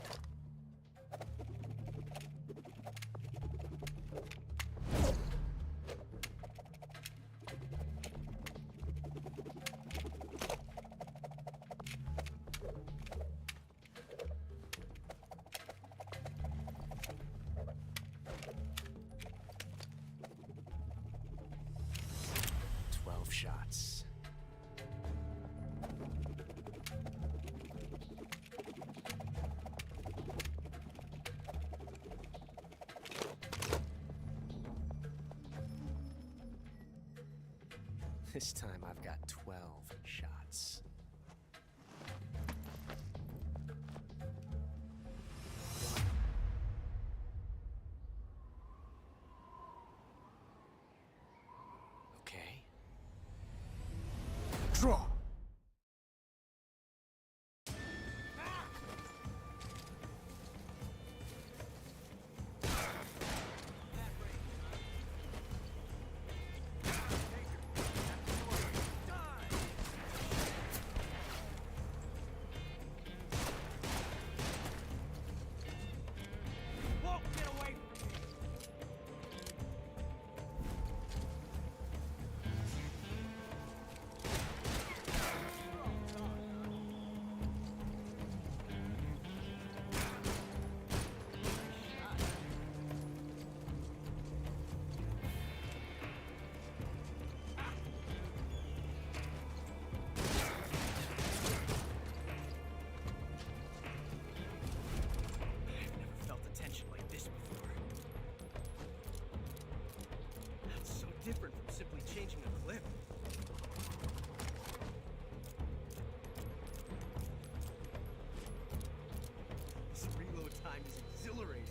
Speaker 11: 12 shots. This time I've got 12 shots. Okay. Draw! Different from simply changing a clip. This reload time is exhilarating.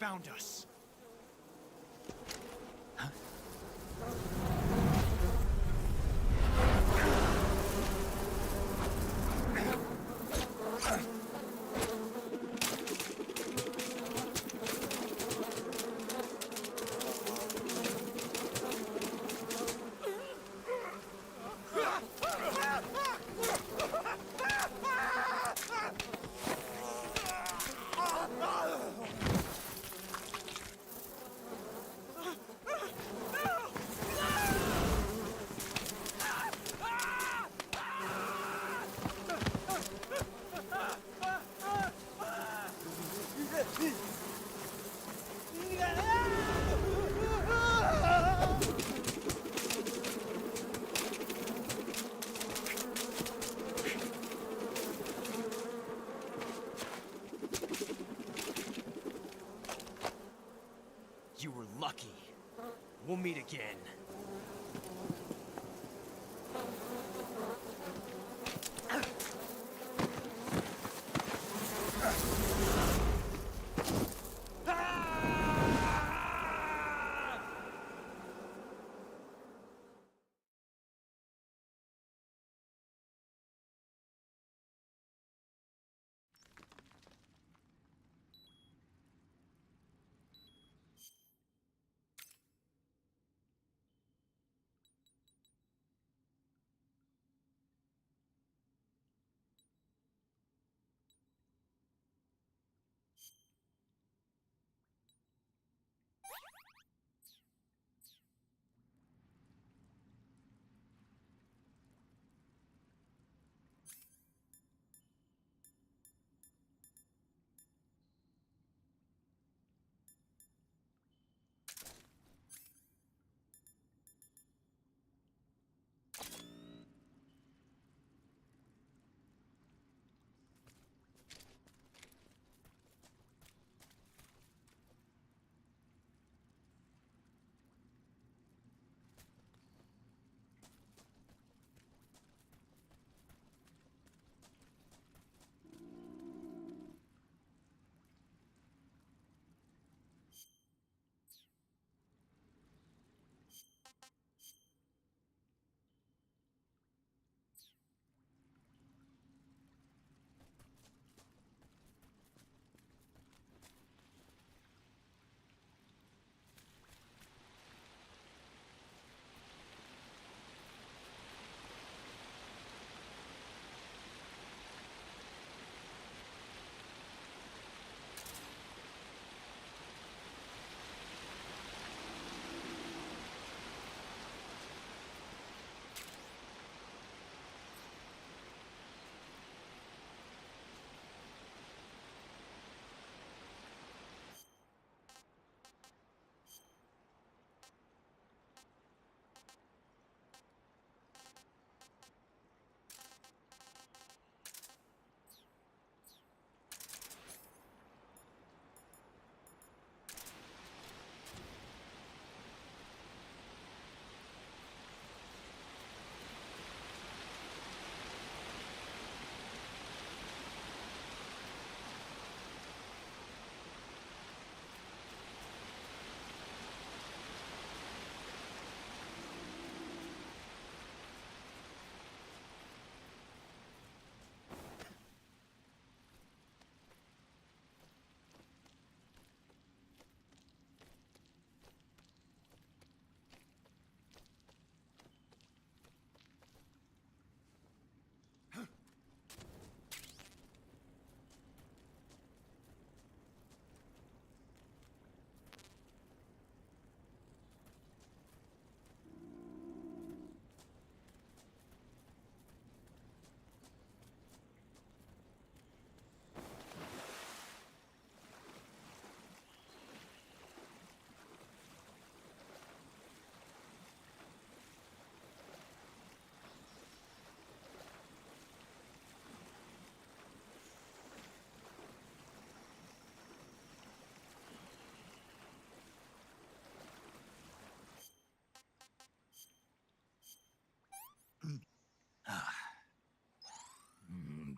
Speaker 11: found us. You were lucky. We'll meet again.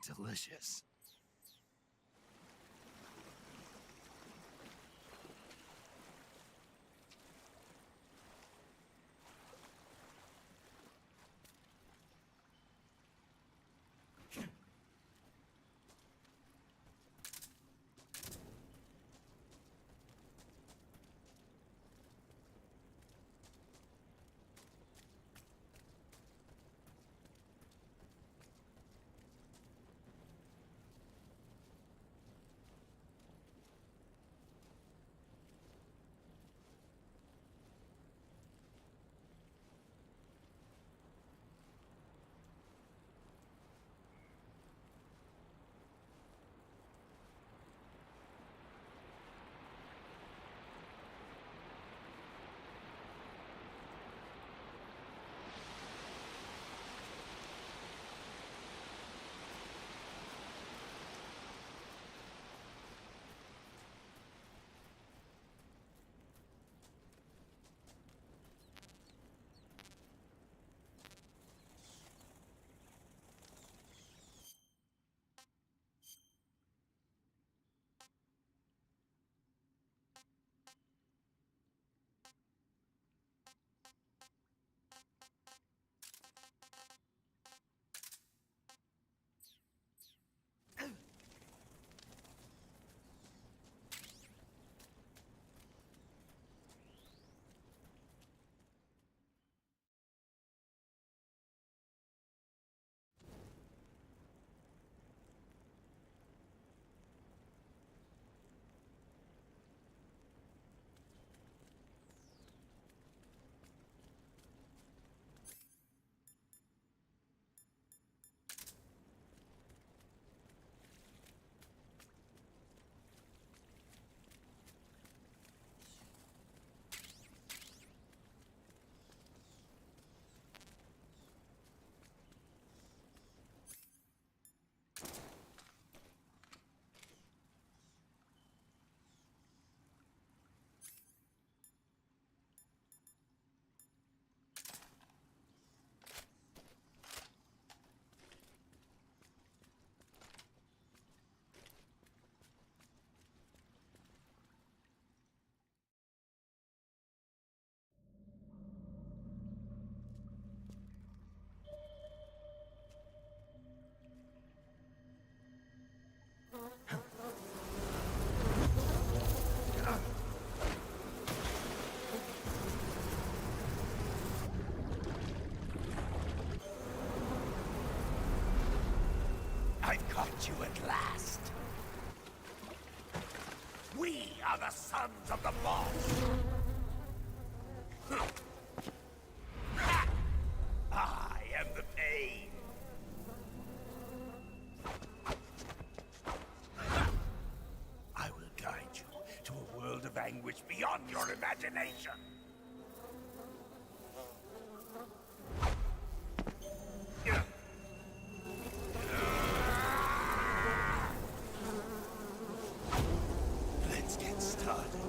Speaker 1: Delicious.
Speaker 20: find you at last. We are the sons of the boss. I am the pain. I will guide you to a world of anguish beyond your imagination. Let's get started.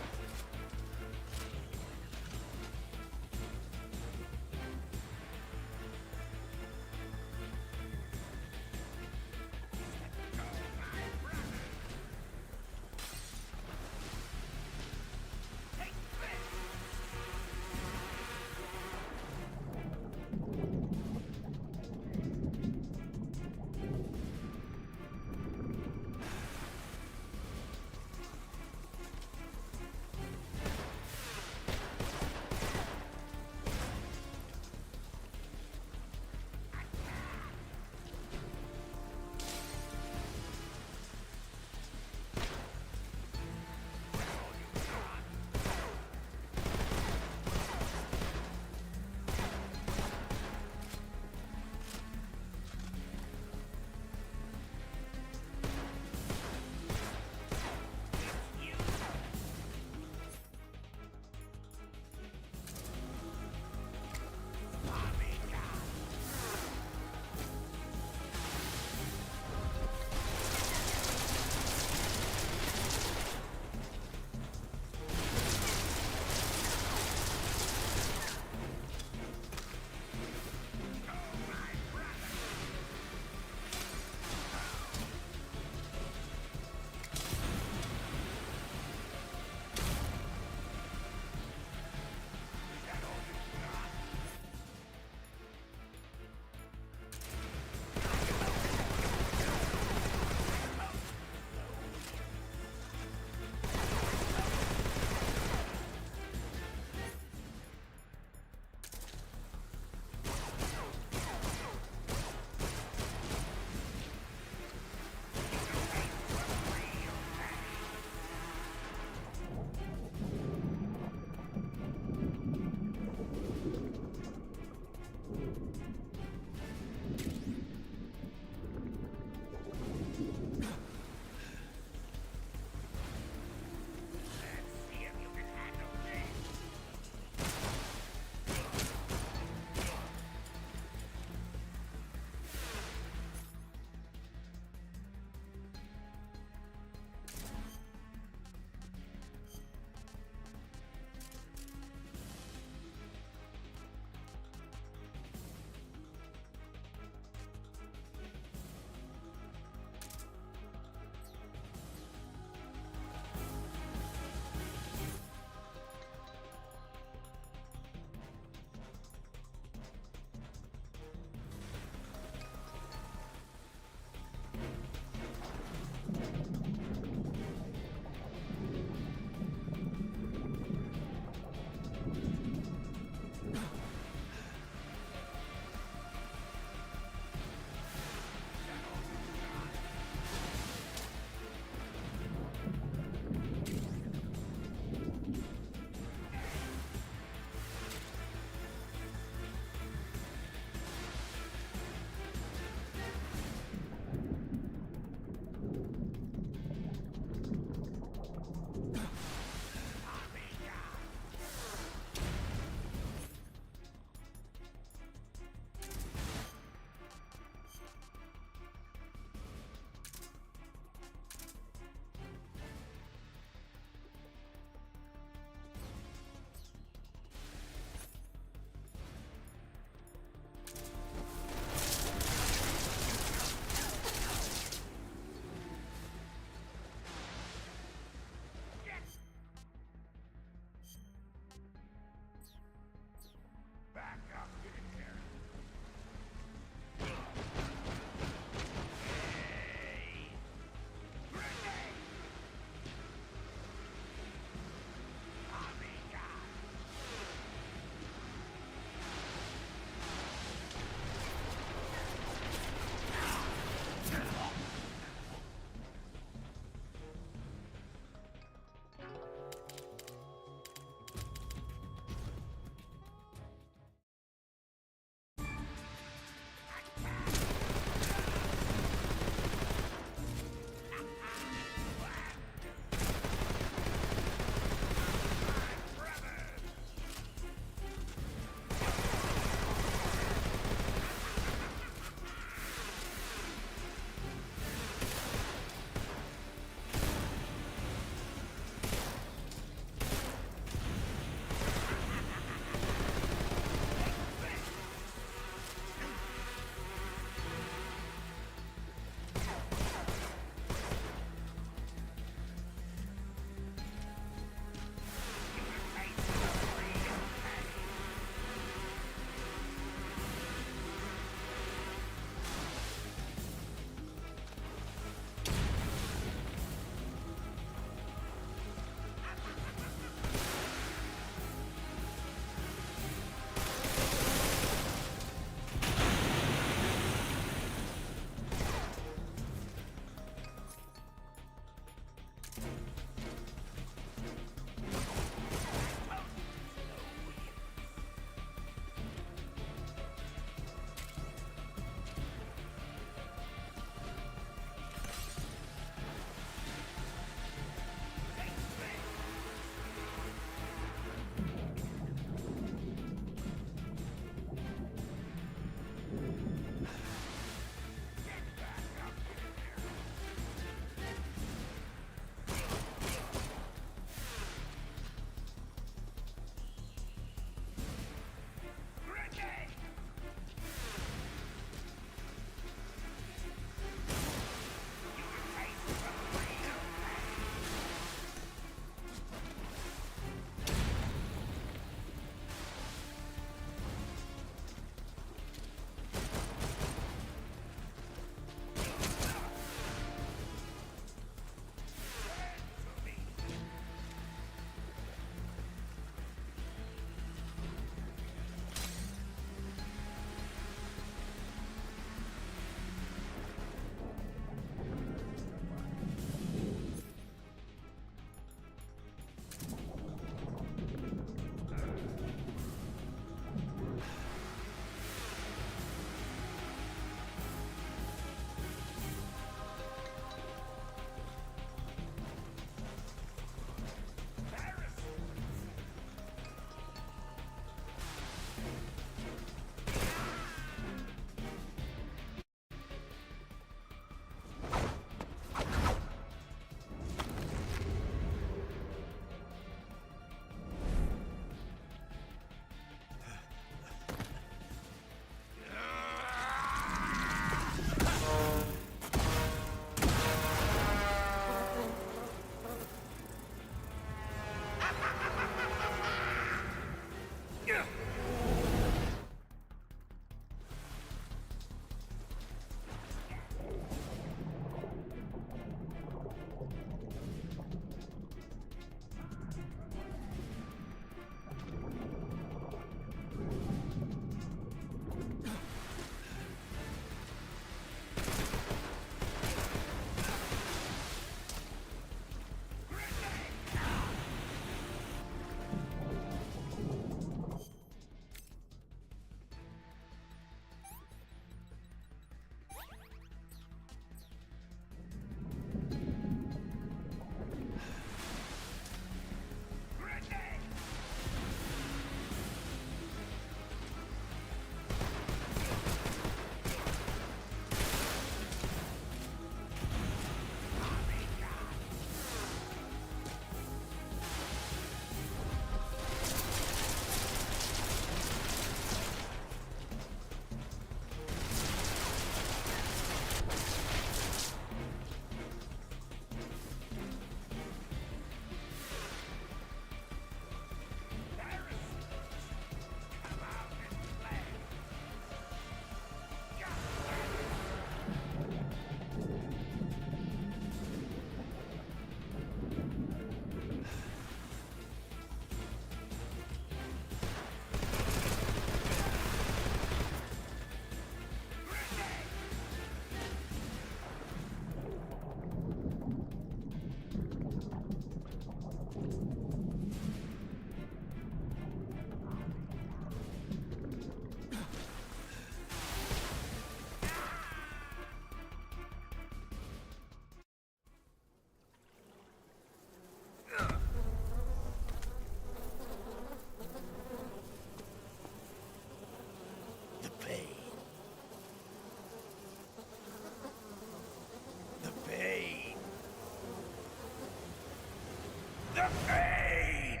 Speaker 20: The pain!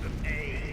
Speaker 20: The pain!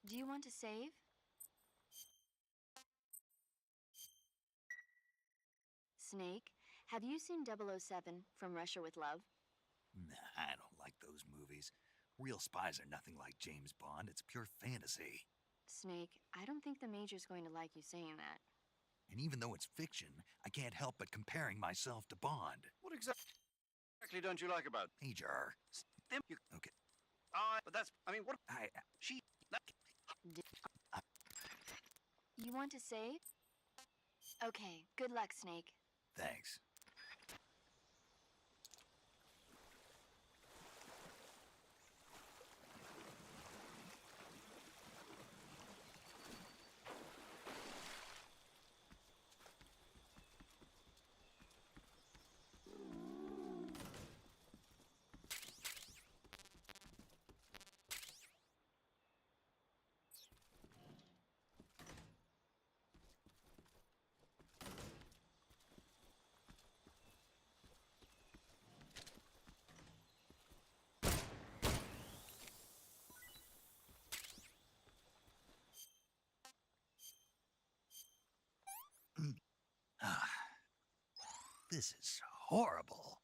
Speaker 6: Do you want to save? Snake, have you seen 007 From Russia with Love?
Speaker 1: Nah, I don't like those movies. Real spies are nothing like James Bond. It's pure fantasy.
Speaker 6: Snake, I don't think the Major's going to like you saying that.
Speaker 1: And even though it's fiction, I can't help but comparing myself to Bond.
Speaker 2: What exactly don't you like about
Speaker 1: Major. Okay.
Speaker 2: But that's, I mean, what? She.
Speaker 6: You want to save? Okay, good luck, Snake.
Speaker 1: Thanks. This is horrible.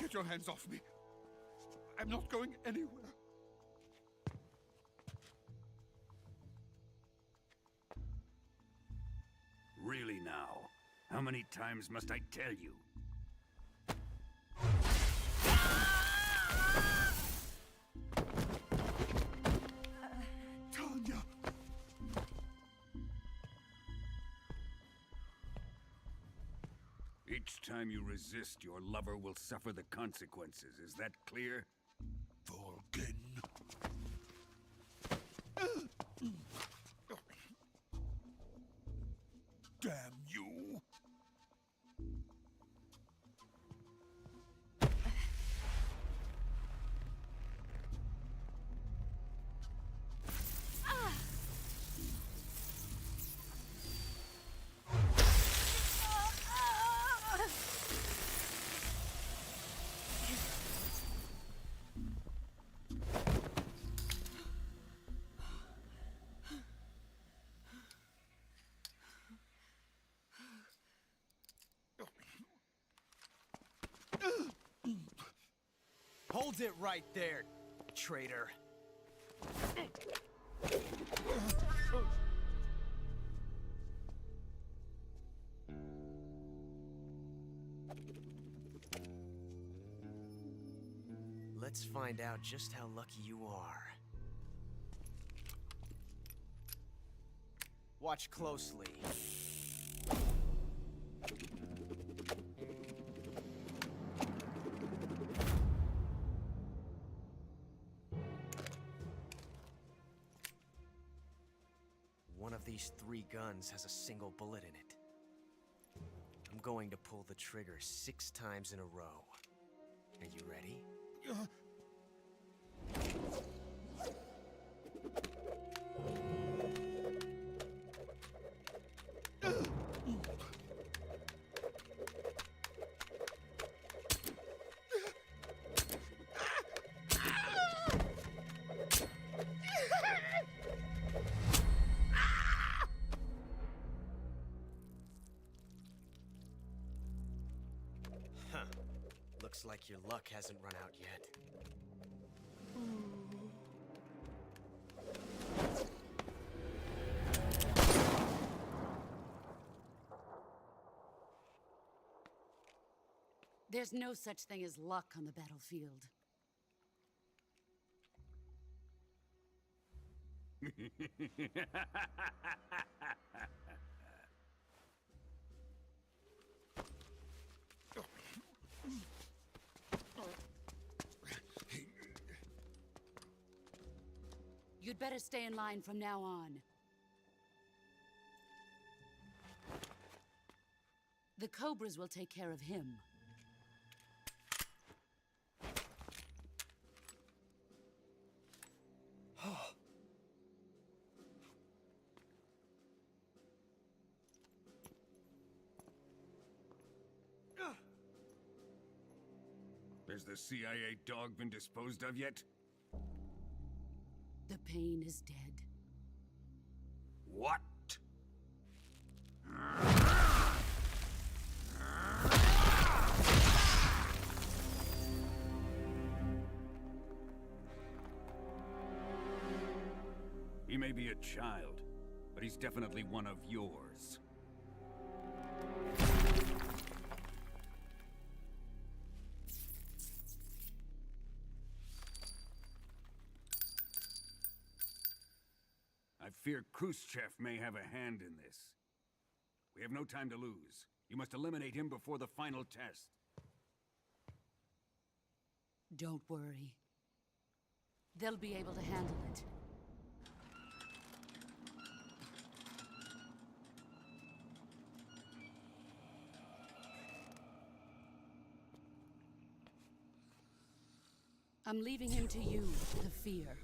Speaker 10: Get your hands off me. I'm not going anywhere.
Speaker 13: Really now? How many times must I tell you?
Speaker 10: Tanya!
Speaker 13: Each time you resist, your lover will suffer the consequences. Is that clear?
Speaker 10: Volgin. Damn you!
Speaker 11: Hold it right there, traitor. Let's find out just how lucky you are. Watch closely. One of these 3 guns has a single bullet in it. I'm going to pull the trigger 6 times in a row. Are you ready? Huh. Looks like your luck hasn't run out yet.
Speaker 7: There's no such thing as luck on the battlefield. You'd better stay in line from now on. The Cobras will take care of him.
Speaker 13: Has the CIA dog been disposed of yet?
Speaker 7: The pain is dead.
Speaker 13: What? He may be a child, but he's definitely one of yours. I fear Khrushchev may have a hand in this. We have no time to lose. You must eliminate him before the final test.
Speaker 7: Don't worry. They'll be able to handle it. I'm leaving him to you, the fear.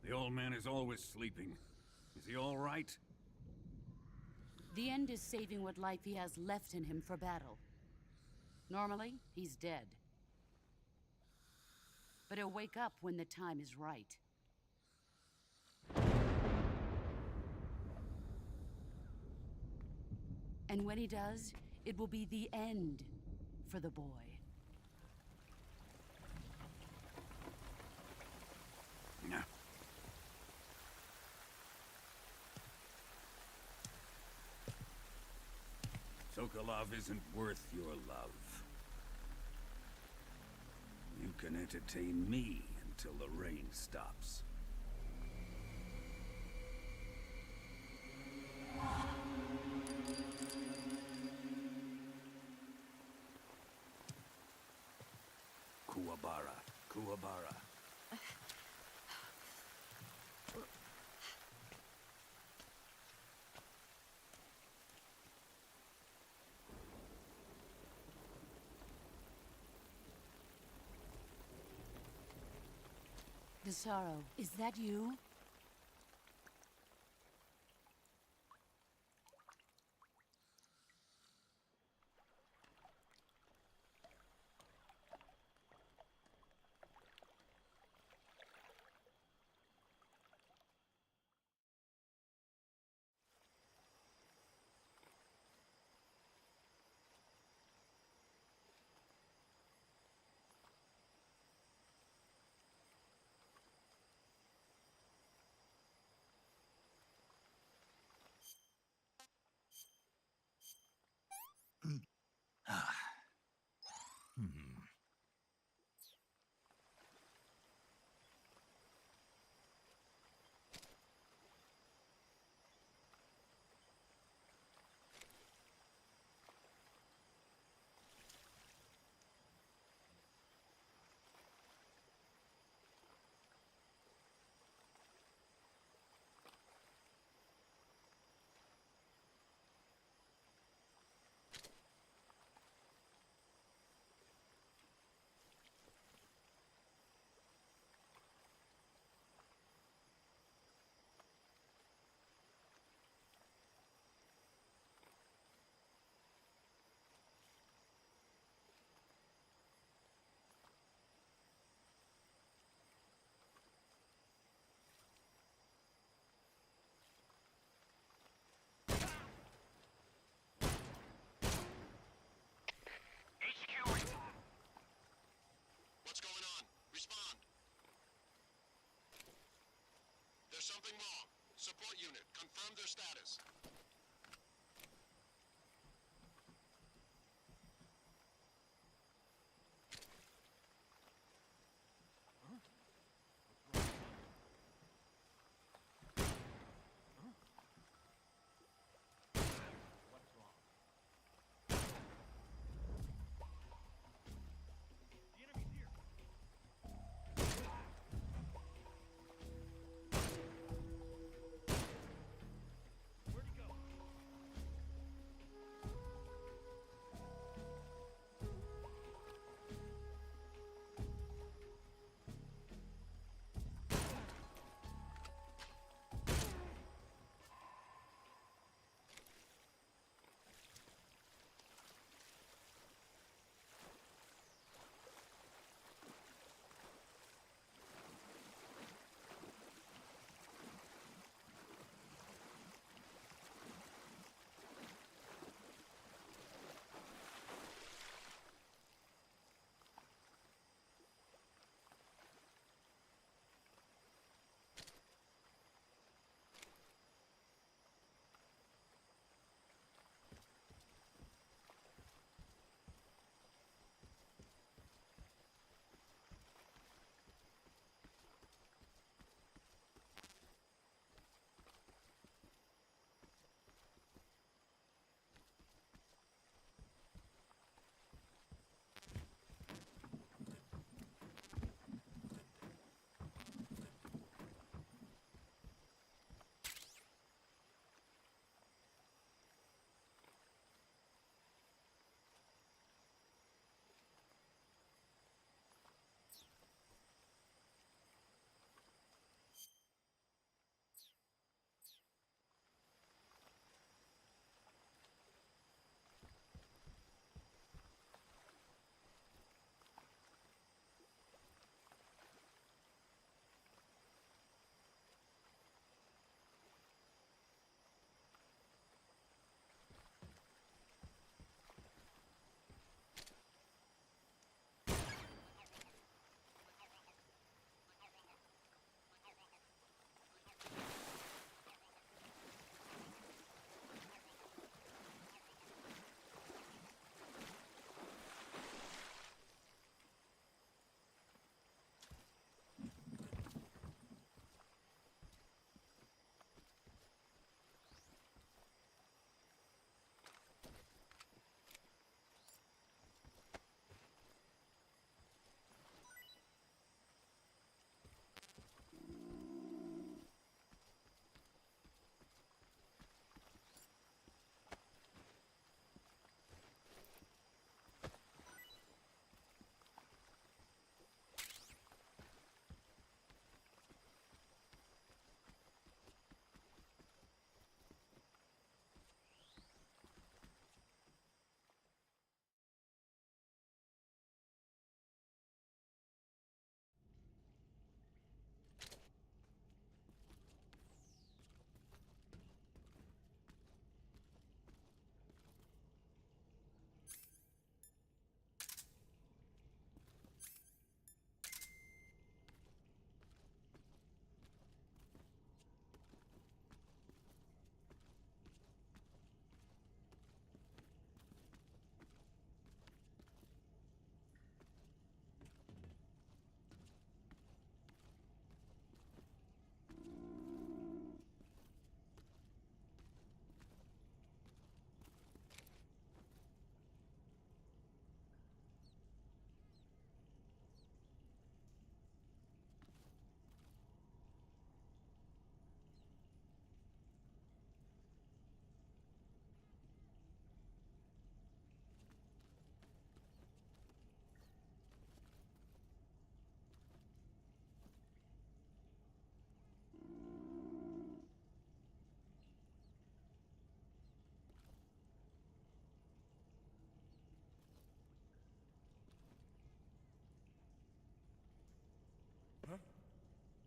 Speaker 13: The old man is always sleeping. Is he all right?
Speaker 7: The end is saving what life he has left in him for battle. Normally, he's dead. But he'll wake up when the time is right. And when he does, it will be the end for the boy.
Speaker 13: Sokolov isn't worth your love. You can entertain me until the rain stops. Kuwabara, Kuwabara.
Speaker 7: Desaro, is that you?
Speaker 9: What's going on? Respond. There's something wrong. Support unit, confirm their status.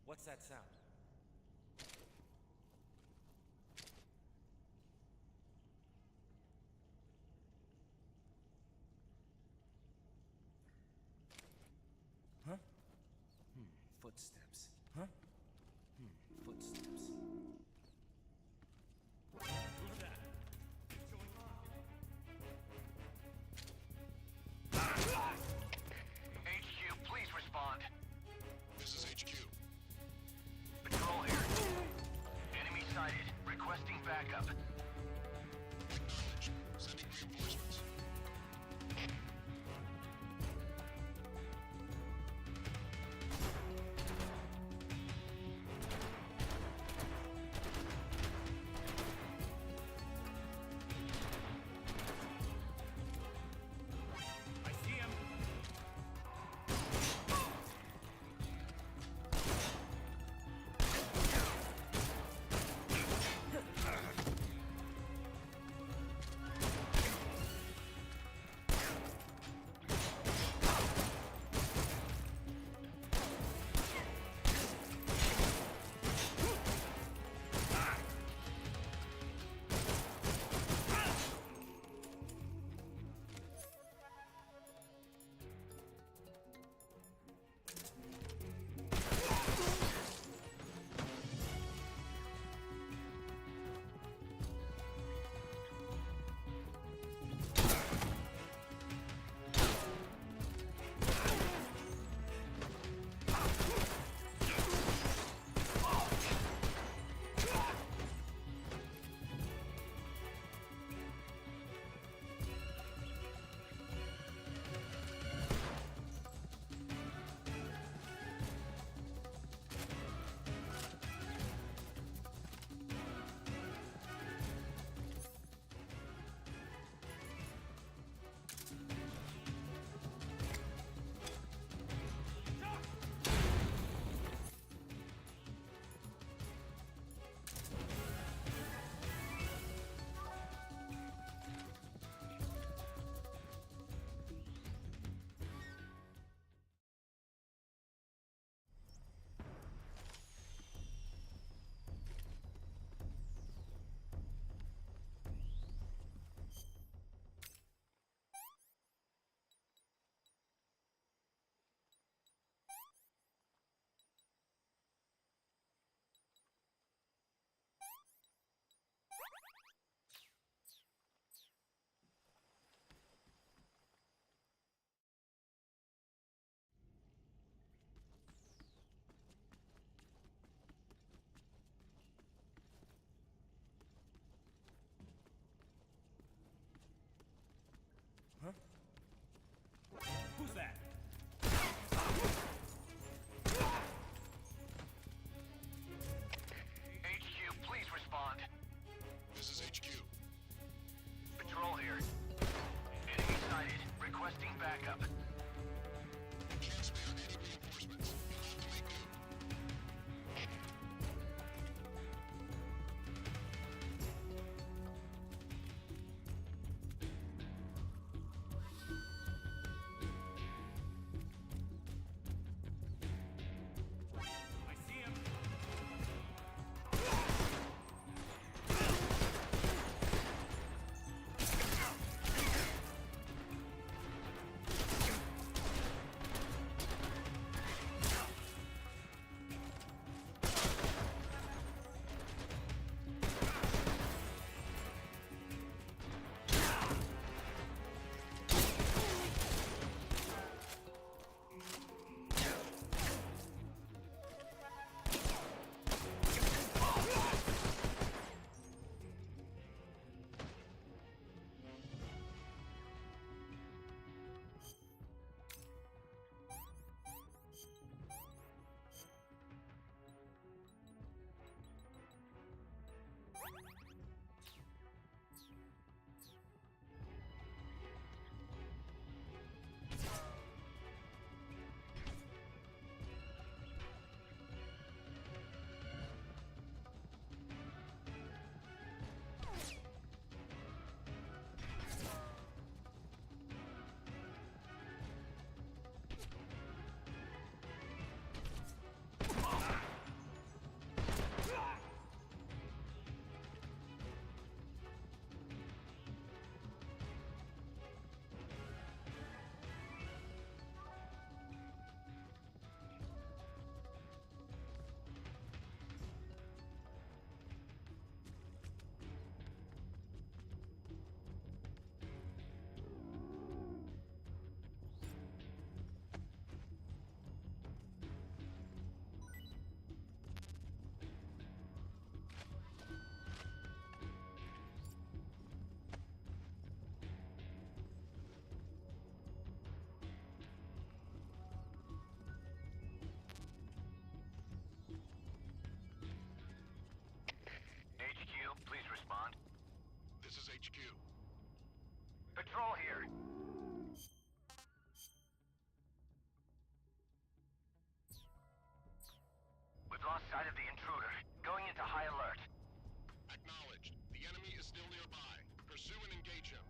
Speaker 11: What's that sound? Huh? Footsteps. Huh? Footsteps.
Speaker 8: Who's that? What's going on?
Speaker 4: HQ, please respond.
Speaker 9: This is HQ.
Speaker 4: Patrol here. Enemy sighted. Requesting backup.
Speaker 9: Acknowledged. Sending reinforcements.
Speaker 4: Patrol here. We've lost sight of the intruder. Going into high alert.
Speaker 9: Acknowledged. The enemy is still nearby. Pursue and engage him.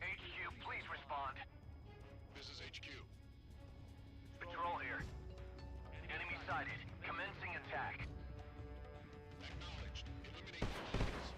Speaker 4: HQ, please respond.
Speaker 9: This is HQ.
Speaker 4: Patrol here. Enemy sighted. Commencing attack.
Speaker 9: Acknowledged. Eliminate enemies.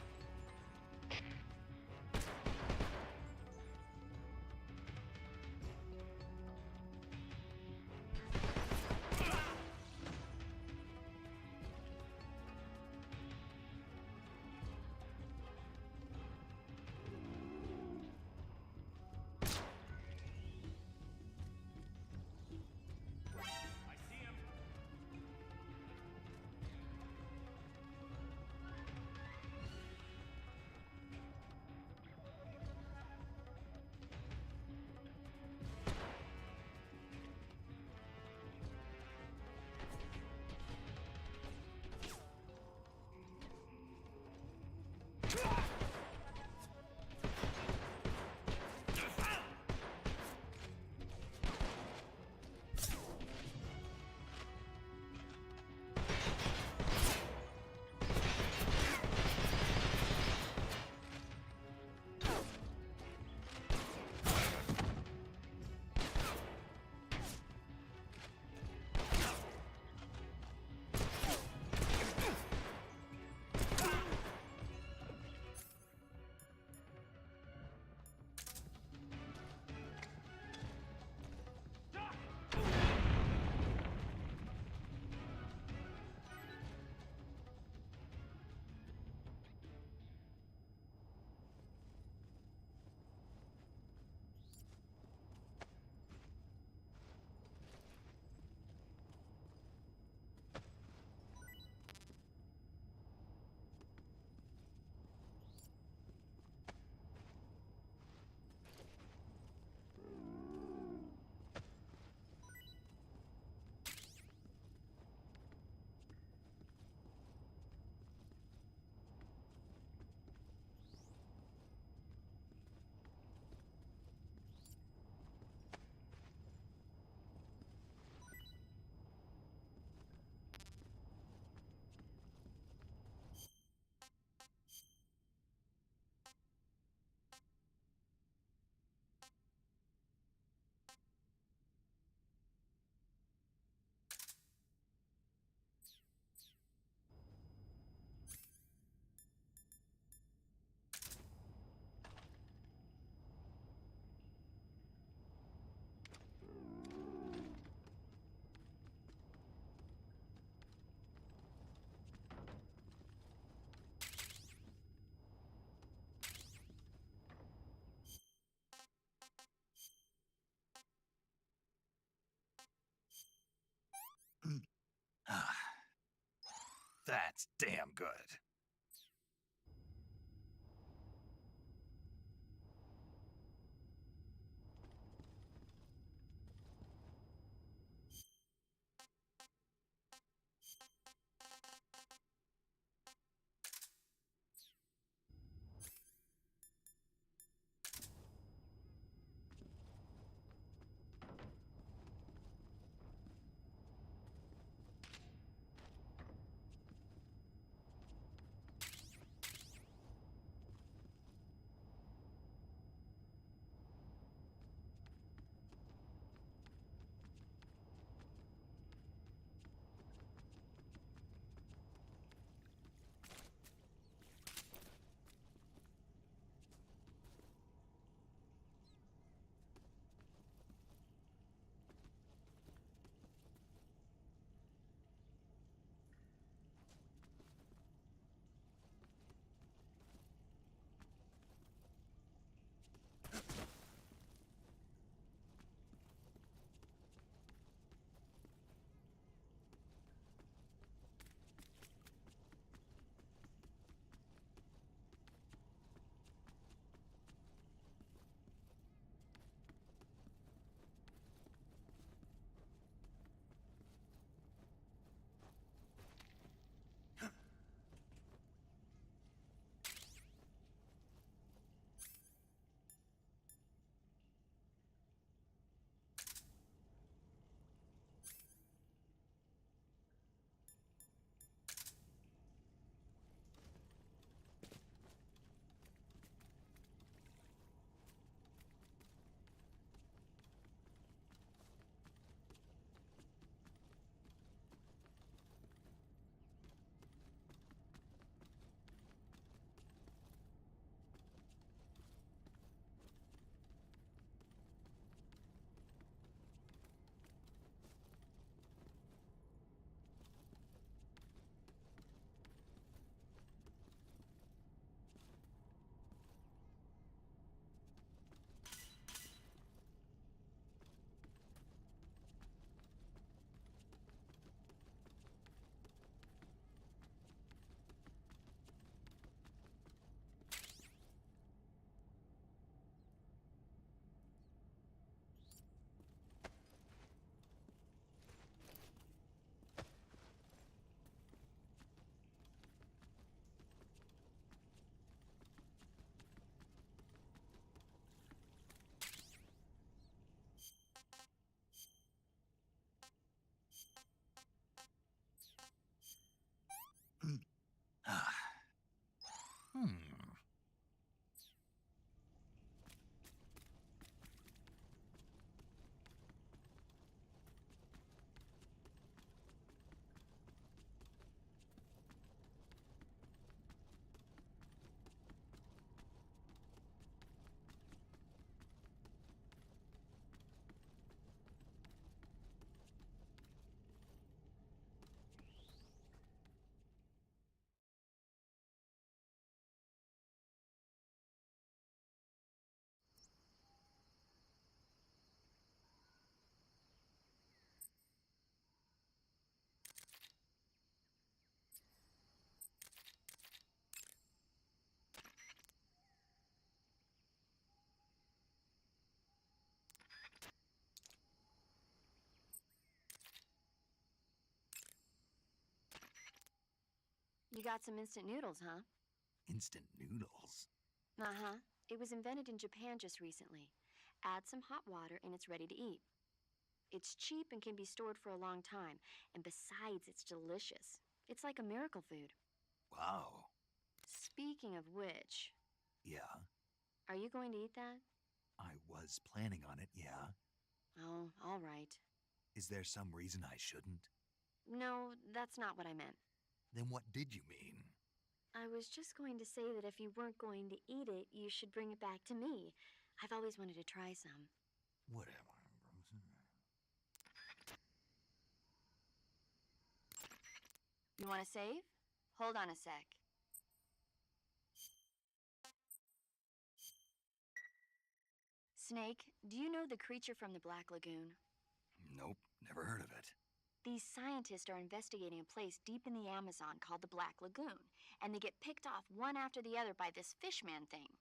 Speaker 1: That's damn good.
Speaker 6: You got some instant noodles, huh?
Speaker 1: Instant noodles?
Speaker 6: Uh-huh. It was invented in Japan just recently. Add some hot water and it's ready to eat. It's cheap and can be stored for a long time. And besides, it's delicious. It's like a miracle food.
Speaker 1: Wow.
Speaker 6: Speaking of which...
Speaker 1: Yeah?
Speaker 6: Are you going to eat that?
Speaker 1: I was planning on it, yeah.
Speaker 6: Oh, all right.
Speaker 1: Is there some reason I shouldn't?
Speaker 6: No, that's not what I meant.
Speaker 1: Then what did you mean?
Speaker 6: I was just going to say that if you weren't going to eat it, you should bring it back to me. I've always wanted to try some.
Speaker 1: Whatever.
Speaker 6: You want to save? Hold on a sec. Snake, do you know the creature from the Black Lagoon?
Speaker 1: Nope, never heard of it.
Speaker 6: These scientists are investigating a place deep in the Amazon called the Black Lagoon, and they get picked off one after the other by this fishman thing.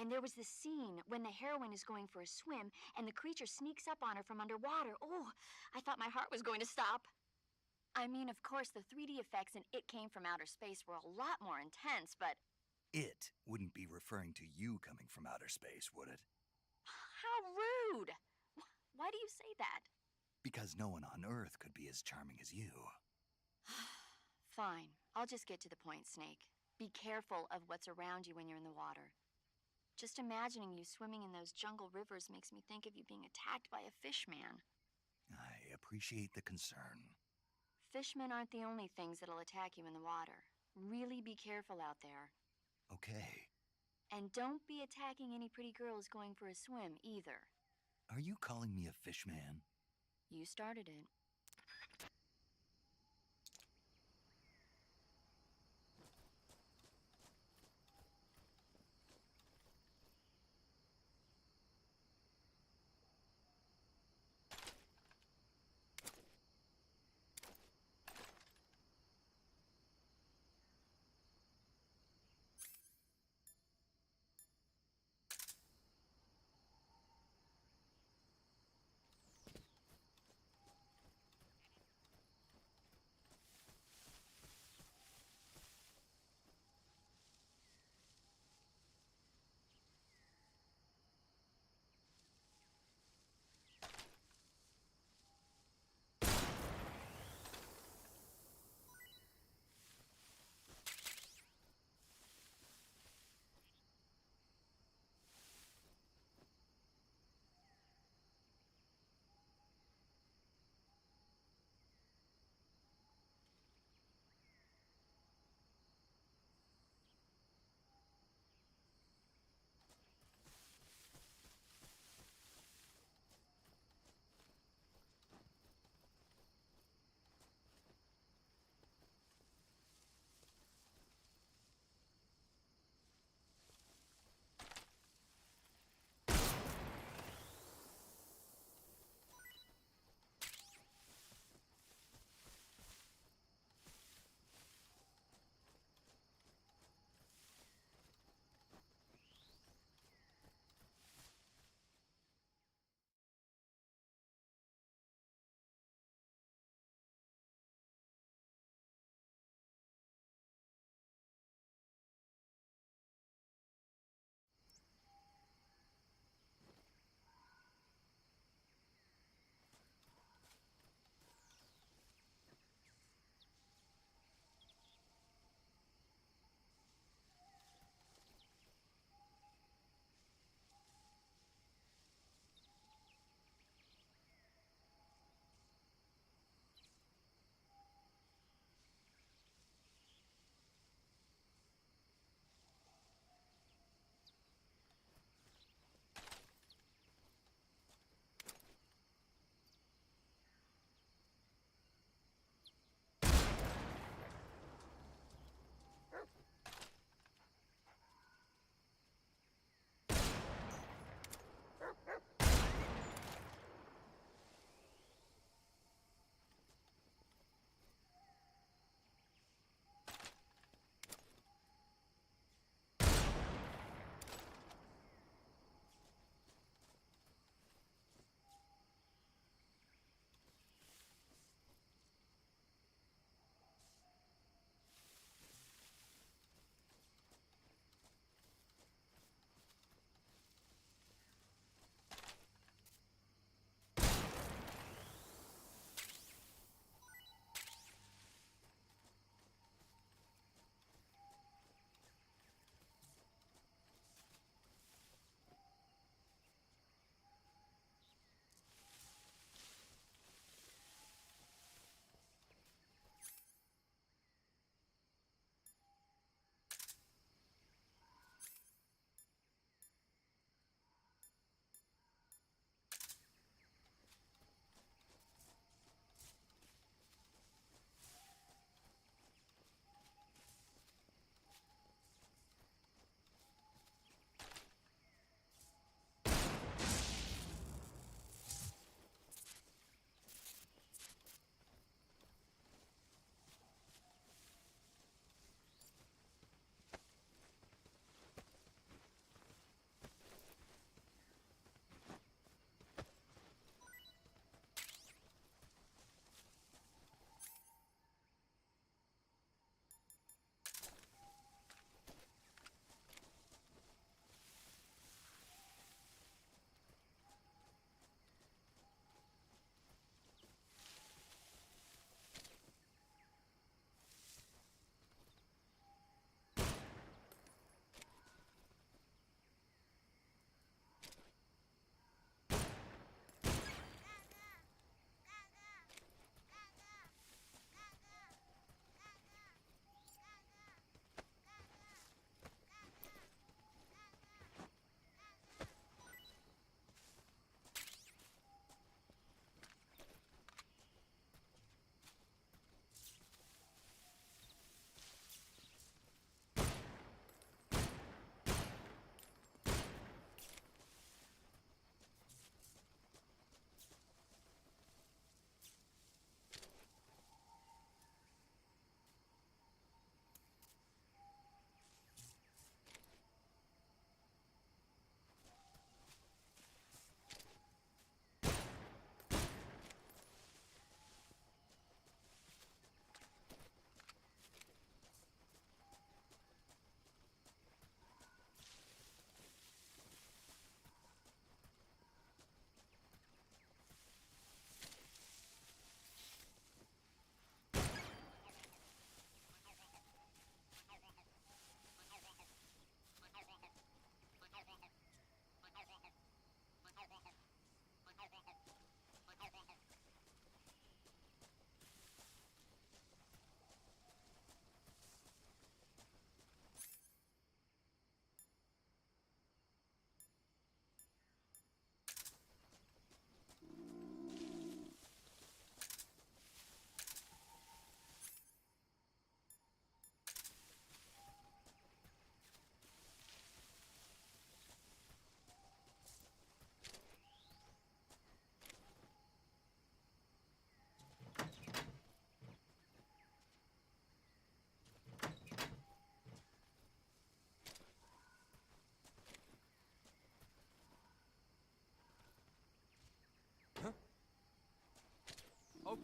Speaker 6: And there was this scene when the heroine is going for a swim, and the creature sneaks up on her from underwater. Oh, I thought my heart was going to stop. I mean, of course, the 3D effects in It Came from Outer Space were a lot more intense, but...
Speaker 1: It wouldn't be referring to you coming from outer space, would it?
Speaker 6: How rude! Why do you say that?
Speaker 1: Because no one on Earth could be as charming as you.
Speaker 6: Fine. I'll just get to the point, Snake. Be careful of what's around you when you're in the water. Just imagining you swimming in those jungle rivers makes me think of you being attacked by a fishman.
Speaker 1: I appreciate the concern.
Speaker 6: Fishmen aren't the only things that'll attack you in the water. Really be careful out there.
Speaker 1: Okay.
Speaker 6: And don't be attacking any pretty girls going for a swim, either.
Speaker 1: Are you calling me a fishman?
Speaker 6: You started it.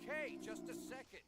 Speaker 20: Okay, just a second.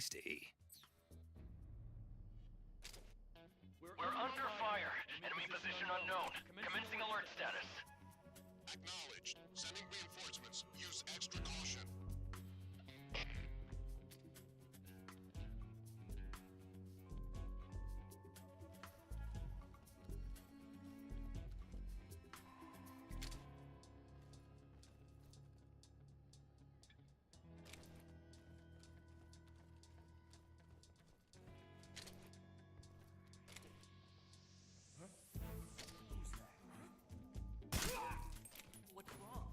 Speaker 1: tasty.
Speaker 4: We're under fire. Enemy position unknown. Commencing alert status.
Speaker 9: Acknowledged. Sending reinforcements. Use extra caution.
Speaker 19: What's wrong?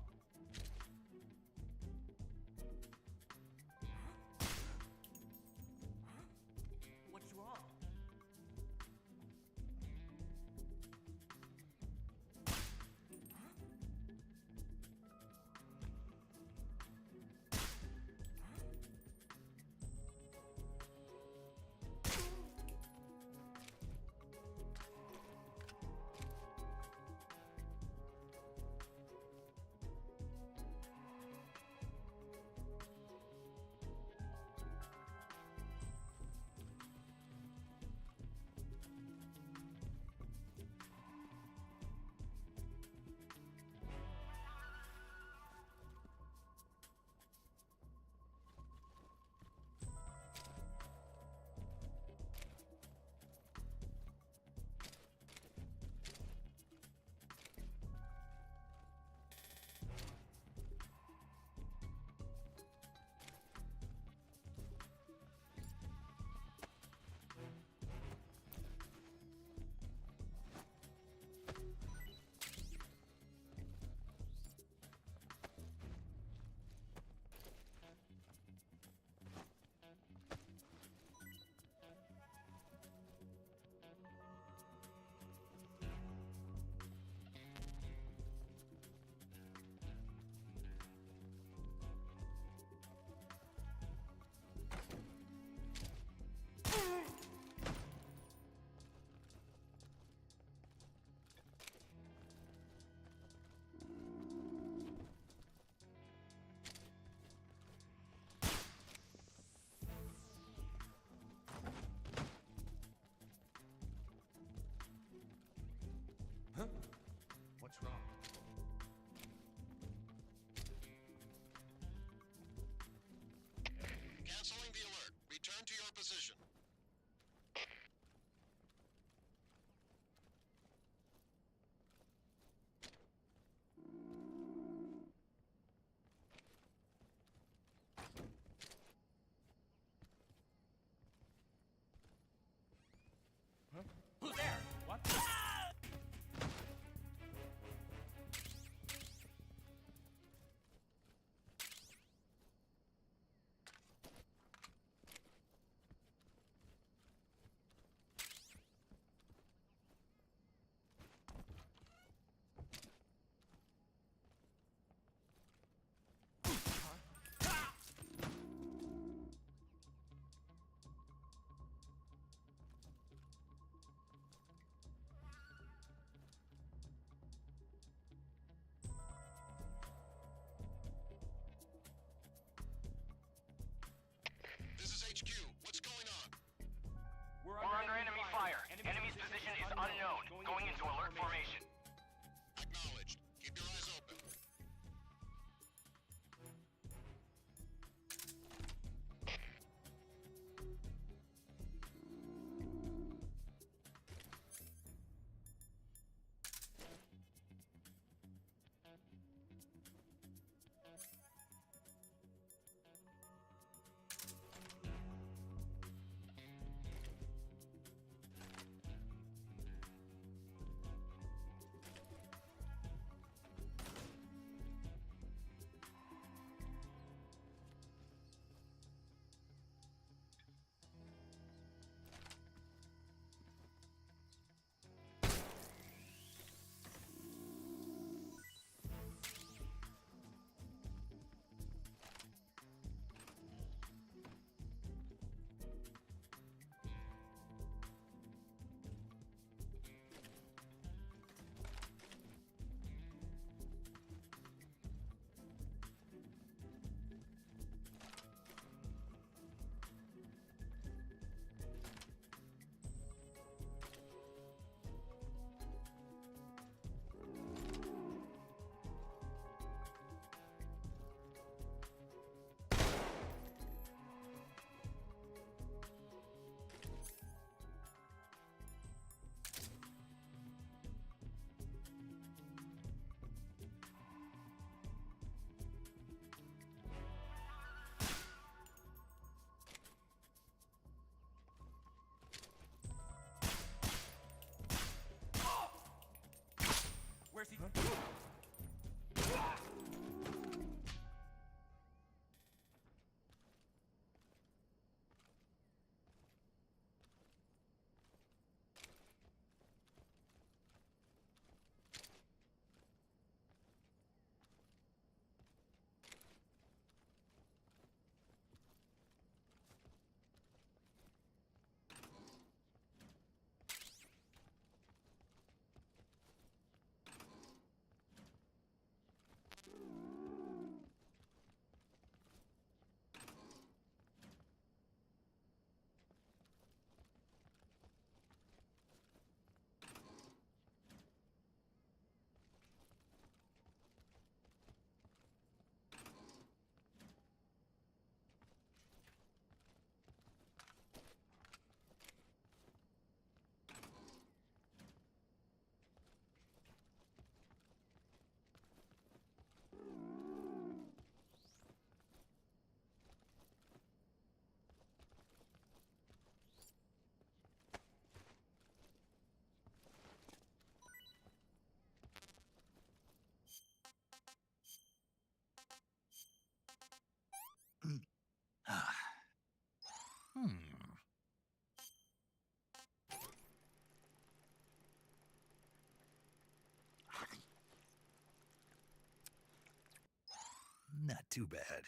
Speaker 1: too bad.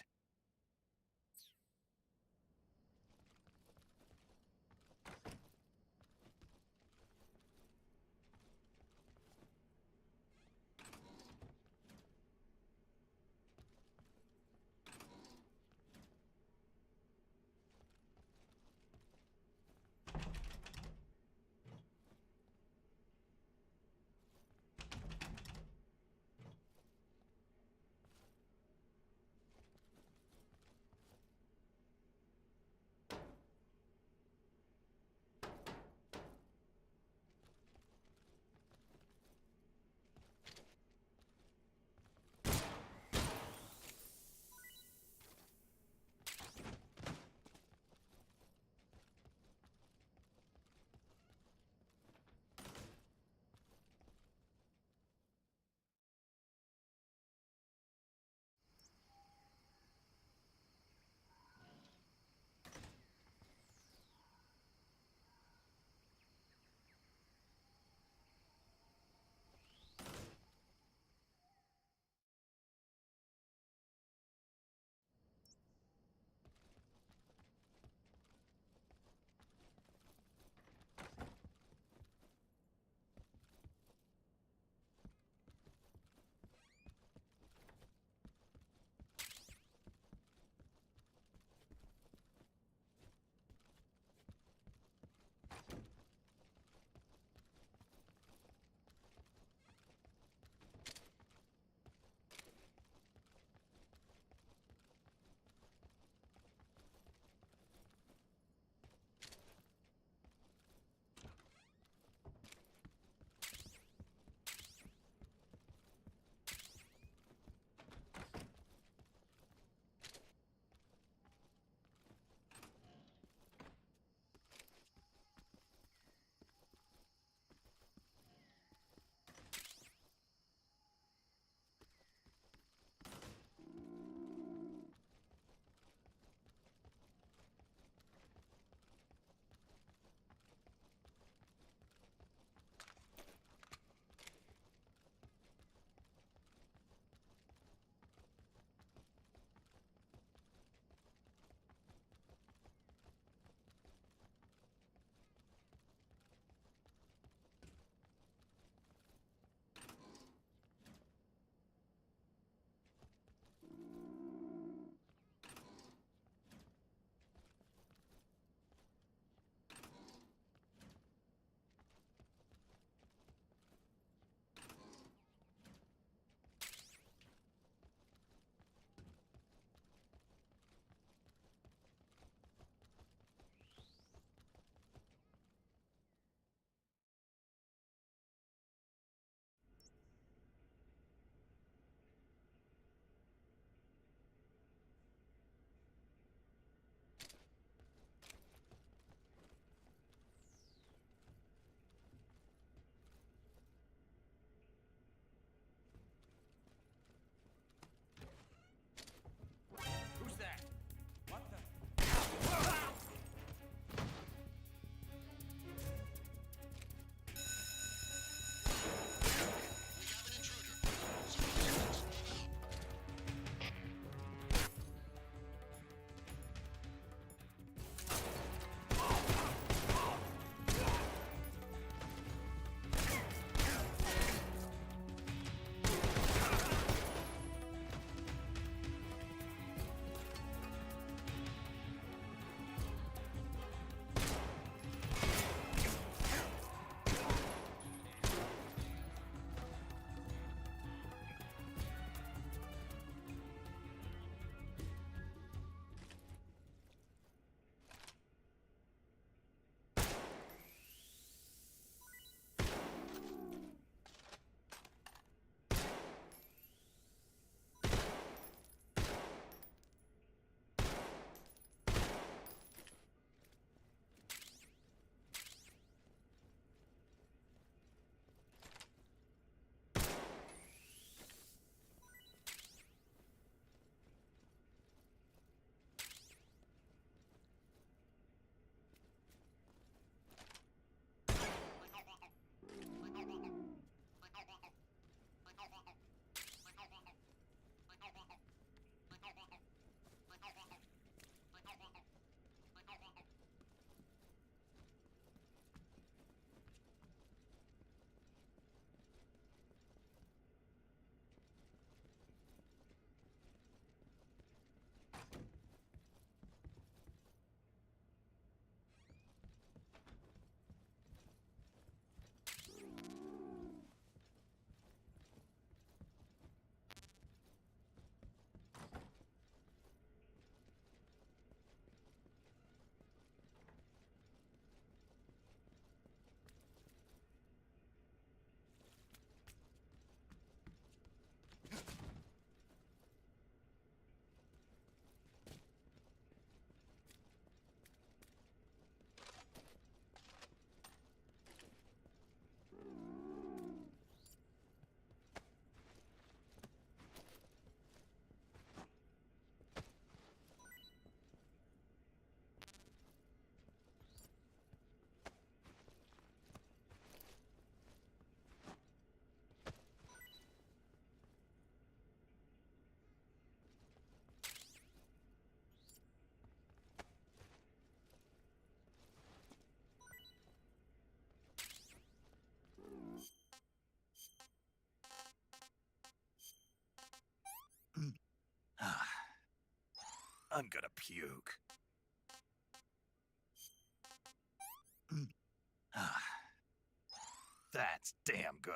Speaker 20: I'm gonna puke. That's damn good.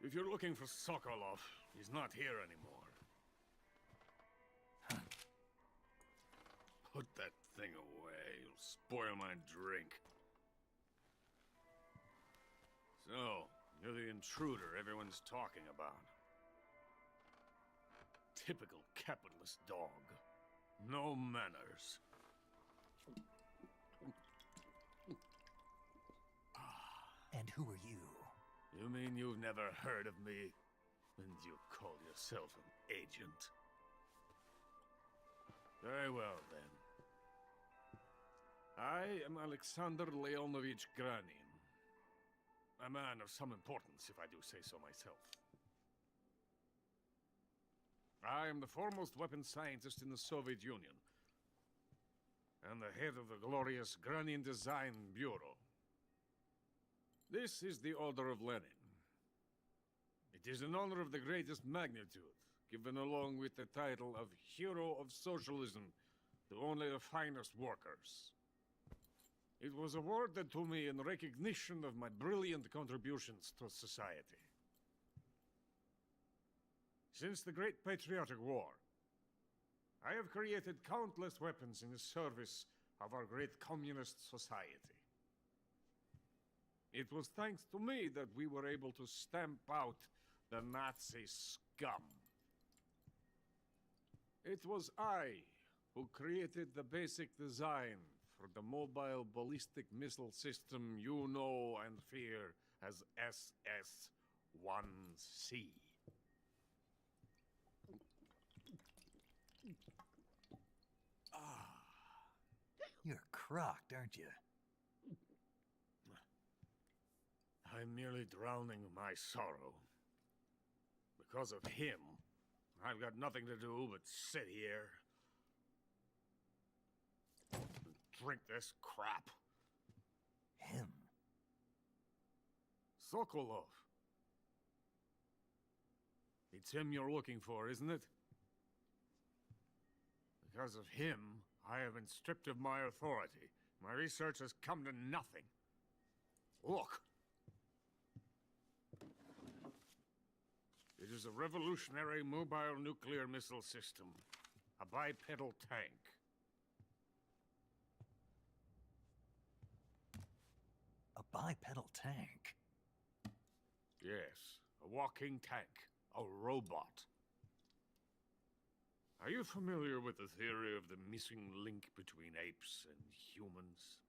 Speaker 13: If you're looking for Sokolov, he's not here anymore. Put that thing away. You'll spoil my drink. So, you're the intruder everyone's talking about. Typical capitalist dog. No manners.
Speaker 1: And who are you?
Speaker 13: You mean you've never heard of me? And you call yourself an agent? Very well, then. I am Alexander Leonovich Granin. A man of some importance, if I do say so myself. I am the foremost weapons scientist in the Soviet Union, and the head of the glorious Granin Design Bureau. This is the Order of Lenin. It is an honor of the greatest magnitude, given along with the title of Hero of Socialism to only the finest workers. It was awarded to me in recognition of my brilliant contributions to society. Since the Great Patriotic War, I have created countless weapons in the service of our great communist society. It was thanks to me that we were able to stamp out the Nazi scum. It was I who created the basic design for the mobile ballistic missile system you know and fear as SS-1C.
Speaker 1: You're crocked, aren't you?
Speaker 13: I'm merely drowning my sorrow. Because of him, I've got nothing to do but sit here and drink this crap.
Speaker 1: Him?
Speaker 13: Sokolov. It's him you're looking for, isn't it? Because of him, I have been stripped of my authority. My research has come to nothing. Look. It is a revolutionary mobile nuclear missile system. A bipedal tank.
Speaker 1: A bipedal tank?
Speaker 13: Yes, a walking tank. A robot. Are you familiar with the theory of the missing link between apes and humans?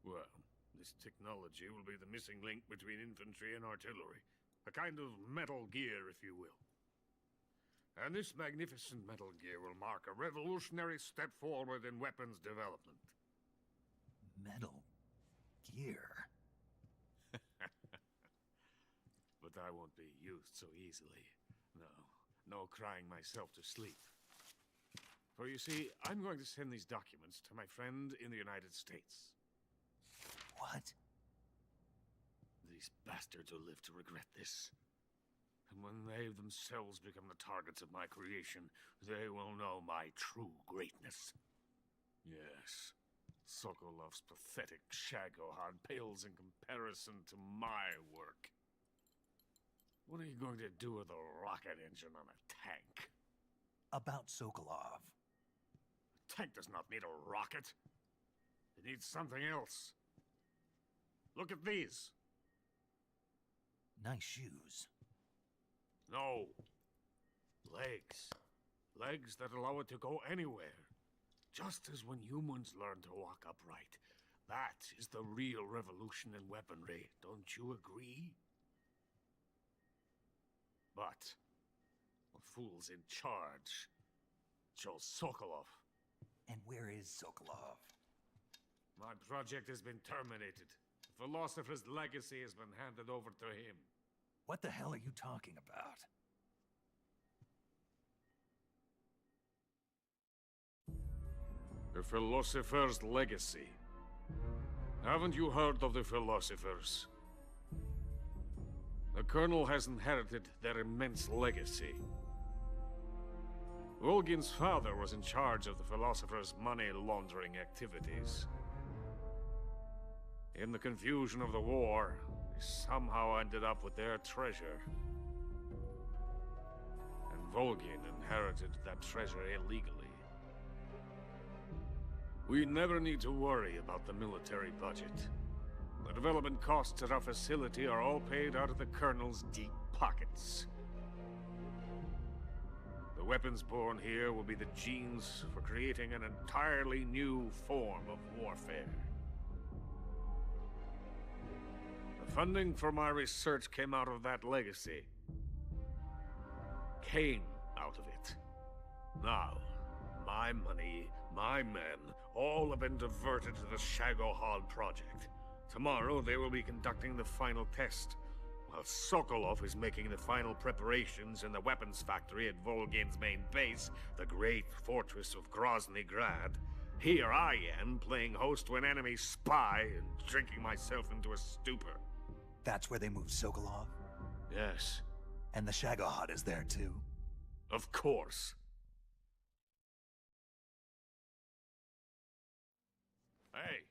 Speaker 13: Well, this technology will be the missing link between infantry and artillery. A kind of Metal Gear, if you will. And this magnificent Metal Gear will mark a revolutionary step forward in weapons development.
Speaker 1: Metal Gear?
Speaker 13: But I won't be used so easily. No crying myself to sleep. For you see, I'm going to send these documents to my friend in the United States.
Speaker 1: What?
Speaker 13: These bastards will live to regret this. And when they themselves become the targets of my creation, they will know my true greatness. Yes, Sokolov's pathetic shagohod pales in comparison to my work. What are you going to do with a rocket engine on a tank?
Speaker 1: About Sokolov.
Speaker 13: A tank does not need a rocket. It needs something else. Look at these.
Speaker 1: Nice shoes.
Speaker 13: No. Legs. Legs that allow it to go anywhere. Just as when humans learn to walk upright. That is the real revolution in weaponry. Don't you agree? But the fool's in charge. Joe Sokolov.
Speaker 1: And where is Sokolov?
Speaker 13: My project has been terminated. The philosopher's legacy has been handed over to him.
Speaker 1: What the hell are you talking about?
Speaker 13: The philosopher's legacy. Haven't you heard of the philosophers? The Colonel has inherited their immense legacy. Volgin's father was in charge of the philosopher's money laundering activities. In the confusion of the war, somehow ended up with their treasure. And Volgin inherited that treasure illegally. We never need to worry about the military budget. The development costs at our facility are all paid out of the Colonel's deep pockets. The weapons born here will be the genes for creating an entirely new form of warfare. The funding for my research came out of that legacy. Came out of it. Now, my money, my men, all have been diverted to the Shagohod project. Tomorrow they will be conducting the final test, while Sokolov is making the final preparations in the weapons factory at Volgin's main base, the great fortress of Grozny Grad. Here I am, playing host to an enemy spy and drinking myself into a stupor.
Speaker 1: That's where they moved Sokolov?
Speaker 13: Yes.
Speaker 1: And the Shagohod is there too?
Speaker 13: Of course. Hey,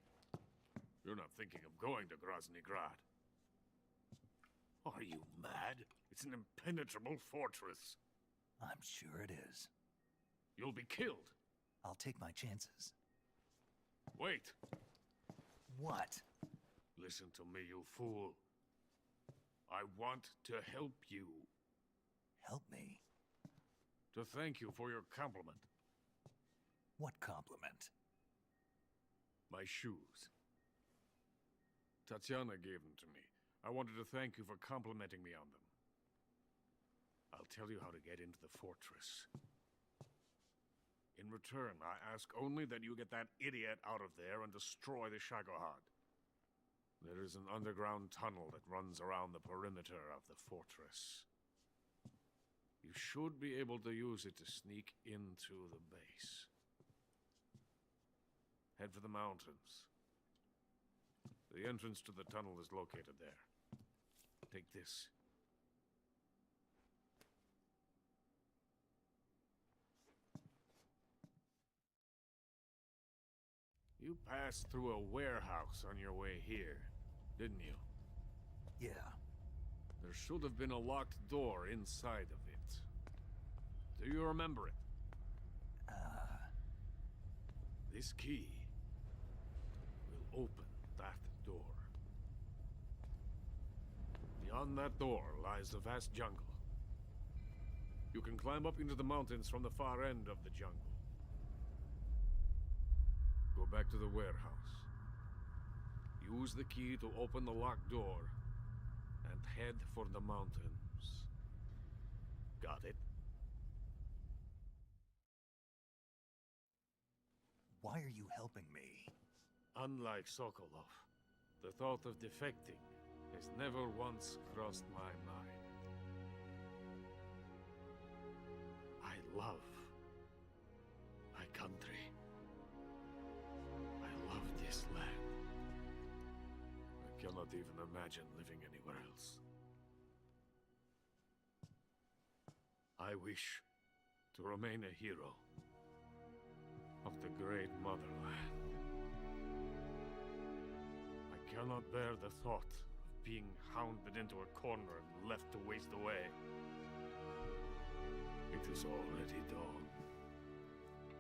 Speaker 13: you're not thinking of going to Grozny Grad. Are you mad? It's an impenetrable fortress.
Speaker 1: I'm sure it is.
Speaker 13: You'll be killed.
Speaker 1: I'll take my chances.
Speaker 13: Wait.
Speaker 1: What?
Speaker 13: Listen to me, you fool. I want to help you.
Speaker 1: Help me?
Speaker 13: To thank you for your compliment.
Speaker 1: What compliment?
Speaker 13: My shoes. Tatiana gave them to me. I wanted to thank you for complimenting me on them. I'll tell you how to get into the fortress. In return, I ask only that you get that idiot out of there and destroy the Shagohod. There is an underground tunnel that runs around the perimeter of the fortress. You should be able to use it to sneak into the base. Head for the mountains. The entrance to the tunnel is located there. Take this. You passed through a warehouse on your way here, didn't you?
Speaker 1: Yeah.
Speaker 13: There should have been a locked door inside of it. Do you remember it? This key will open that door. Beyond that door lies the vast jungle. You can climb up into the mountains from the far end of the jungle. Go back to the warehouse. Use the key to open the locked door and head for the mountains. Got it?
Speaker 1: Why are you helping me?
Speaker 13: Unlike Sokolov, the thought of defecting has never once crossed my mind. I love my country. I love this land. I cannot even imagine living anywhere else. I wish to remain a hero of the great motherland. I cannot bear the thought of being hounded into a corner and left to waste away. It is already dawn.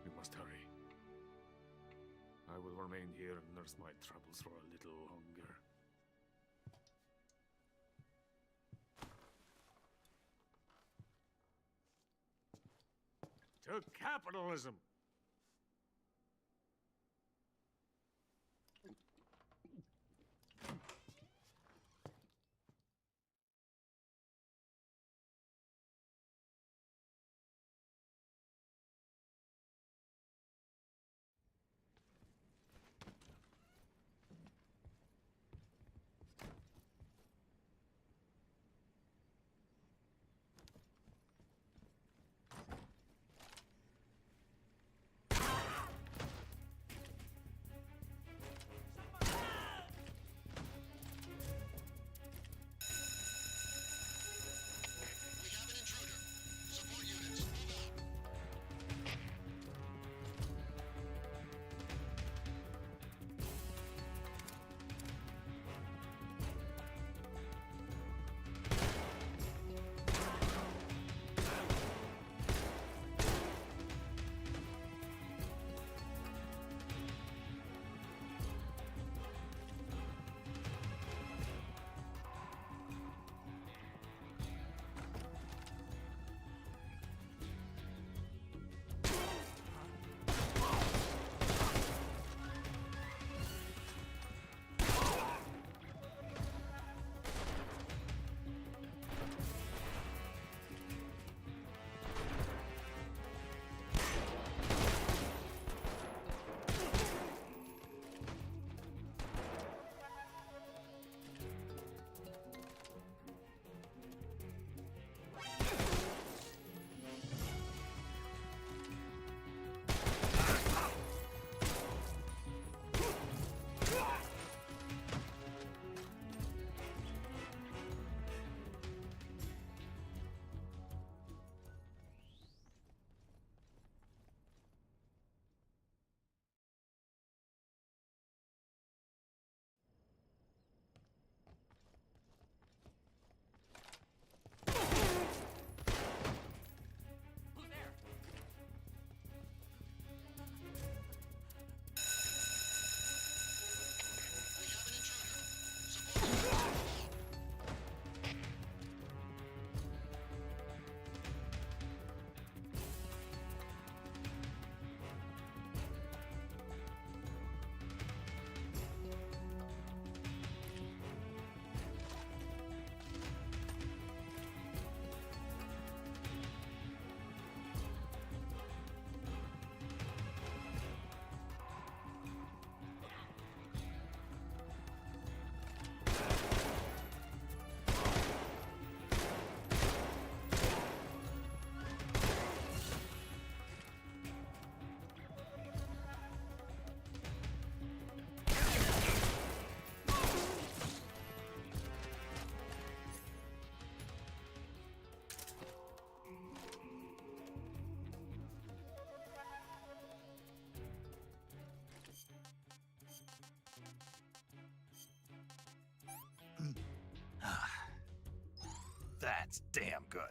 Speaker 13: We must hurry. I will remain here and nurse my troubles for a little longer. To capitalism!
Speaker 1: That's damn good.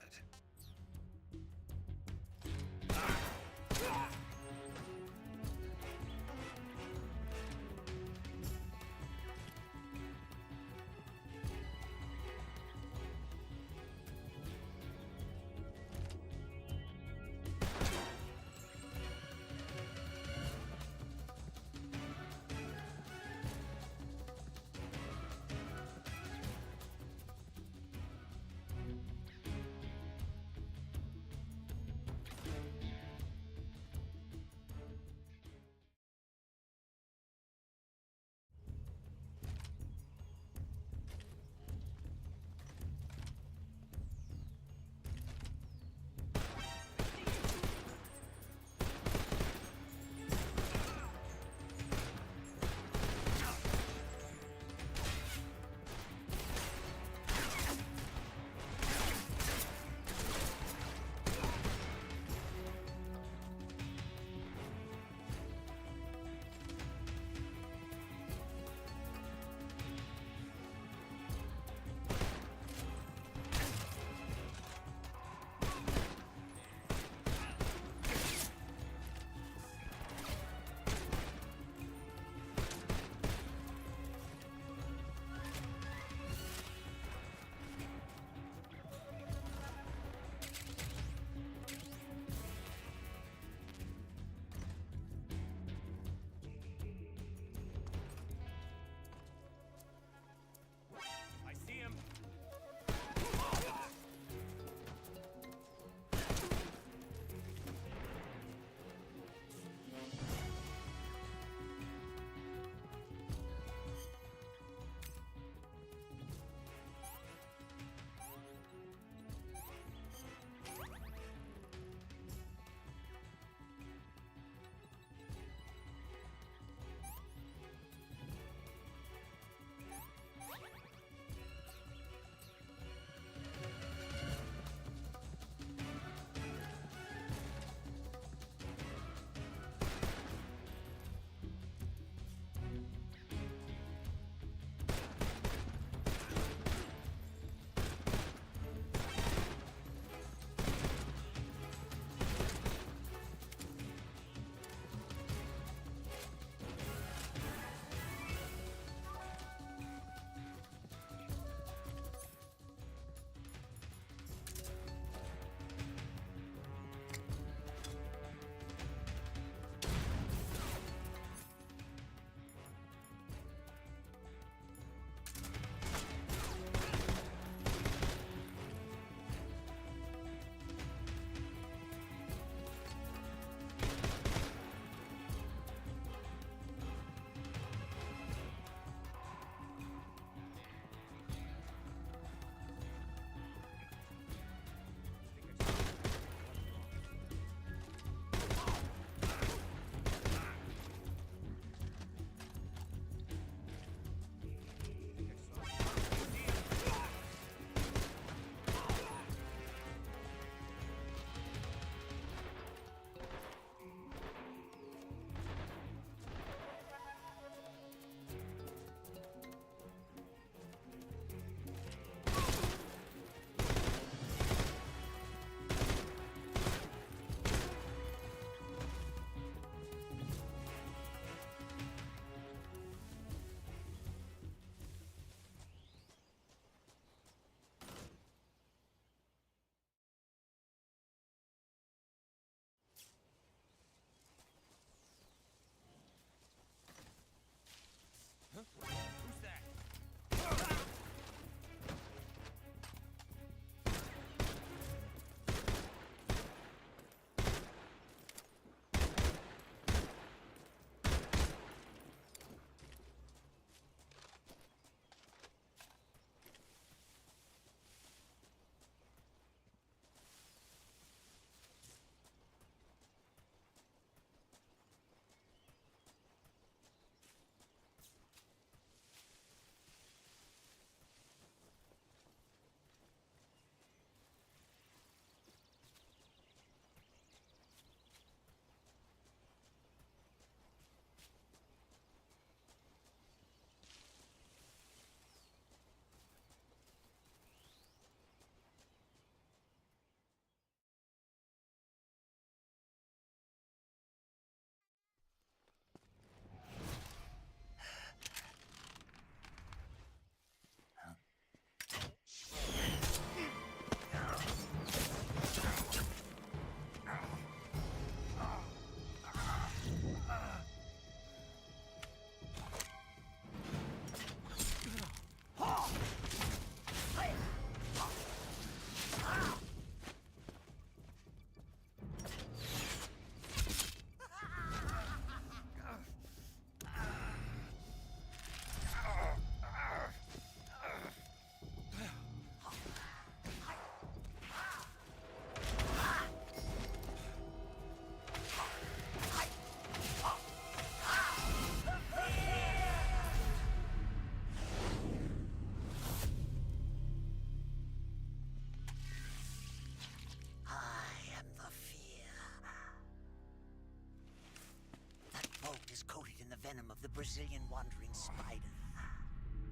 Speaker 12: venom of the Brazilian wandering spider.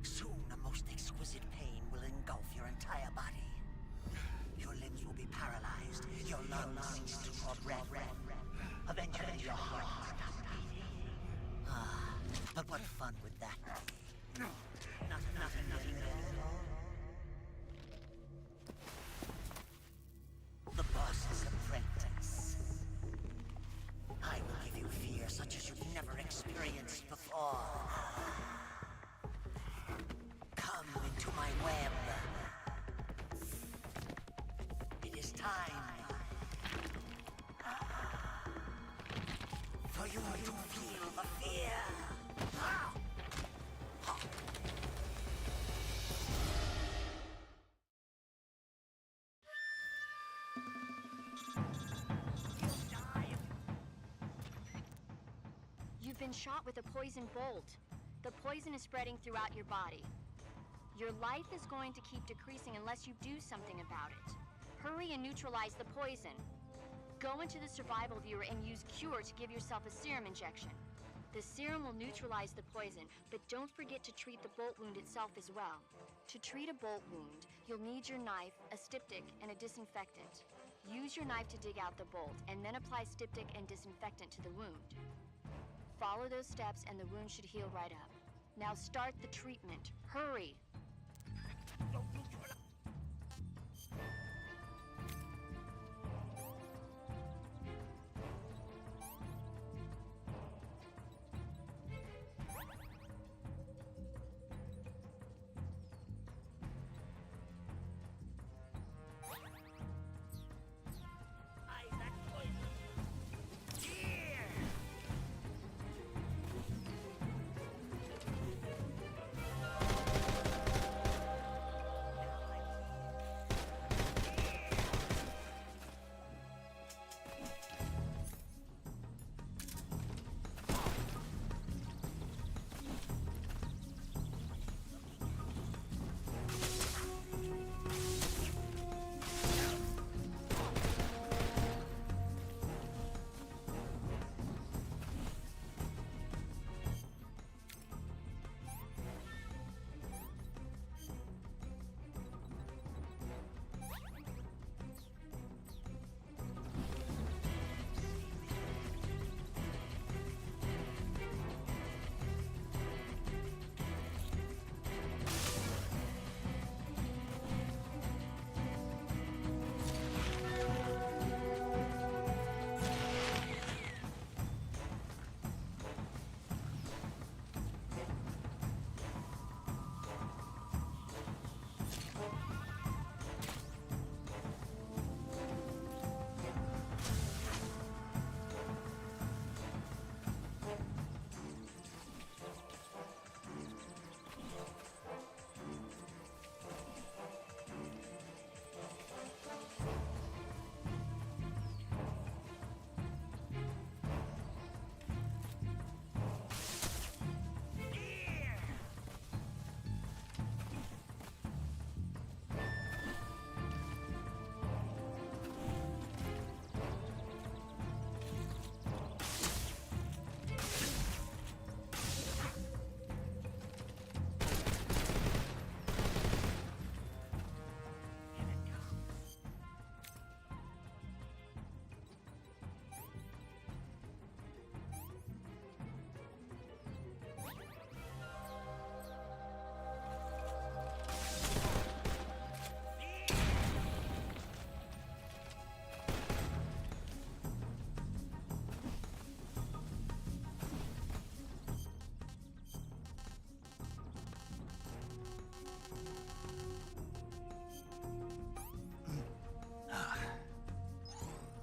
Speaker 12: Soon, a most exquisite pain will engulf your entire body. Your limbs will be paralyzed, your lungs cease to draw breath. Eventually, your heart will stop beating. Ah, but what fun would that be? Nothing at all. The boss's apprentice. I will give you fear such as you've never experienced before. Come into my web. It is time for you to feel the fear.
Speaker 6: You've been shot with a poison bolt. The poison is spreading throughout your body. Your life is going to keep decreasing unless you do something about it. Hurry and neutralize the poison. Go into the survival viewer and use Cure to give yourself a serum injection. The serum will neutralize the poison, but don't forget to treat the bolt wound itself as well. To treat a bolt wound, you'll need your knife, a styptic, and a disinfectant. Use your knife to dig out the bolt, and then apply styptic and disinfectant to the wound. Follow those steps and the wound should heal right up. Now start the treatment. Hurry!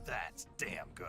Speaker 1: That's damn good.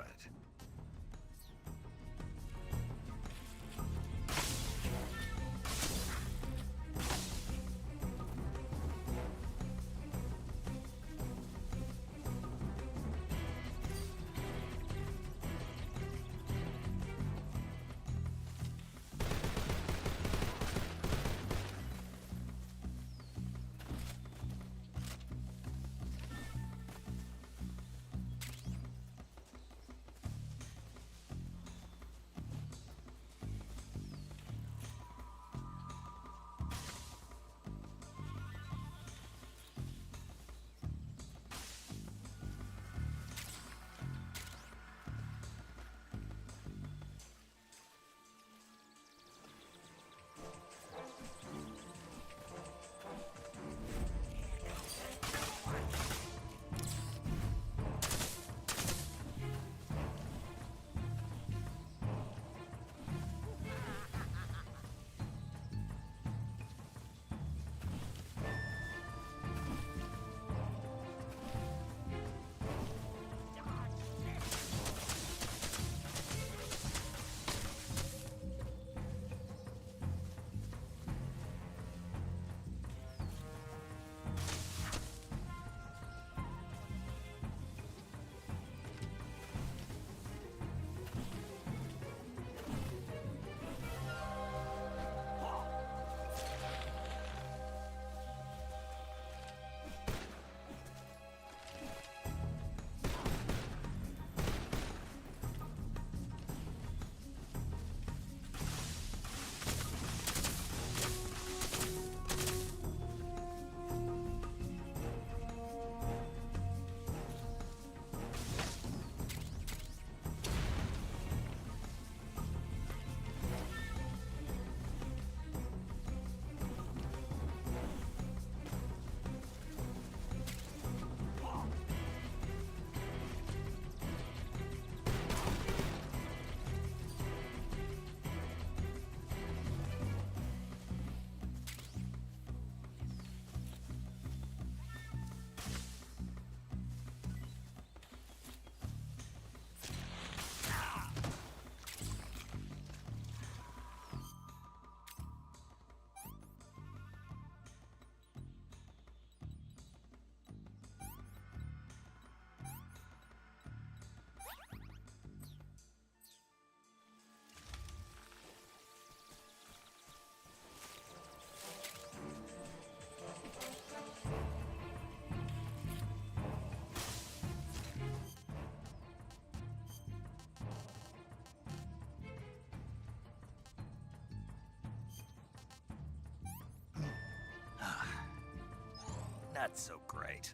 Speaker 1: that's so great.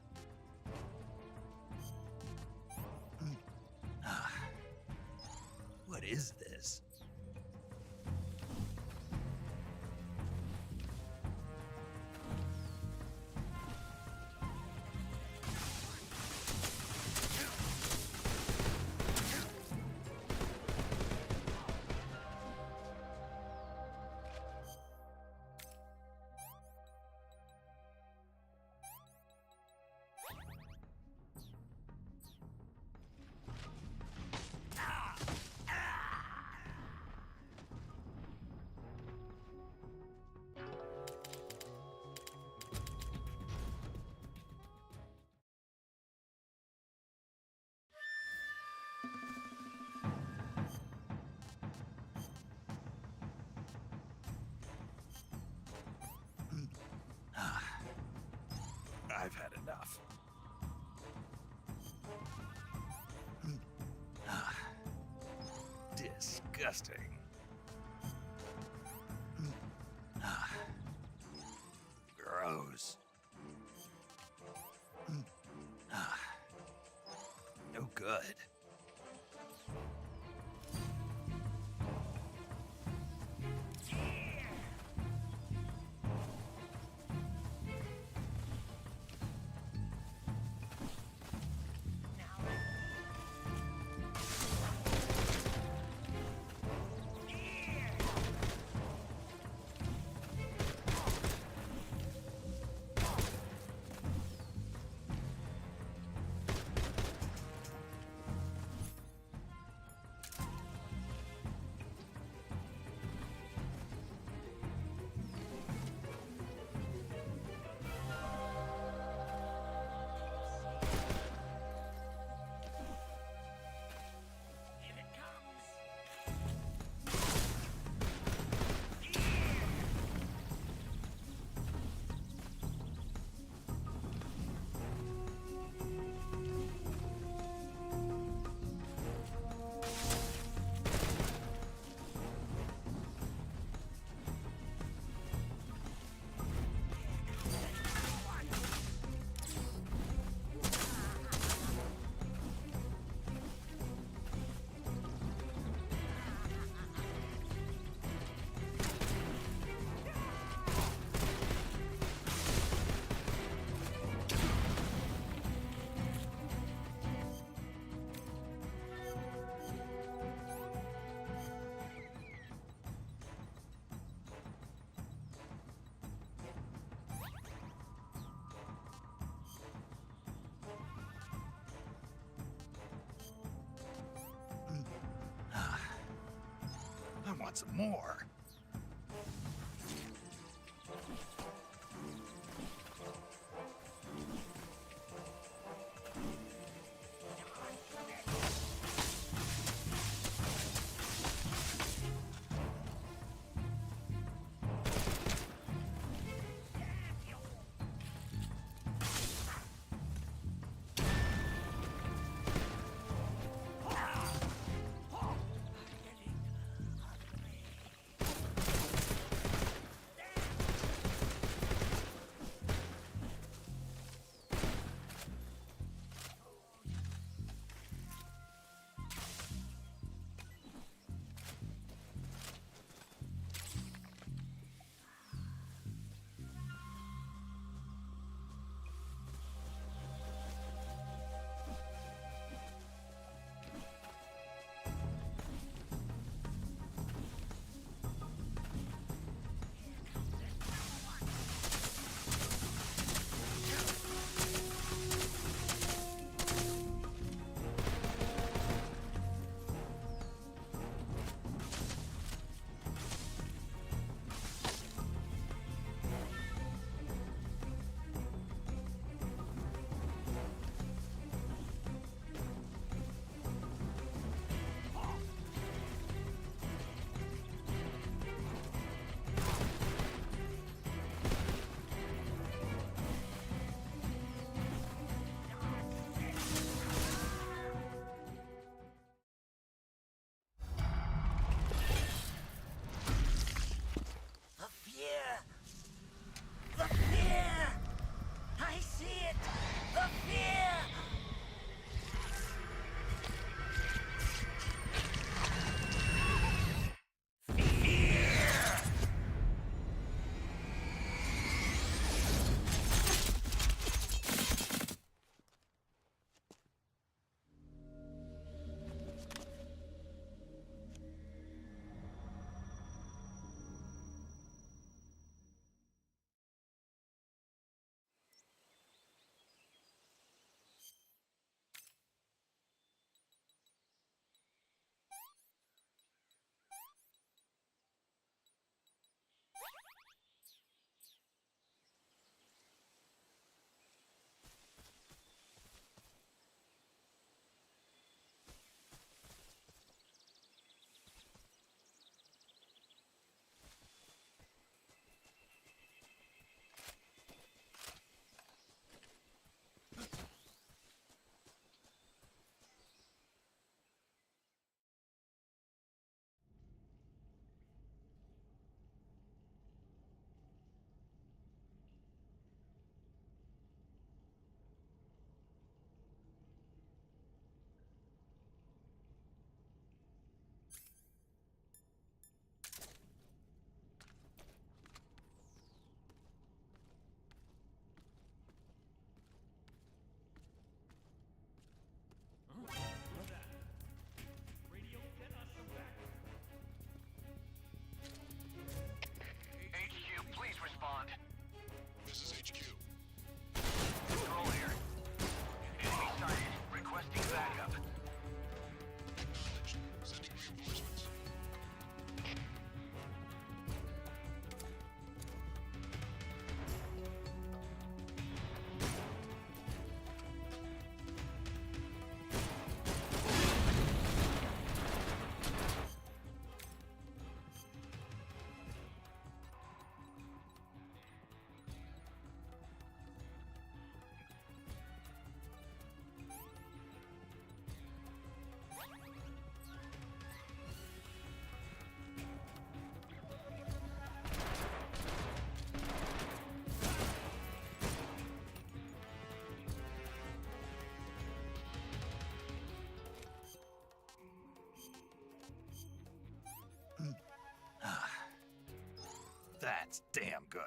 Speaker 1: What is this? I've had enough. Disgusting. Gross. No good. I want some more. That's damn good.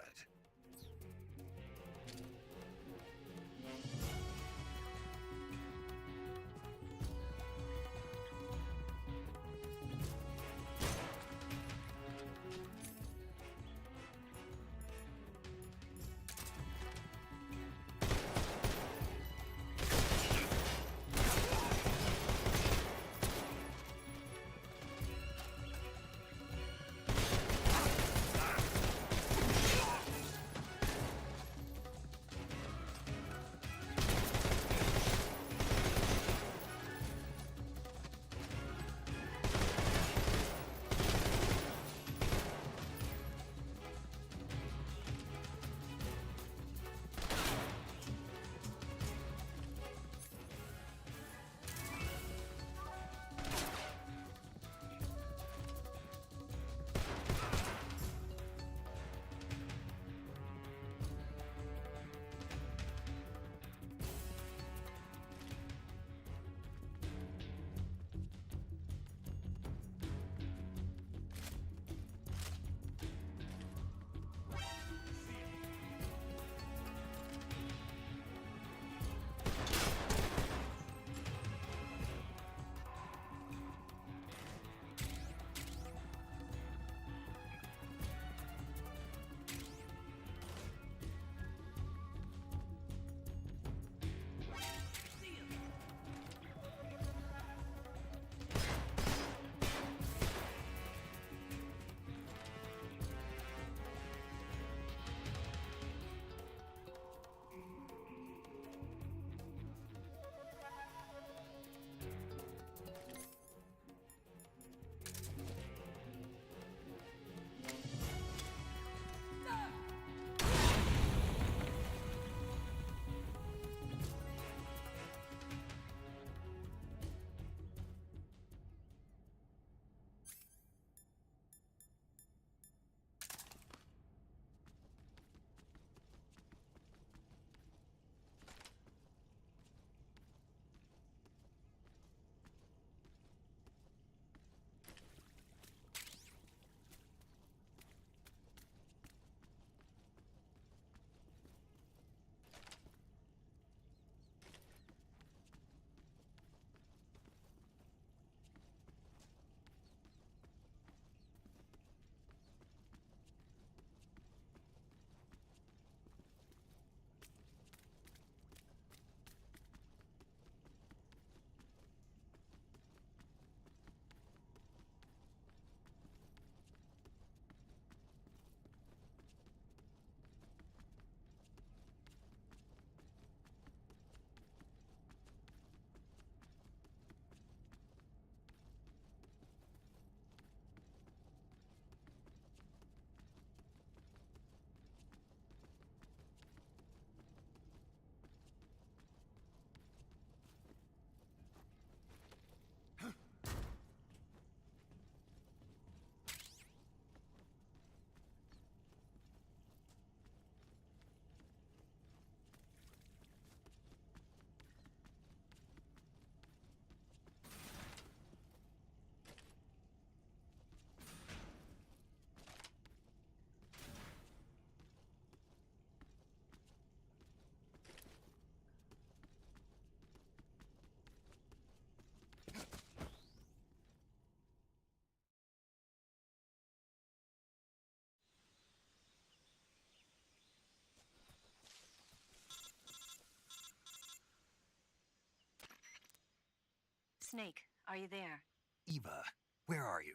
Speaker 19: Snake, are you there?
Speaker 1: Eva, where are you?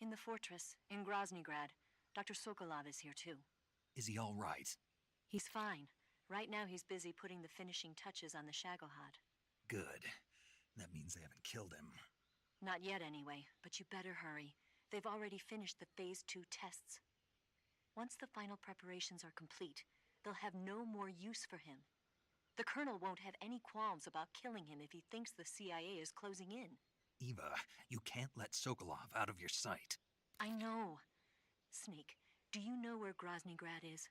Speaker 19: In the fortress, in Groznygrad. Dr. Sokolov is here too.
Speaker 1: Is he all right?
Speaker 19: He's fine. Right now he's busy putting the finishing touches on the Shagohod.
Speaker 1: Good. That means they haven't killed him.
Speaker 19: Not yet anyway, but you better hurry. They've already finished the Phase 2 tests. Once the final preparations are complete, they'll have no more use for him. The Colonel won't have any qualms about killing him if he thinks the CIA is closing in.
Speaker 1: Eva, you can't let Sokolov out of your sight.
Speaker 19: I know. Snake, do you know where Groznygrad is?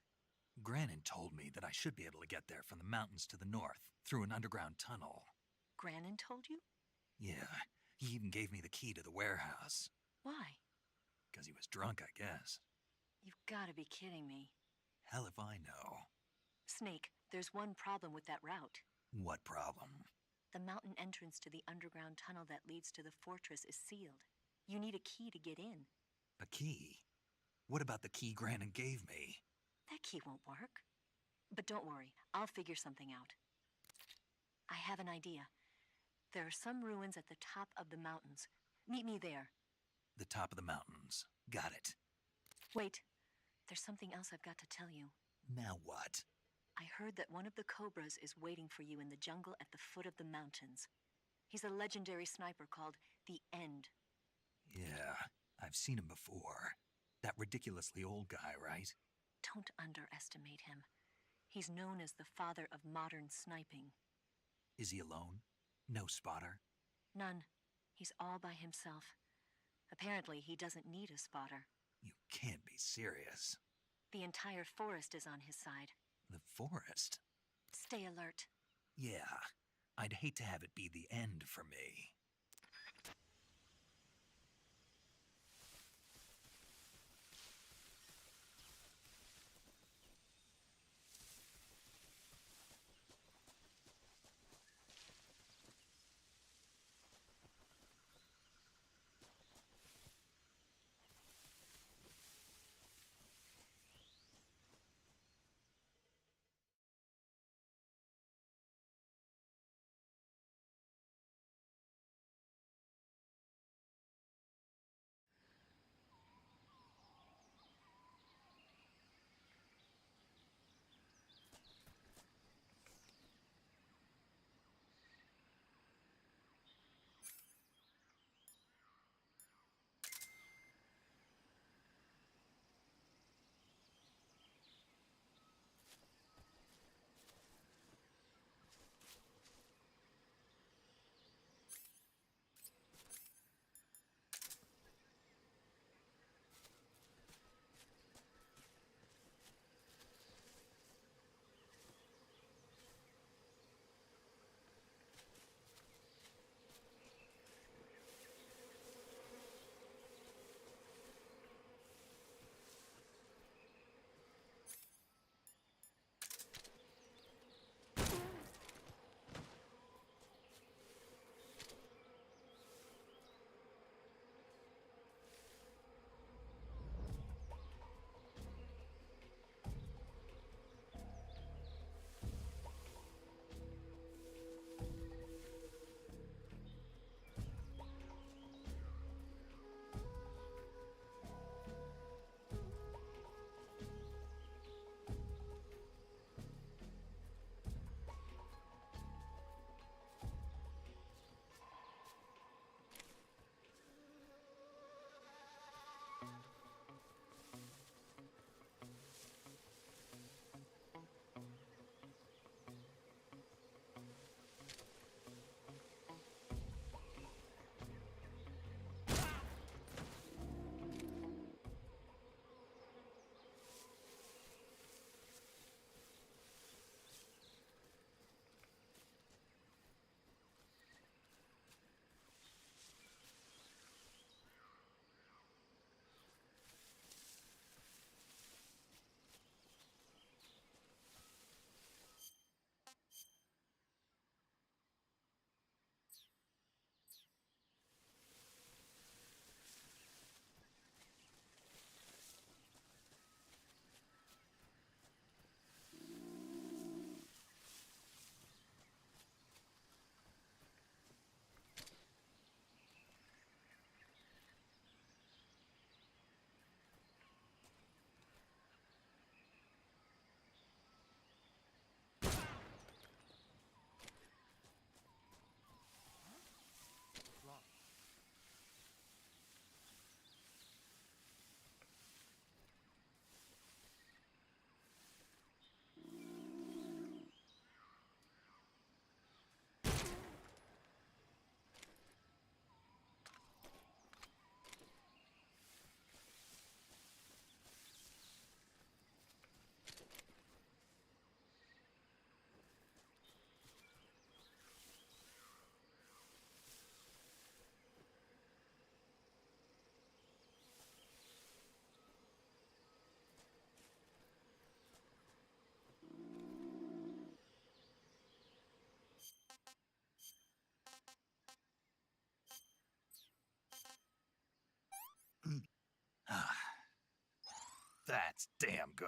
Speaker 1: Granin told me that I should be able to get there from the mountains to the north, through an underground tunnel.
Speaker 19: Granin told you?
Speaker 1: Yeah, he even gave me the key to the warehouse.
Speaker 19: Why?
Speaker 1: Because he was drunk, I guess.
Speaker 19: You've got to be kidding me.
Speaker 1: Hell if I know.
Speaker 19: Snake, there's one problem with that route.
Speaker 1: What problem?
Speaker 19: The mountain entrance to the underground tunnel that leads to the fortress is sealed. You need a key to get in.
Speaker 1: A key? What about the key Grannon gave me?
Speaker 19: That key won't work. But don't worry, I'll figure something out. I have an idea. There are some ruins at the top of the mountains. Meet me there.
Speaker 1: The top of the mountains. Got it.
Speaker 19: Wait, there's something else I've got to tell you.
Speaker 1: Now what?
Speaker 19: I heard that one of the Cobras is waiting for you in the jungle at the foot of the mountains. He's a legendary sniper called the End.
Speaker 1: Yeah, I've seen him before. That ridiculously old guy, right?
Speaker 19: Don't underestimate him. He's known as the father of modern sniping.
Speaker 1: Is he alone? No spotter?
Speaker 19: None. He's all by himself. Apparently, he doesn't need a spotter.
Speaker 1: You can't be serious.
Speaker 19: The entire forest is on his side.
Speaker 1: The forest?
Speaker 19: Stay alert.
Speaker 1: Yeah, I'd hate to have it be the end for me. That's damn good.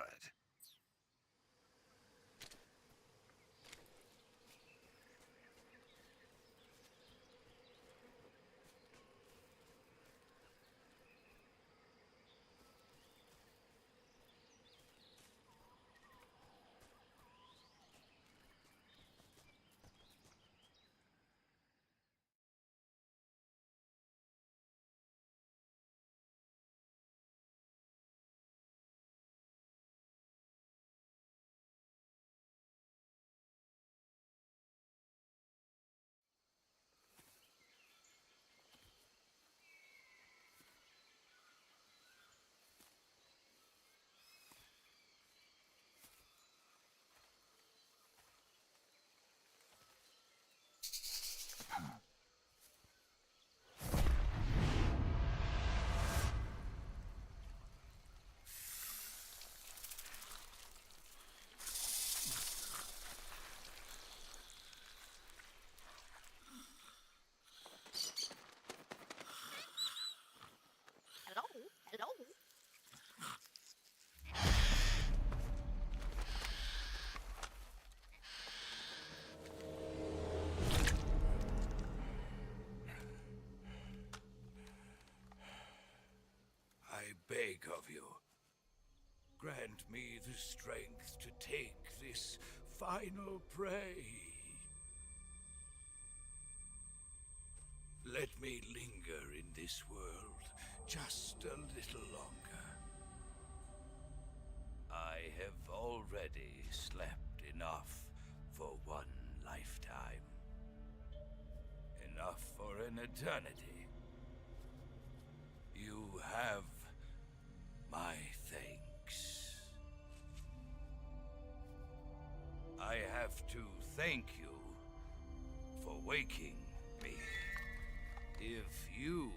Speaker 6: Hello? Hello?
Speaker 20: I beg of you, grant me the strength to take this final prey. Let me linger in this world just a little longer. I have already slept enough for one lifetime. Enough for an eternity. You have my thanks. I have to thank you for waking me. If you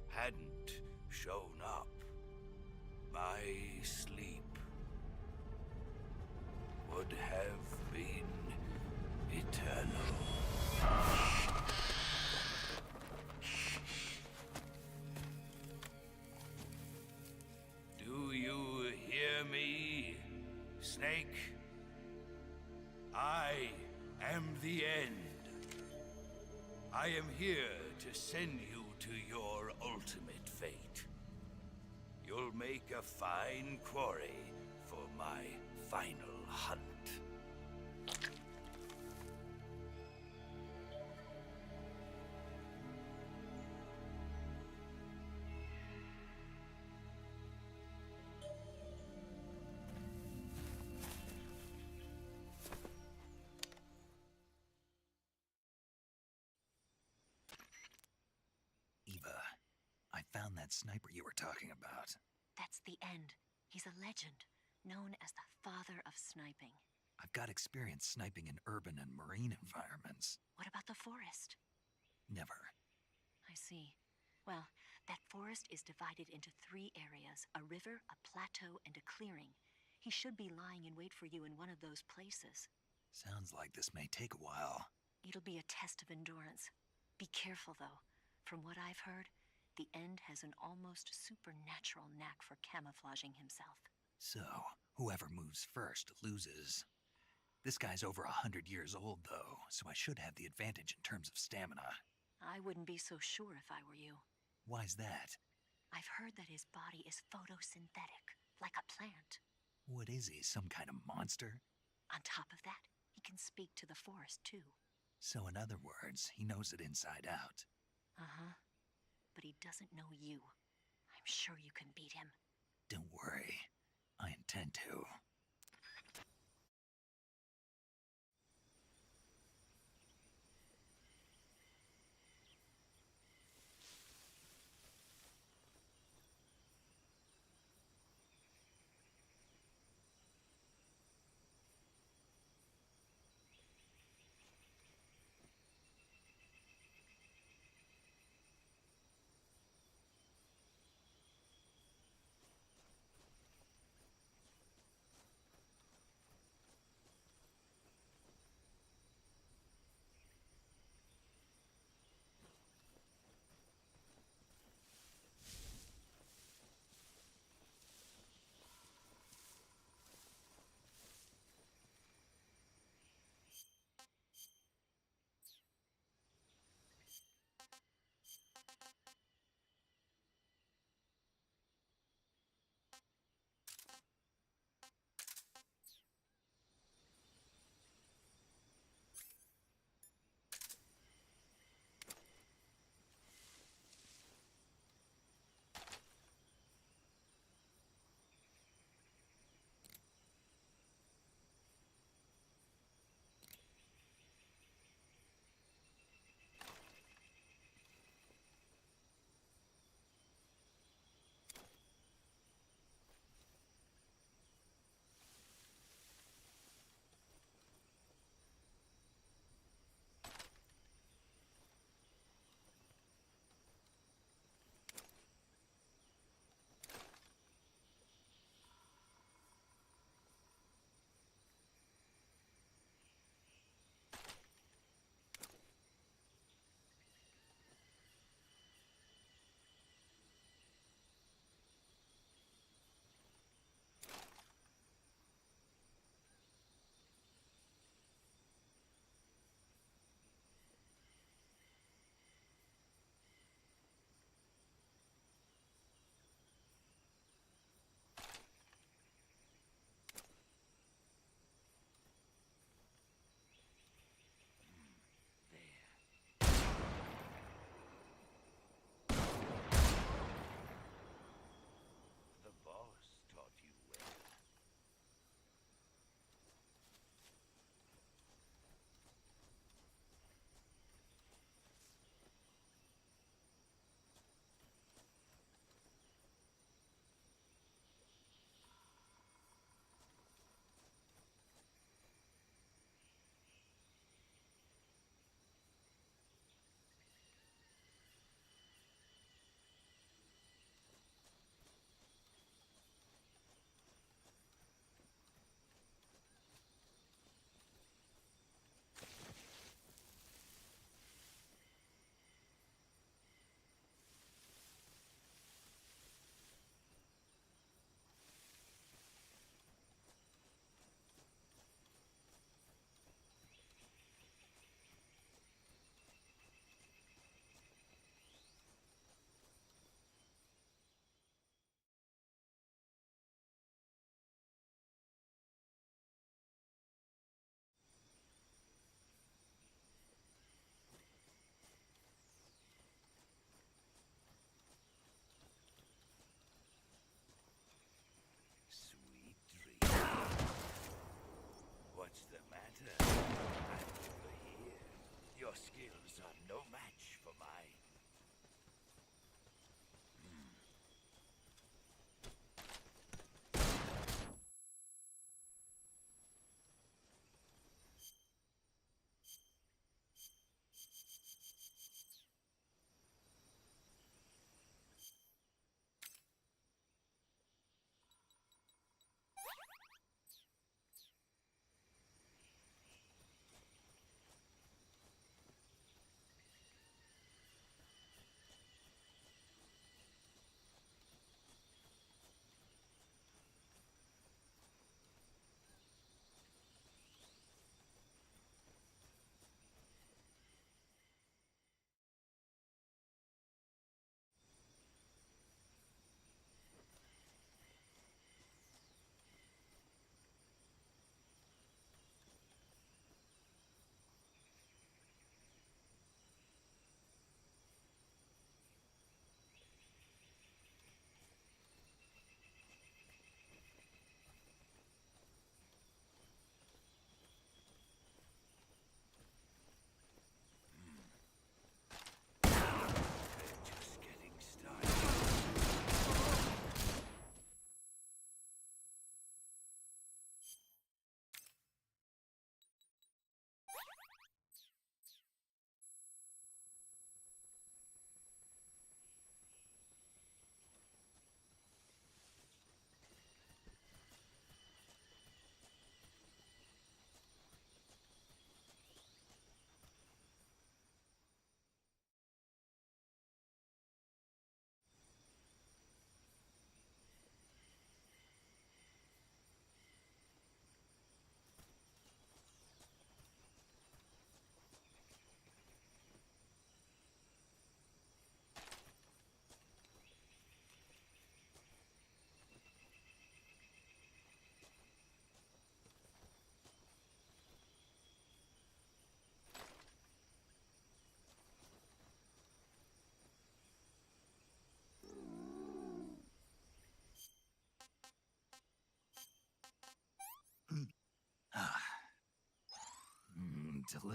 Speaker 20: hadn't shown up, my sleep would have been eternal. Do you hear me, Snake? I am the end. I am here to send you to your ultimate fate. You'll make a fine quarry for my final hunt.
Speaker 1: I found that sniper you were talking about.
Speaker 19: That's the end. He's a legend, known as the father of sniping.
Speaker 1: I've got experience sniping in urban and marine environments.
Speaker 19: What about the forest?
Speaker 1: Never.
Speaker 19: I see. Well, that forest is divided into 3 areas, a river, a plateau, and a clearing. He should be lying in wait for you in one of those places.
Speaker 1: Sounds like this may take a while.
Speaker 19: It'll be a test of endurance. Be careful, though. From what I've heard, the End has an almost supernatural knack for camouflaging himself.
Speaker 1: So, whoever moves first loses. This guy's over 100 years old, though, so I should have the advantage in terms of stamina.
Speaker 19: I wouldn't be so sure if I were you.
Speaker 1: Why's that?
Speaker 19: I've heard that his body is photosynthetic, like a plant.
Speaker 1: What is he, some kind of monster?
Speaker 19: On top of that, he can speak to the forest, too.
Speaker 1: So in other words, he knows it inside out.
Speaker 19: Uh-huh. But he doesn't know you. I'm sure you can beat him.
Speaker 1: Don't worry. I intend to.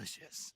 Speaker 1: delicious.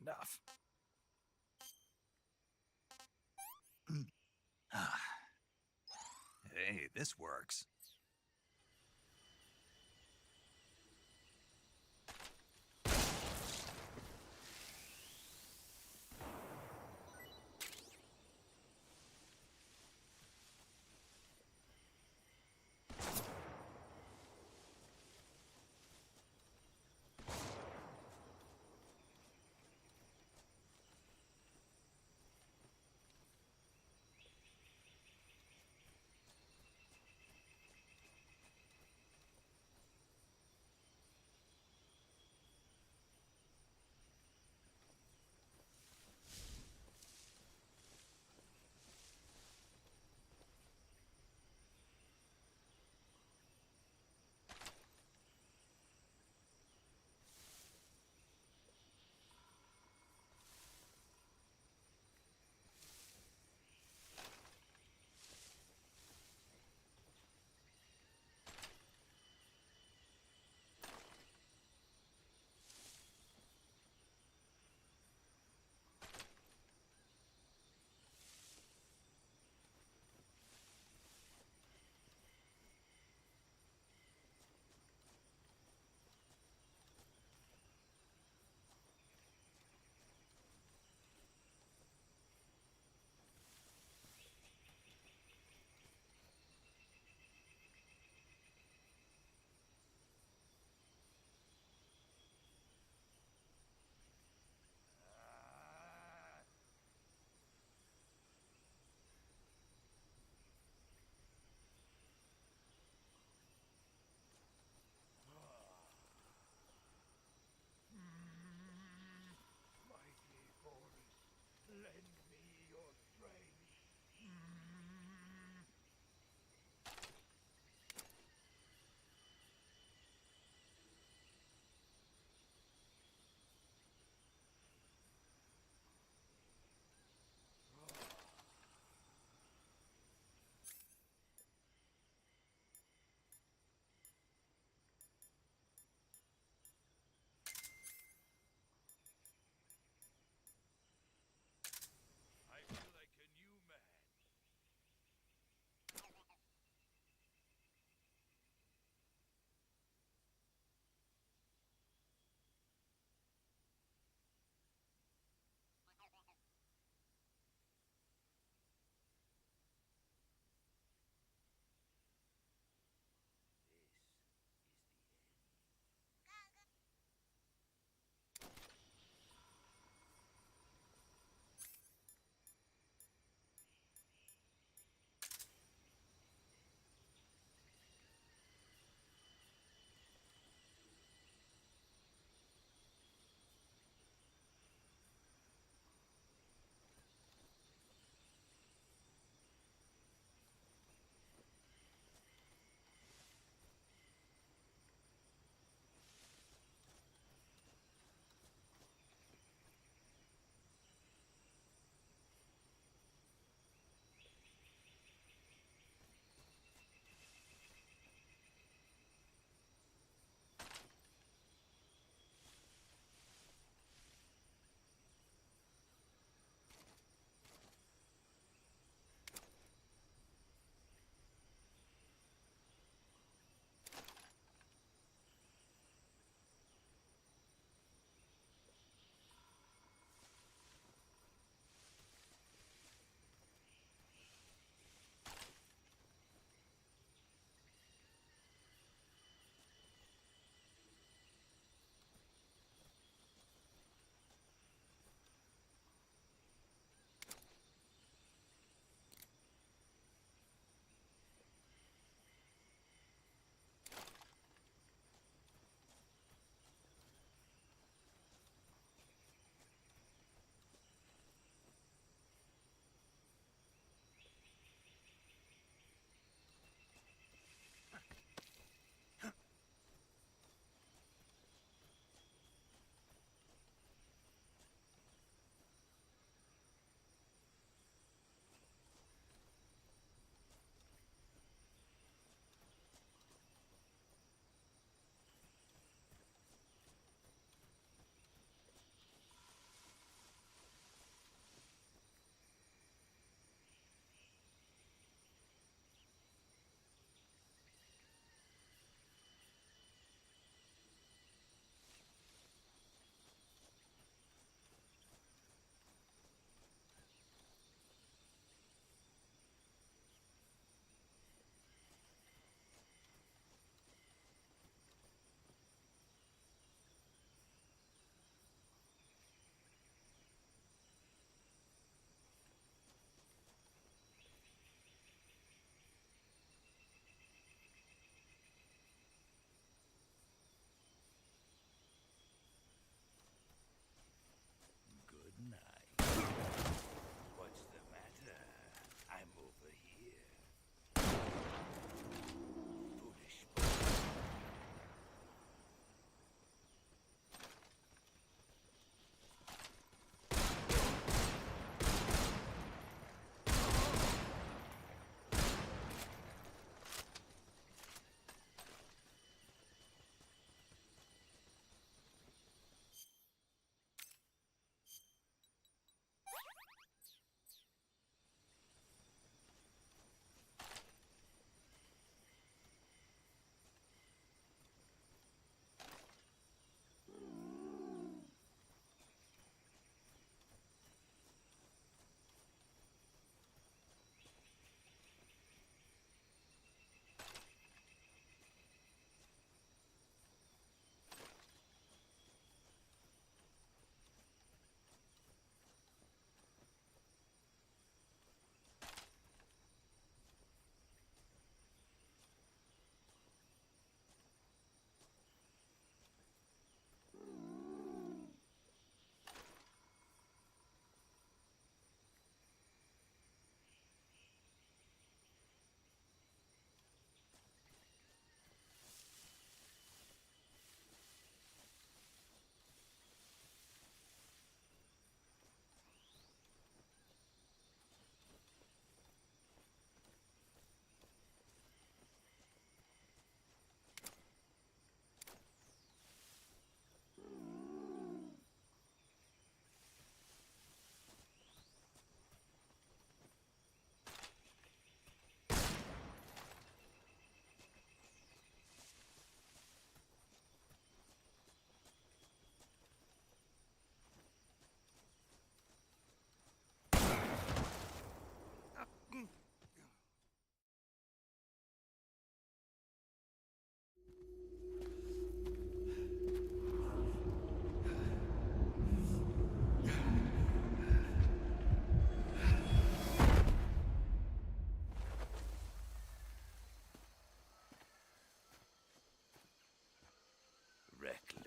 Speaker 1: enough. Hey, this works.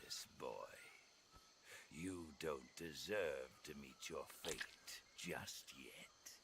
Speaker 20: this, boy. You don't deserve to meet your fate just yet.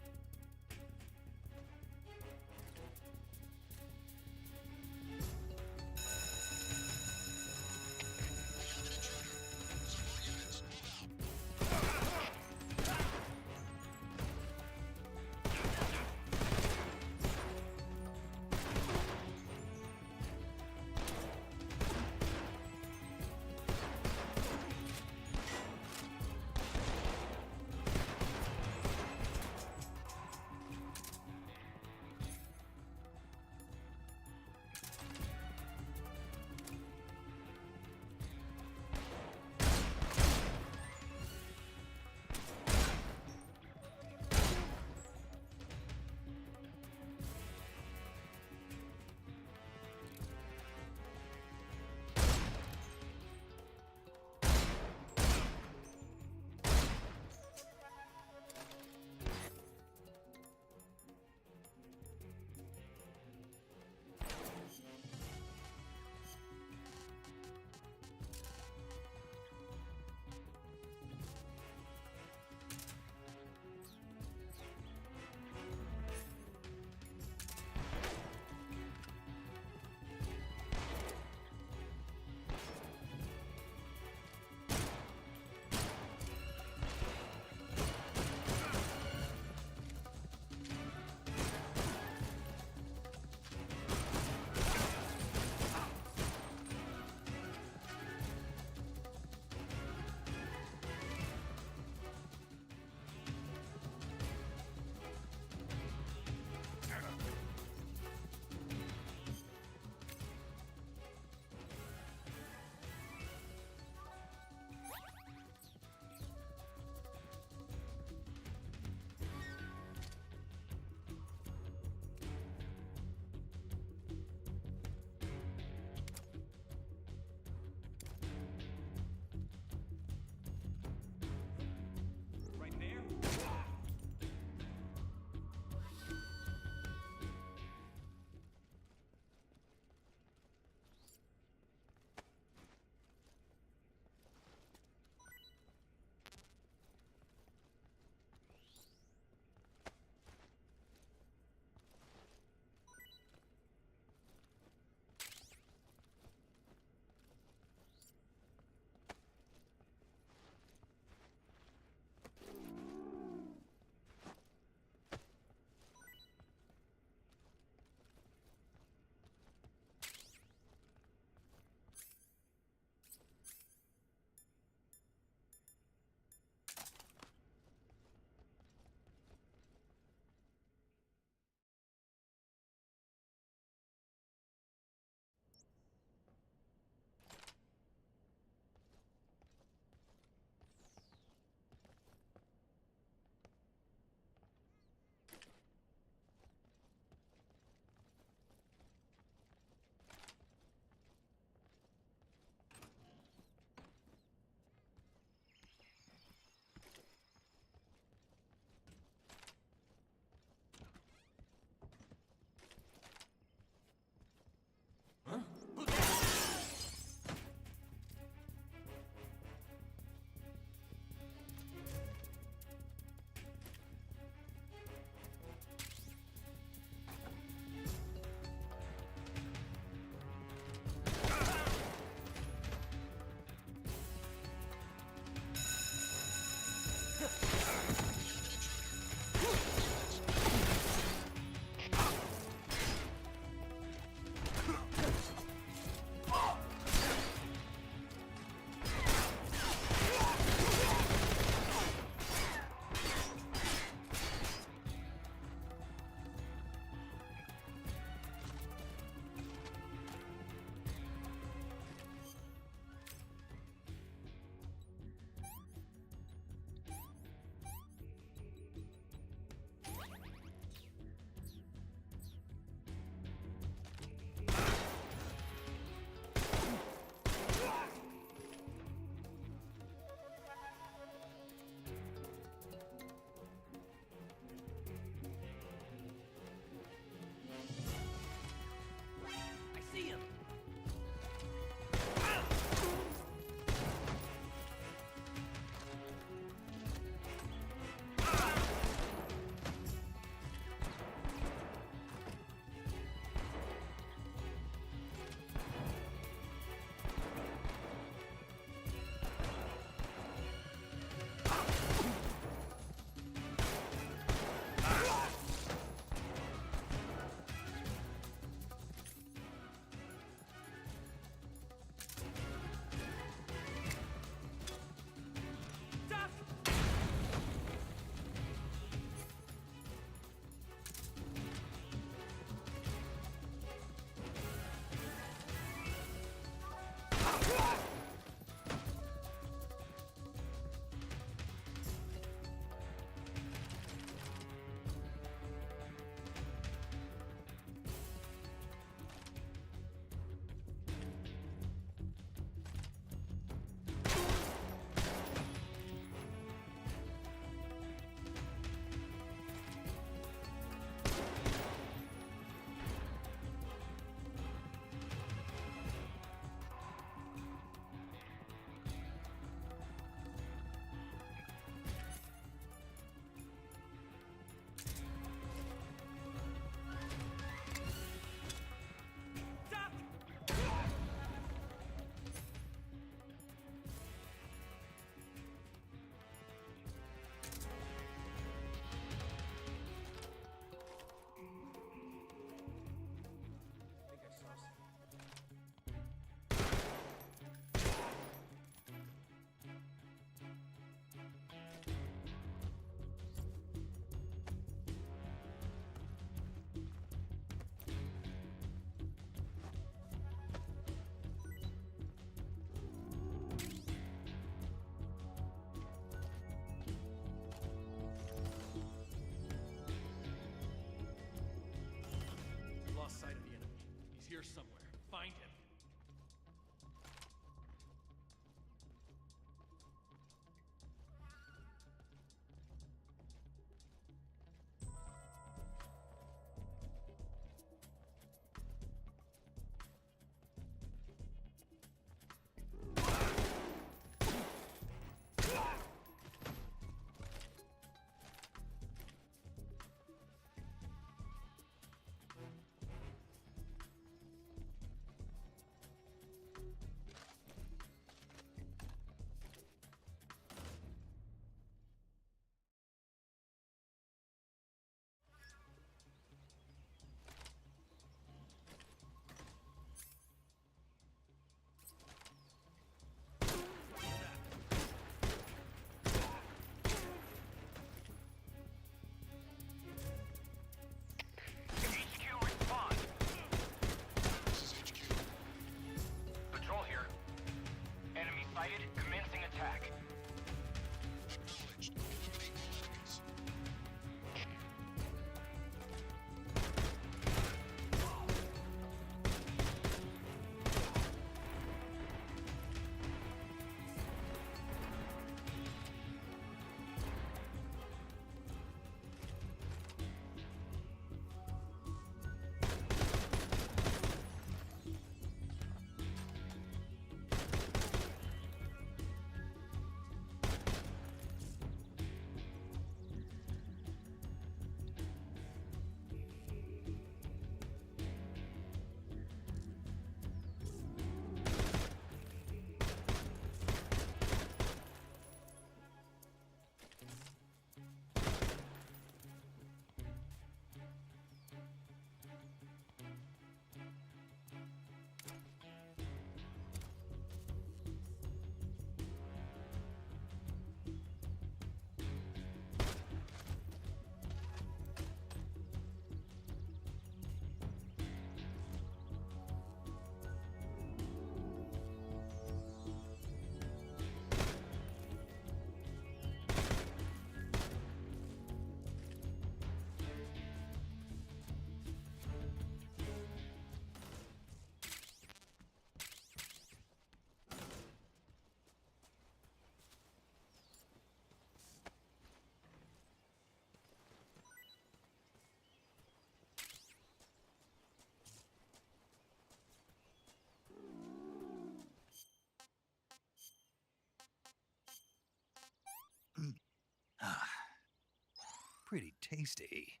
Speaker 1: pretty tasty.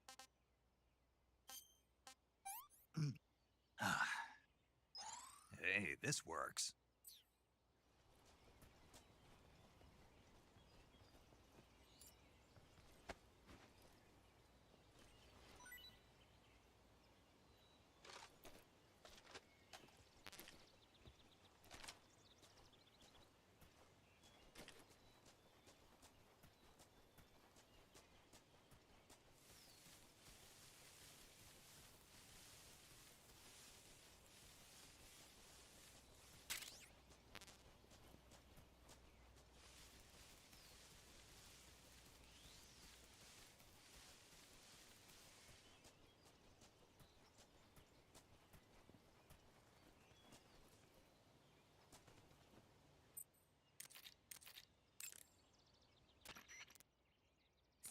Speaker 1: Hey, this works.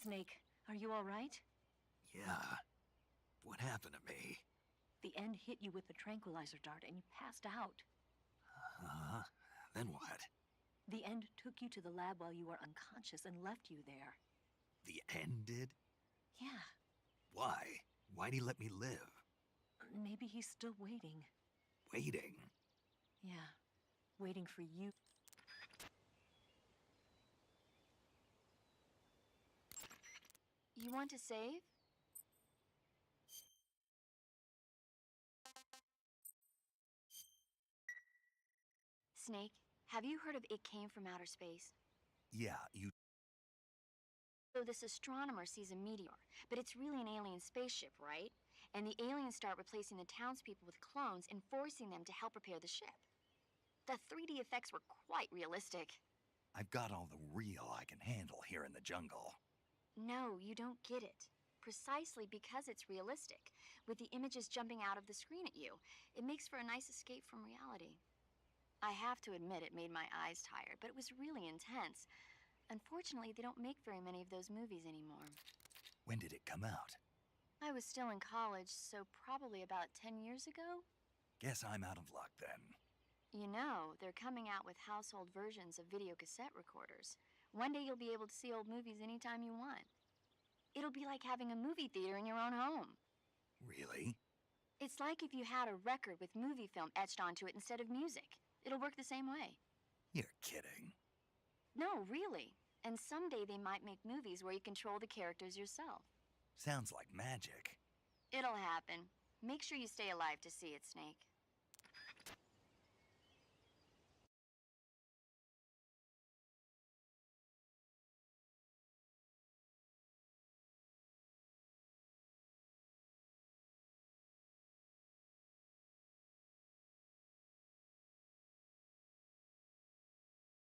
Speaker 19: Snake, are you all right?
Speaker 1: Yeah. What happened to me?
Speaker 19: The end hit you with the tranquilizer dart and you passed out.
Speaker 1: Then what?
Speaker 19: The end took you to the lab while you were unconscious and left you there.
Speaker 1: The end did?
Speaker 19: Yeah.
Speaker 1: Why? Why'd he let me live?
Speaker 19: Maybe he's still waiting.
Speaker 1: Waiting?
Speaker 19: Yeah. Waiting for you.
Speaker 6: You want to save? Snake, have you heard of It Came from Outer Space?
Speaker 1: Yeah, you...
Speaker 6: So this astronomer sees a meteor, but it's really an alien spaceship, right? And the aliens start replacing the townspeople with clones and forcing them to help repair the ship. The 3D effects were quite realistic.
Speaker 1: I've got all the real I can handle here in the jungle.
Speaker 6: No, you don't get it. Precisely because it's realistic, with the images jumping out of the screen at you. It makes for a nice escape from reality. I have to admit it made my eyes tired, but it was really intense. Unfortunately, they don't make very many of those movies anymore.
Speaker 1: When did it come out?
Speaker 6: I was still in college, so probably about 10 years ago?
Speaker 1: Guess I'm out of luck then.
Speaker 6: You know, they're coming out with household versions of video cassette recorders. One day you'll be able to see old movies anytime you want. It'll be like having a movie theater in your own home.
Speaker 1: Really?
Speaker 6: It's like if you had a record with movie film etched onto it instead of music. It'll work the same way.
Speaker 1: You're kidding.
Speaker 6: No, really. And someday they might make movies where you control the characters yourself.
Speaker 1: Sounds like magic.
Speaker 6: It'll happen. Make sure you stay alive to see it, Snake.